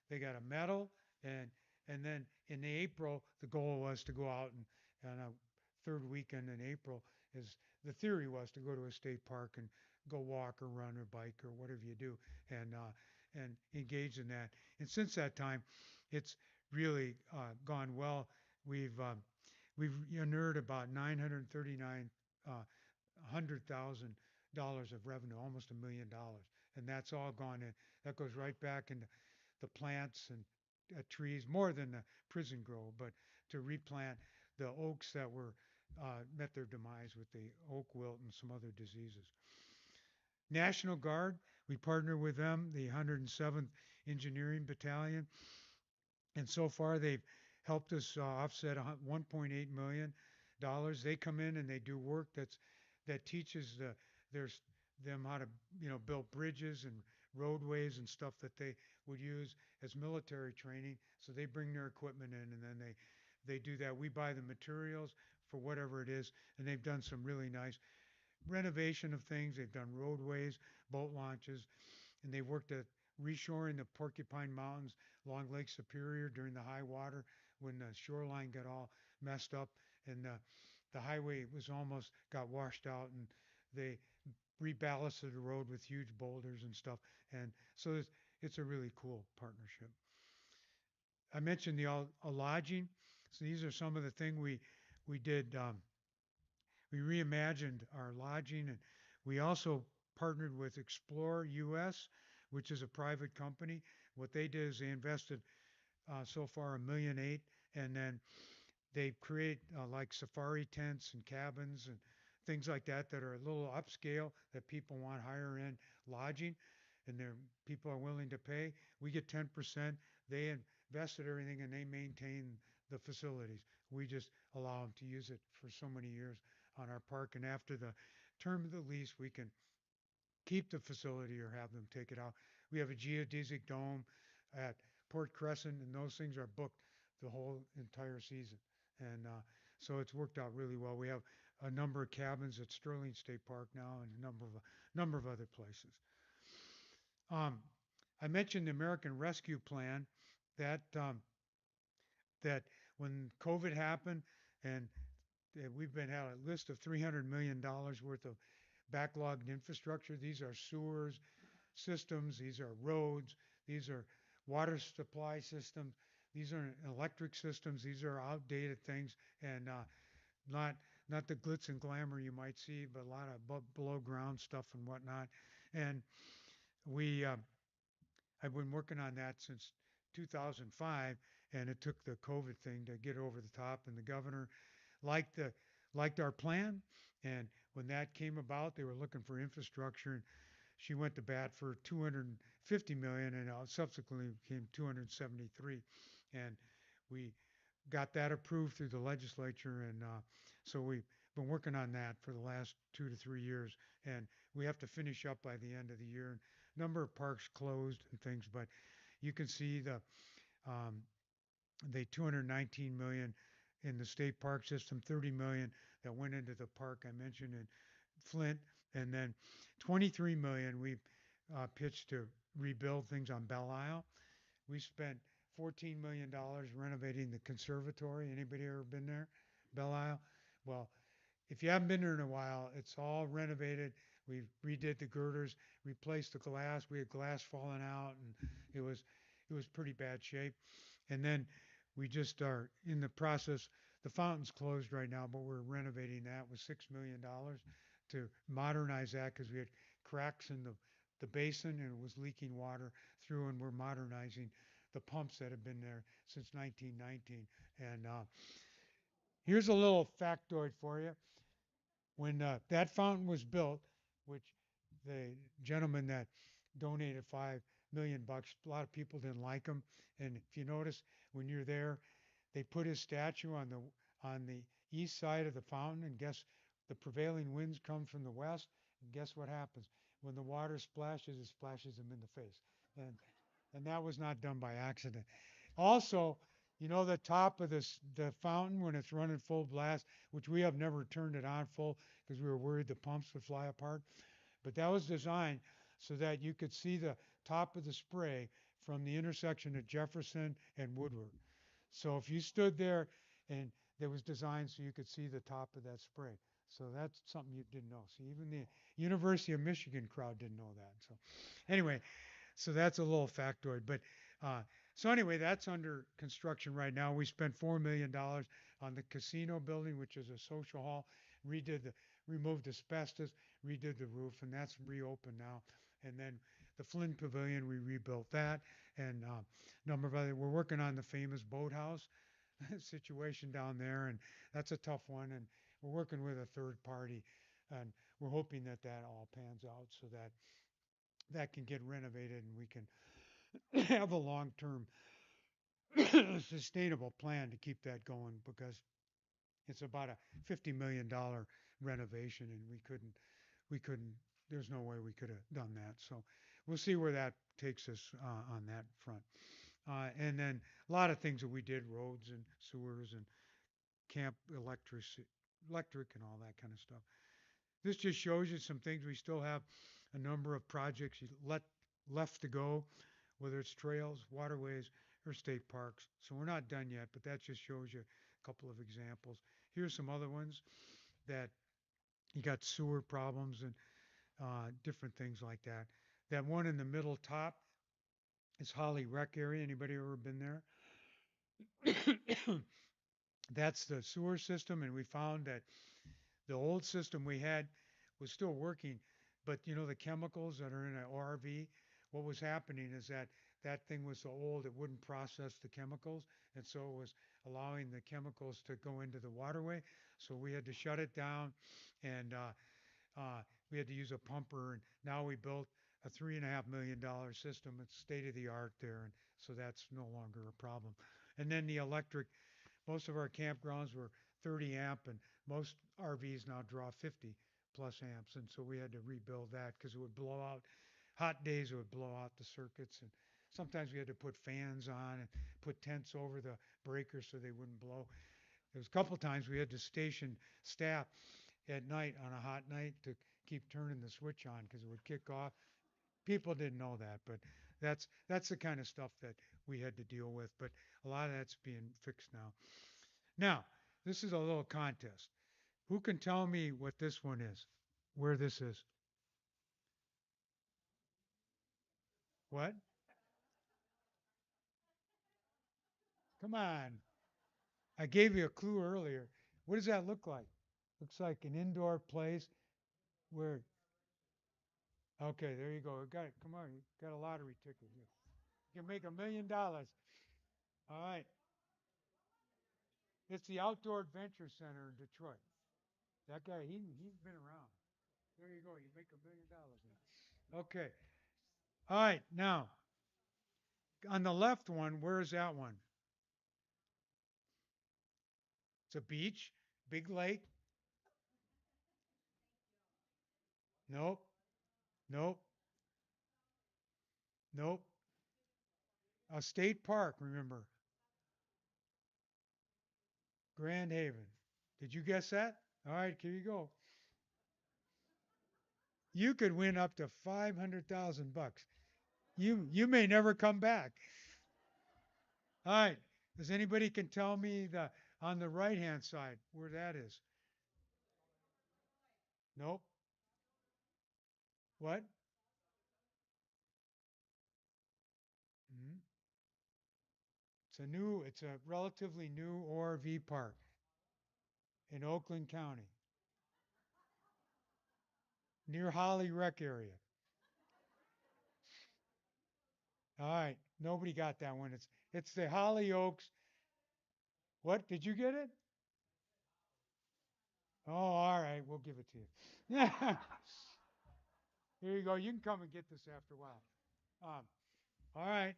they got a medal, and then in April the goal was to go out and on a third weekend in April is the theory was to go to a state park and go walk or run or bike or whatever you do and engage in that. And since that time, it's really gone well. We've unearned about $939,000 of revenue, almost $1 million, and that's all gone in. That goes right back into the plants and trees, more than the prison grow, but to replant the oaks that were met their demise with the oak wilt and some other diseases. National Guard, we partner with them, the 107th Engineering Battalion, and so far they've helped us offset $1.8 million. They come in and they do work that teaches them how to build bridges and roadways and stuff that they would use as military training. So they bring their equipment in, and then they do that. We buy the materials for whatever it is, and they've done some really nice renovation of things. They've done roadways, boat launches, and they worked at reshoring the Porcupine Mountains along Lake Superior during the high water when the shoreline got all messed up and the highway was almost got washed out, and they reballasted the road with huge boulders and stuff. And so it's a really cool partnership. I mentioned the lodging. So these are some of the things we did. We reimagined our lodging, and we also partnered with Explore US, which is a private company. What they did is they invested so far $1.8 million, and then they create like safari tents and cabins and things like that that are a little upscale that people want higher end lodging, and people are willing to pay. We get 10%. They invested everything and they maintain the facilities. We just allow them to use it for so many years on our park, and after the term of the lease, we can keep the facility or have them take it out. We have a geodesic dome at Port Crescent, and those things are booked the whole entire season. And so it's worked out really well. We have a number of cabins at Sterling State Park now, and a number of other places. I mentioned the American Rescue Plan that when COVID happened, and we've had a list of $300 million worth of backlogged infrastructure. These are sewers systems, these are roads, these are water supply systems, these are electric systems, these are outdated things, and not the glitz and glamour you might see, but a lot of below ground stuff and whatnot. And I've been working on that since 2005, and it took the COVID thing to get over the top. And the governor liked the liked our plan, and when that came about, they were looking for infrastructure, and she went to bat for 250 million, and subsequently became 273, and we got that approved through the legislature, and so we've been working on that for the last 2 to 3 years, and we have to finish up by the end of the year. And number of parks closed and things, but you can see um, the 219 million in the state park system, 30 million that went into the park I mentioned in Flint, and then 23 million we pitched to rebuild things on Belle Isle. We spent $14 million renovating the conservatory. Anybody ever been there? Belle Isle? Well, if you haven't been there in a while, it's all renovated. We redid the girders, replaced the glass. We had glass falling out, and it was pretty bad shape. And then we just are in the process. The fountain's closed right now, but we're renovating that with $6 million to modernize that because we had cracks in the basin and it was leaking water through, and we're modernizing the pumps that have been there since 1919. And here's a little factoid for you. When that fountain was built, which the gentleman that donated $5 million, a lot of people didn't like him. And if you notice, when you're there, they put his statue on the east side of the fountain, and guess the prevailing winds come from the west, and guess what happens? When the water splashes, it splashes him in the face. And that was not done by accident. Also, you know the top of the fountain when it's running full blast, which we have never turned it on full because we were worried the pumps would fly apart. But that was designed so that you could see the top of the spray from the intersection of Jefferson and Woodward. So if you stood there, and it was designed so you could see the top of that spray. So that's something you didn't know. So even the University of Michigan crowd didn't know that. So anyway, so that's a little factoid. But so anyway, that's under construction right now. We spent $4 million on the casino building, which is a social hall. Removed asbestos, redid the roof, and that's reopened now. And then the Flynn Pavilion, we rebuilt that, and number of other. We're working on the famous boathouse situation down there, and that's a tough one. And we're working with a third party, and we're hoping that that all pans out so that that can get renovated and we can have a long-term sustainable plan to keep that going, because it's about a $50 million renovation, and we couldn't, there's no way we could have done that. So we'll see where that takes us on that front. And then a lot of things that we did, roads and sewers and camp electric and all that kind of stuff. This just shows you some things. We still have a number of projects left to go, whether it's trails, waterways, or state parks. So we're not done yet, but that just shows you a couple of examples. Here's some other ones that you got sewer problems and different things like that. That one in the middle top is Holly Rec area. Anybody ever been there? That's the sewer system, and we found that the old system we had was still working, but you know the chemicals that are in an ORV, what was happening is that that thing was so old it wouldn't process the chemicals, and so it was allowing the chemicals to go into the waterway. So we had to shut it down, and we had to use a pumper, and now we built a $3.5 million system. It's state of the art there, and so that's no longer a problem. And then the electric, most of our campgrounds were 30 amp, and most RVs now draw 50 plus amps, and so we had to rebuild that because it would blow out. Hot days it would blow out the circuits, and sometimes we had to put fans on and put tents over the breakers so they wouldn't blow. There was a couple times we had to station staff at night on a hot night to keep turning the switch on because it would kick off. People didn't know that, but that's the kind of stuff that we had to deal with. But a lot of that's being fixed now. Now, this is a little contest. Who can tell me what this one is? Where this is? What? Come on. I gave you a clue earlier. What does that look like? Looks like an indoor place where. Okay, there you go. Got it. Come on, you got a lottery ticket here. You can make $1 million. All right. It's the Outdoor Adventure Center in Detroit. That guy, he's been around. There you go. You make $1 million now. Okay. All right. Now, on the left one, where is that one? It's a beach, big lake. Nope. Nope. Nope. A state park, remember. Grand Haven. Did you guess that? All right, here you go. You could win up to 500,000 bucks. You may never come back. All right. Does anybody can tell me the on the right hand side where that is? Nope. What? Mhm. It's a relatively new ORV park in Oakland County, near Holly Rec area. All right, nobody got that one. It's the Holly Oaks. What? Did you get it? Oh, all right, we'll give it to you. Here you go. You can come and get this after a while. All right.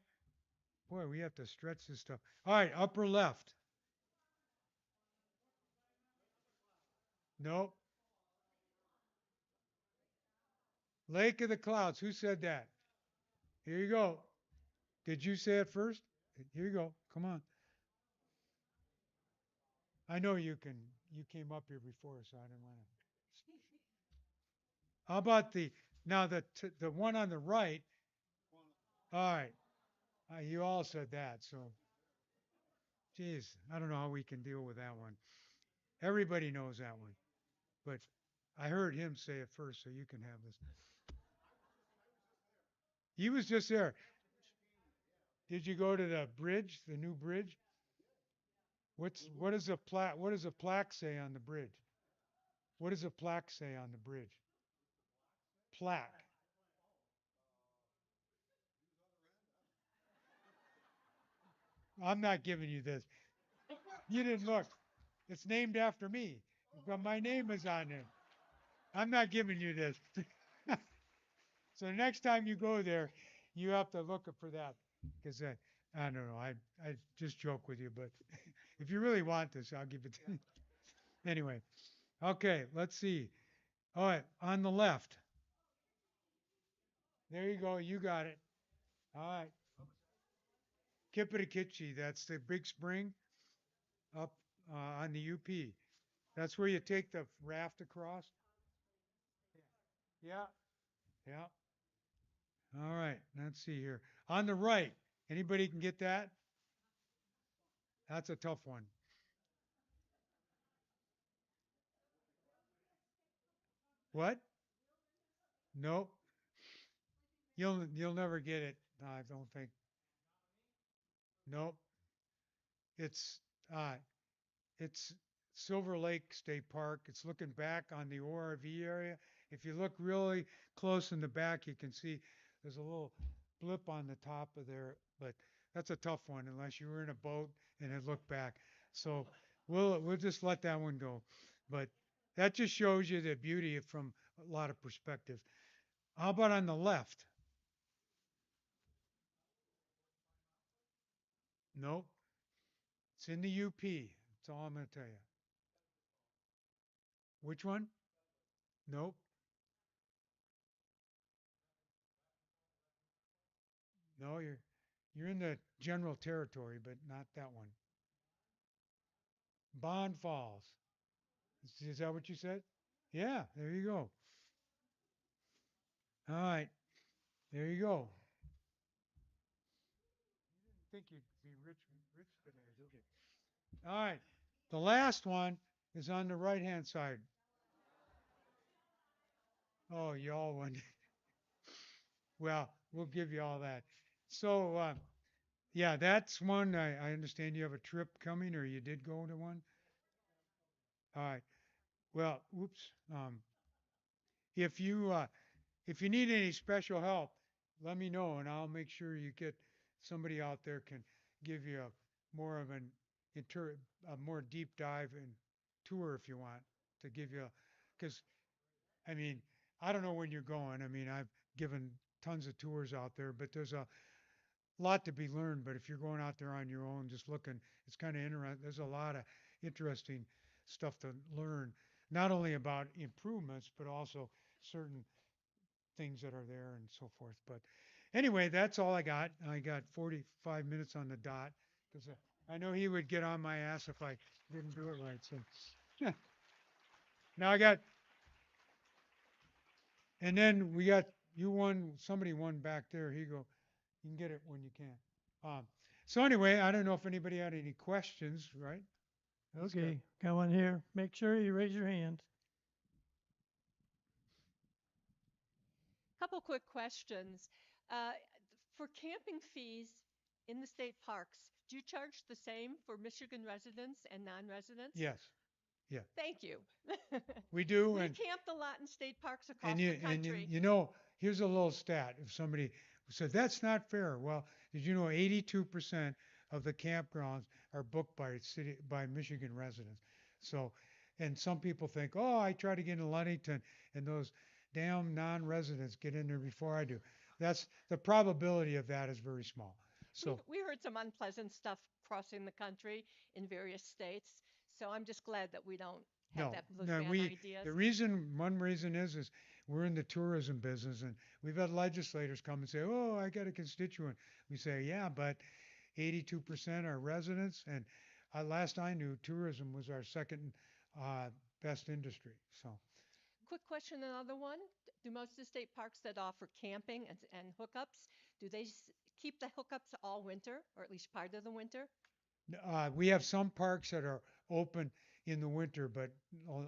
Boy, we have to stretch this stuff. All right, upper left. Nope. Lake of the Clouds. Who said that? Here you go. Did you say it first? Here you go. Come on. I know you can. You came up here before, so I didn't want to. How about the one on the right? All right. You all said that, so geez, I don't know how we can deal with that one. Everybody knows that one, but I heard him say it first, so you can have this. He was just there. Did you go to the bridge, the new bridge? What does a plaque say on the bridge? What does a plaque say on the bridge? Plaque. I'm not giving you this. You didn't look. It's named after me, but my name is on there. I'm not giving you this. So next time you go there, you have to look for that because I don't know. I just joke with you, but if you really want this, I'll give it to you. Anyway, okay, let's see. All right, on the left. There you go. You got it. All right. Kippitikichi, that's the big spring up on the UP. That's where you take the raft across. Yeah. Yeah. All right. Let's see here. On the right, anybody can get that? That's a tough one. What? Nope. You'll never get it. No, I don't think. Nope. It's uh it's Silver Lake State Park. It's looking back on the ORV area. If you look really close in the back, you can see there's a little blip on the top of there, but that's a tough one unless you were in a boat and had looked back. So we'll just let that one go. But that just shows you the beauty from a lot of perspective. How about on the left? Nope. It's in the UP. That's all I'm going to tell you. Which one? Nope. No, you're in the general territory, but not that one. Bond Falls. Is that what you said? Yeah, there you go. All right, there you go. You didn't think you'd be rich today, did you? All right, the last one is on the right-hand side. Oh, y'all won. Well, we'll give you all that. So, yeah, that's one. I understand you have a trip coming, or you did go to one. All right. Well, whoops. If you if you need any special help, let me know, and I'll make sure you get somebody out there can give you more of a more deep dive and tour if you want to give you, because I mean, I don't know when you're going. I mean, I've given tons of tours out there, but there's a lot to be learned. But if you're going out there on your own, just looking, it's kind of interesting. There's a lot of interesting stuff to learn, not only about improvements, but also certain things that are there and so forth. But anyway, that's all I got. I got 45 minutes on the dot because I know he would get on my ass if I didn't do it right. So now I got, and then we got you won. Somebody won back there. Here you go. You can get it when you can. Um, so anyway, I don't know if anybody had any questions, right? Okay, got one here. Make sure you raise your hand. Couple quick questions. For camping fees in the state parks, do you charge the same for Michigan residents and non-residents? Yes. Yeah. Thank you. We do. We And camped a lot in state parks across and the you country. you know, here's a little stat. If somebody said that's not fair, well, did you know 82% of the campgrounds are booked by Michigan residents? So, and some people think, oh, I try to get in Ludington, and those damn non-residents get in there before I do. That's the probability of that is very small. So We heard some unpleasant stuff crossing the country in various states. So I'm just glad that we don't have those bad ideas. One reason is we're in the tourism business, and we've had legislators come and say, oh, I got a constituent. We say, yeah, but 82% are residents, and last I knew, tourism was our second best industry. So Quick question, another one. Do most of the state parks that offer camping and hookups, do they keep the hookups all winter, or at least part of the winter? we have some parks that are open in the winter, but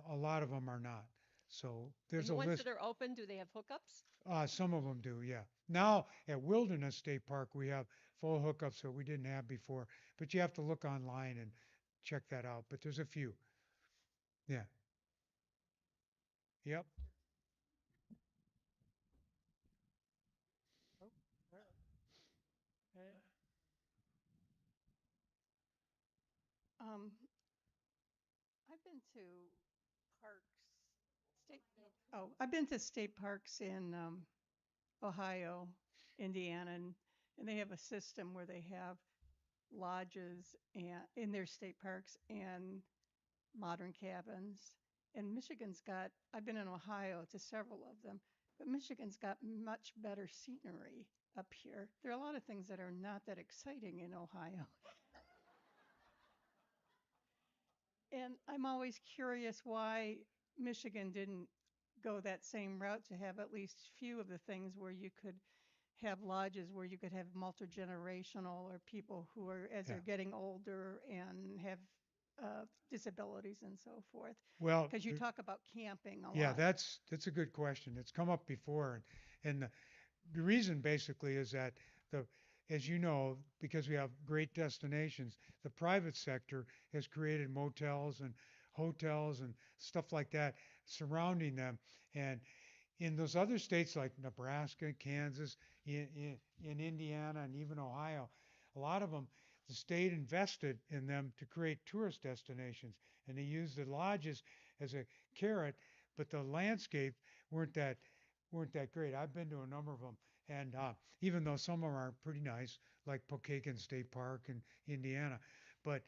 a lot of them are not. So there's And the a ones list. that are open, do they have hookups? Some of them do, yeah. Now at Wilderness State Park, we have full hookups that we didn't have before, but you have to look online and check that out. But there's a few. Yeah. Yep. Um, I've been to parks, state. Oh, I've been to state parks in Ohio, Indiana, and they have a system where they have lodges and in their state parks and modern cabins. And Michigan's got. I've been in Ohio to several of them, but Michigan's got much better scenery up here. There are a lot of things that are not that exciting in Ohio. And I'm always curious why Michigan didn't go that same route to have at least few of the things where you could have lodges where you could have multi-generational or people who are as they're getting older and have disabilities and so forth. Well, because you talk about camping a yeah, lot. that's a good question. It's come up before, and the reason basically is that as you know, because we have great destinations, the private sector has created motels and hotels and stuff like that surrounding them. And in those other states like Nebraska, Kansas, in Indiana, and even Ohio, a lot of them, the state invested in them to create tourist destinations, and they used the lodges as a carrot, but the landscape weren't that great. I've been to a number of them, and even though some of them are pretty nice, like Pokagon State Park in Indiana, but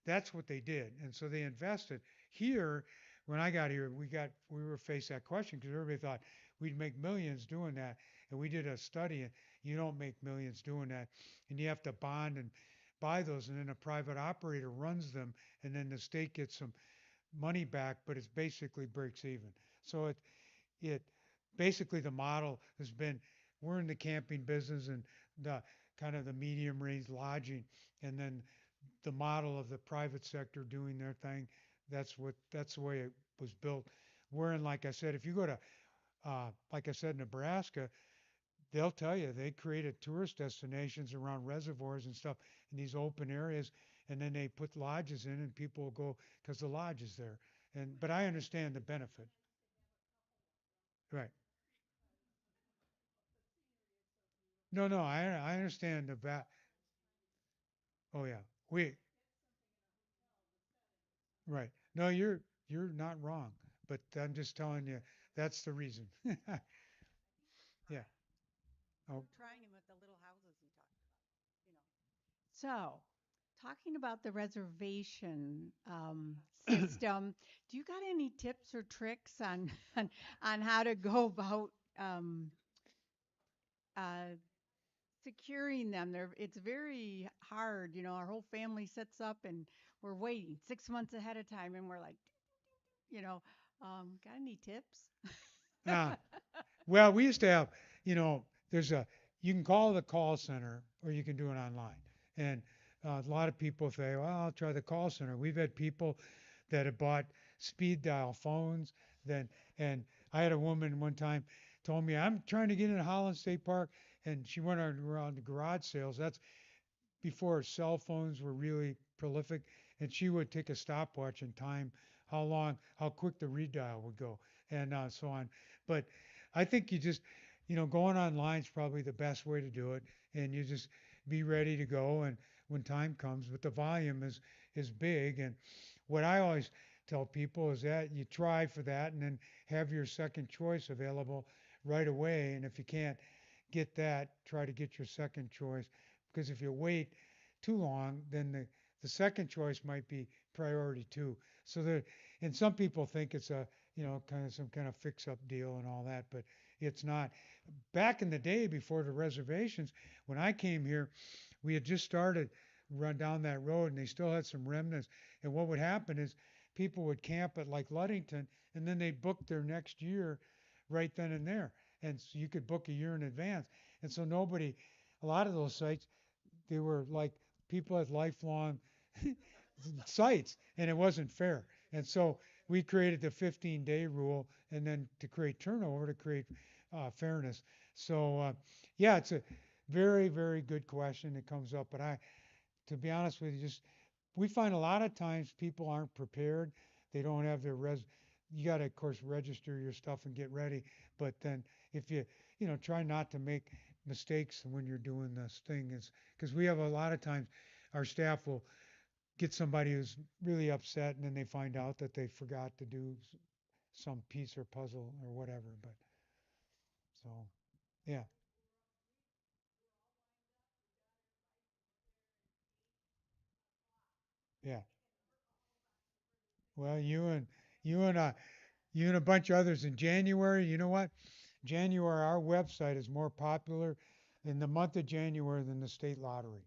that's what they did, and so they invested. Here, when I got here, we were faced that question because everybody thought we'd make millions doing that, and we did a study, and you don't make millions doing that, and you have to bond and buy those, and then a private operator runs them, and then the state gets some money back, but it's basically breaks even. So it basically the model has been we're in the camping business and the kind of the medium range lodging, and then the model of the private sector doing their thing. That's the way it was built. Wherein, like I said, if you go to like I said, Nebraska, they'll tell you they created tourist destinations around reservoirs and stuff in these open areas, and then they put lodges in, and people will go because the lodge is there. But I understand the benefit. Right. No, I understand Oh yeah. We right. No, you're not wrong, but I'm just telling you that's the reason. Yeah. Oh, Trying them at the little houses he talked about, you know. So, talking about the reservation system, do you got any tips or tricks on on how to go about uh, securing them? It's very hard. You know, our whole family sets up and we're waiting 6 months ahead of time, and we're like, you know, got any tips? ah, well, we used to have, you know, there's a, you can call the call center or you can do it online. And a lot of people say, well, I'll try the call center. We've had people that have bought speed dial phones. Then, and I had a woman one time told me, I'm trying to get in Holland State Park. And she went around the garage sales. That's before cell phones were really prolific. And she would take a stopwatch and time how long, how quick the redial would go, and so on. But I think you just, you know, going online is probably the best way to do it, and you just be ready to go. And when time comes, but the volume is big. And what I always tell people is that you try for that, and then have your second choice available right away. And if you can't get that, try to get your second choice, because if you wait too long, then the second choice might be priority two. So there, and some people think it's a, you know, kind of some kind of fix up deal and all that, but it's not. Back in the day before the reservations, when I came here, we had just started run down that road and they still had some remnants. And what would happen is people would camp at like Ludington and then they'd book their next year right then and there. And so you could book a year in advance. And so nobody, a lot of those sites, they were like people had lifelong sites, and it wasn't fair. And so we created the 15-day rule, and then to create turnover, to create fairness. So yeah, it's a very, very good question that comes up. But to be honest with you, just we find a lot of times people aren't prepared. They don't have their You got to, of course, register your stuff and get ready. But then if you, you know, try not to make mistakes when you're doing this thing, is because we have a lot of times our staff will get somebody who's really upset and then they find out that they forgot to do some piece or puzzle or whatever. But so, yeah. Yeah. Well, you and you and a bunch of others in January. You know what? January, our website is more popular in the month of January than the state lottery.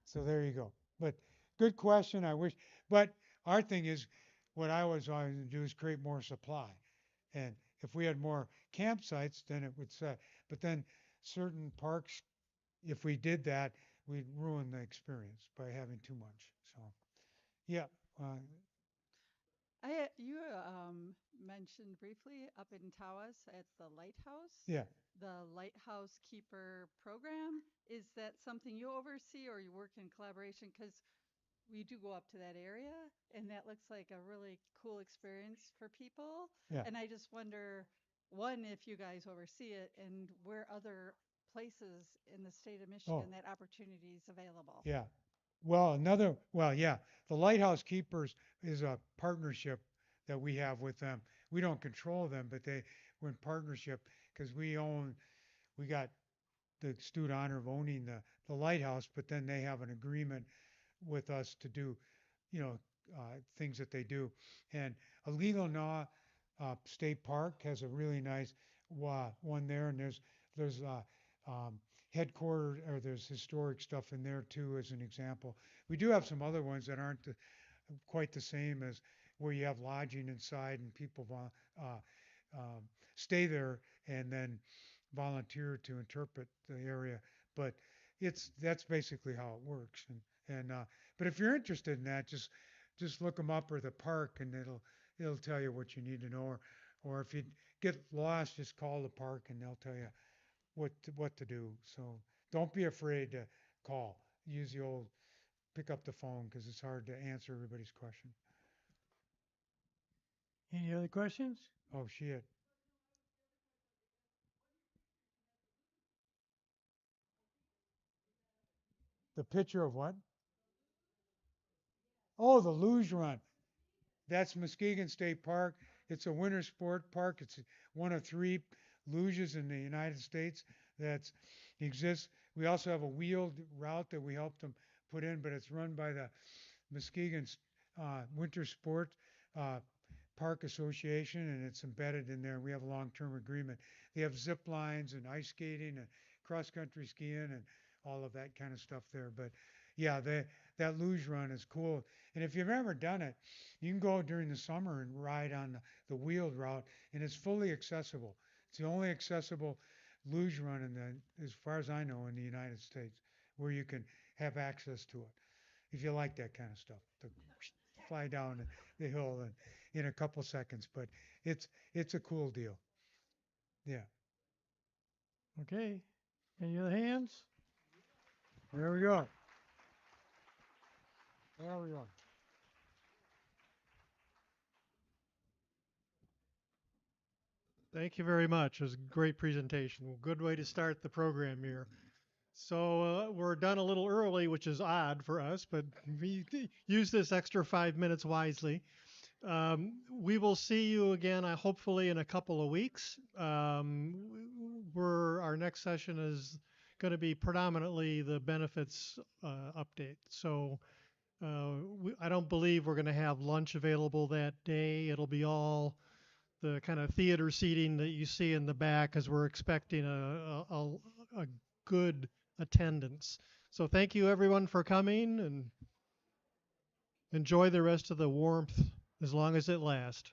So there you go. But good question. I wish, but our thing is, what I was always to do is create more supply. And if we had more campsites, then it would set. But then certain parks, if we did that, we'd ruin the experience by having too much. So yeah, uh, You mentioned briefly up in Tawas at the lighthouse, yeah. the lighthouse keeper program. Is that something you oversee or you work in collaboration? Because we do go up to that area and that looks like a really cool experience for people. Yeah. And I just wonder, one, if you guys oversee it and where other places in the state of Michigan Oh. that opportunity is available. Yeah. Well, yeah, the Lighthouse Keepers is a partnership that we have with them. We don't control them, but we're in partnership because we got the astute honor of owning the lighthouse, but then they have an agreement with us to do, you know, things that they do. And Aligonaw State Park has a really nice one there, and there's headquarters or there's historic stuff in there too, as an example. We do have some other ones that aren't quite the same as where you have lodging inside and people stay there and then volunteer to interpret the area. But that's basically how it works. And but if you're interested in that, just look them up or the park, and it'll tell you what you need to know. Or if you get lost, just call the park and they'll tell you what to do. So don't be afraid to call. Use the old pick up the phone because it's hard to answer everybody's question. Any other questions? Oh shit. The picture of what? Oh, the luge run. That's Muskegon State Park. It's a winter sport park. It's one of 3 luges in the United States that exists. We also have a wheeled route that we helped them put in, but it's run by the Muskegon Winter Sport Park Association, and it's embedded in there. We have a long-term agreement. They have zip lines and ice skating and cross-country skiing and all of that kind of stuff there. But yeah, that luge run is cool. And if you've ever done it, you can go during the summer and ride on the wheeled route, and it's fully accessible. It's the only accessible luge run as far as I know, in the United States, where you can have access to it. If you like that kind of stuff, to fly down the hill in a couple seconds. But it's a cool deal. Yeah. Okay. Any other hands? There we go. There we go. Thank you very much. It was a great presentation. Good way to start the program here. So we're done a little early, which is odd for us, but we use this extra 5 minutes wisely. We will see you again, hopefully in a couple of weeks. Our next session is going to be predominantly the benefits update. So I don't believe we're going to have lunch available that day. It'll be all the kind of theater seating that you see in the back, as we're expecting a good attendance. So thank you everyone for coming, and enjoy the rest of the warmth as long as it lasts.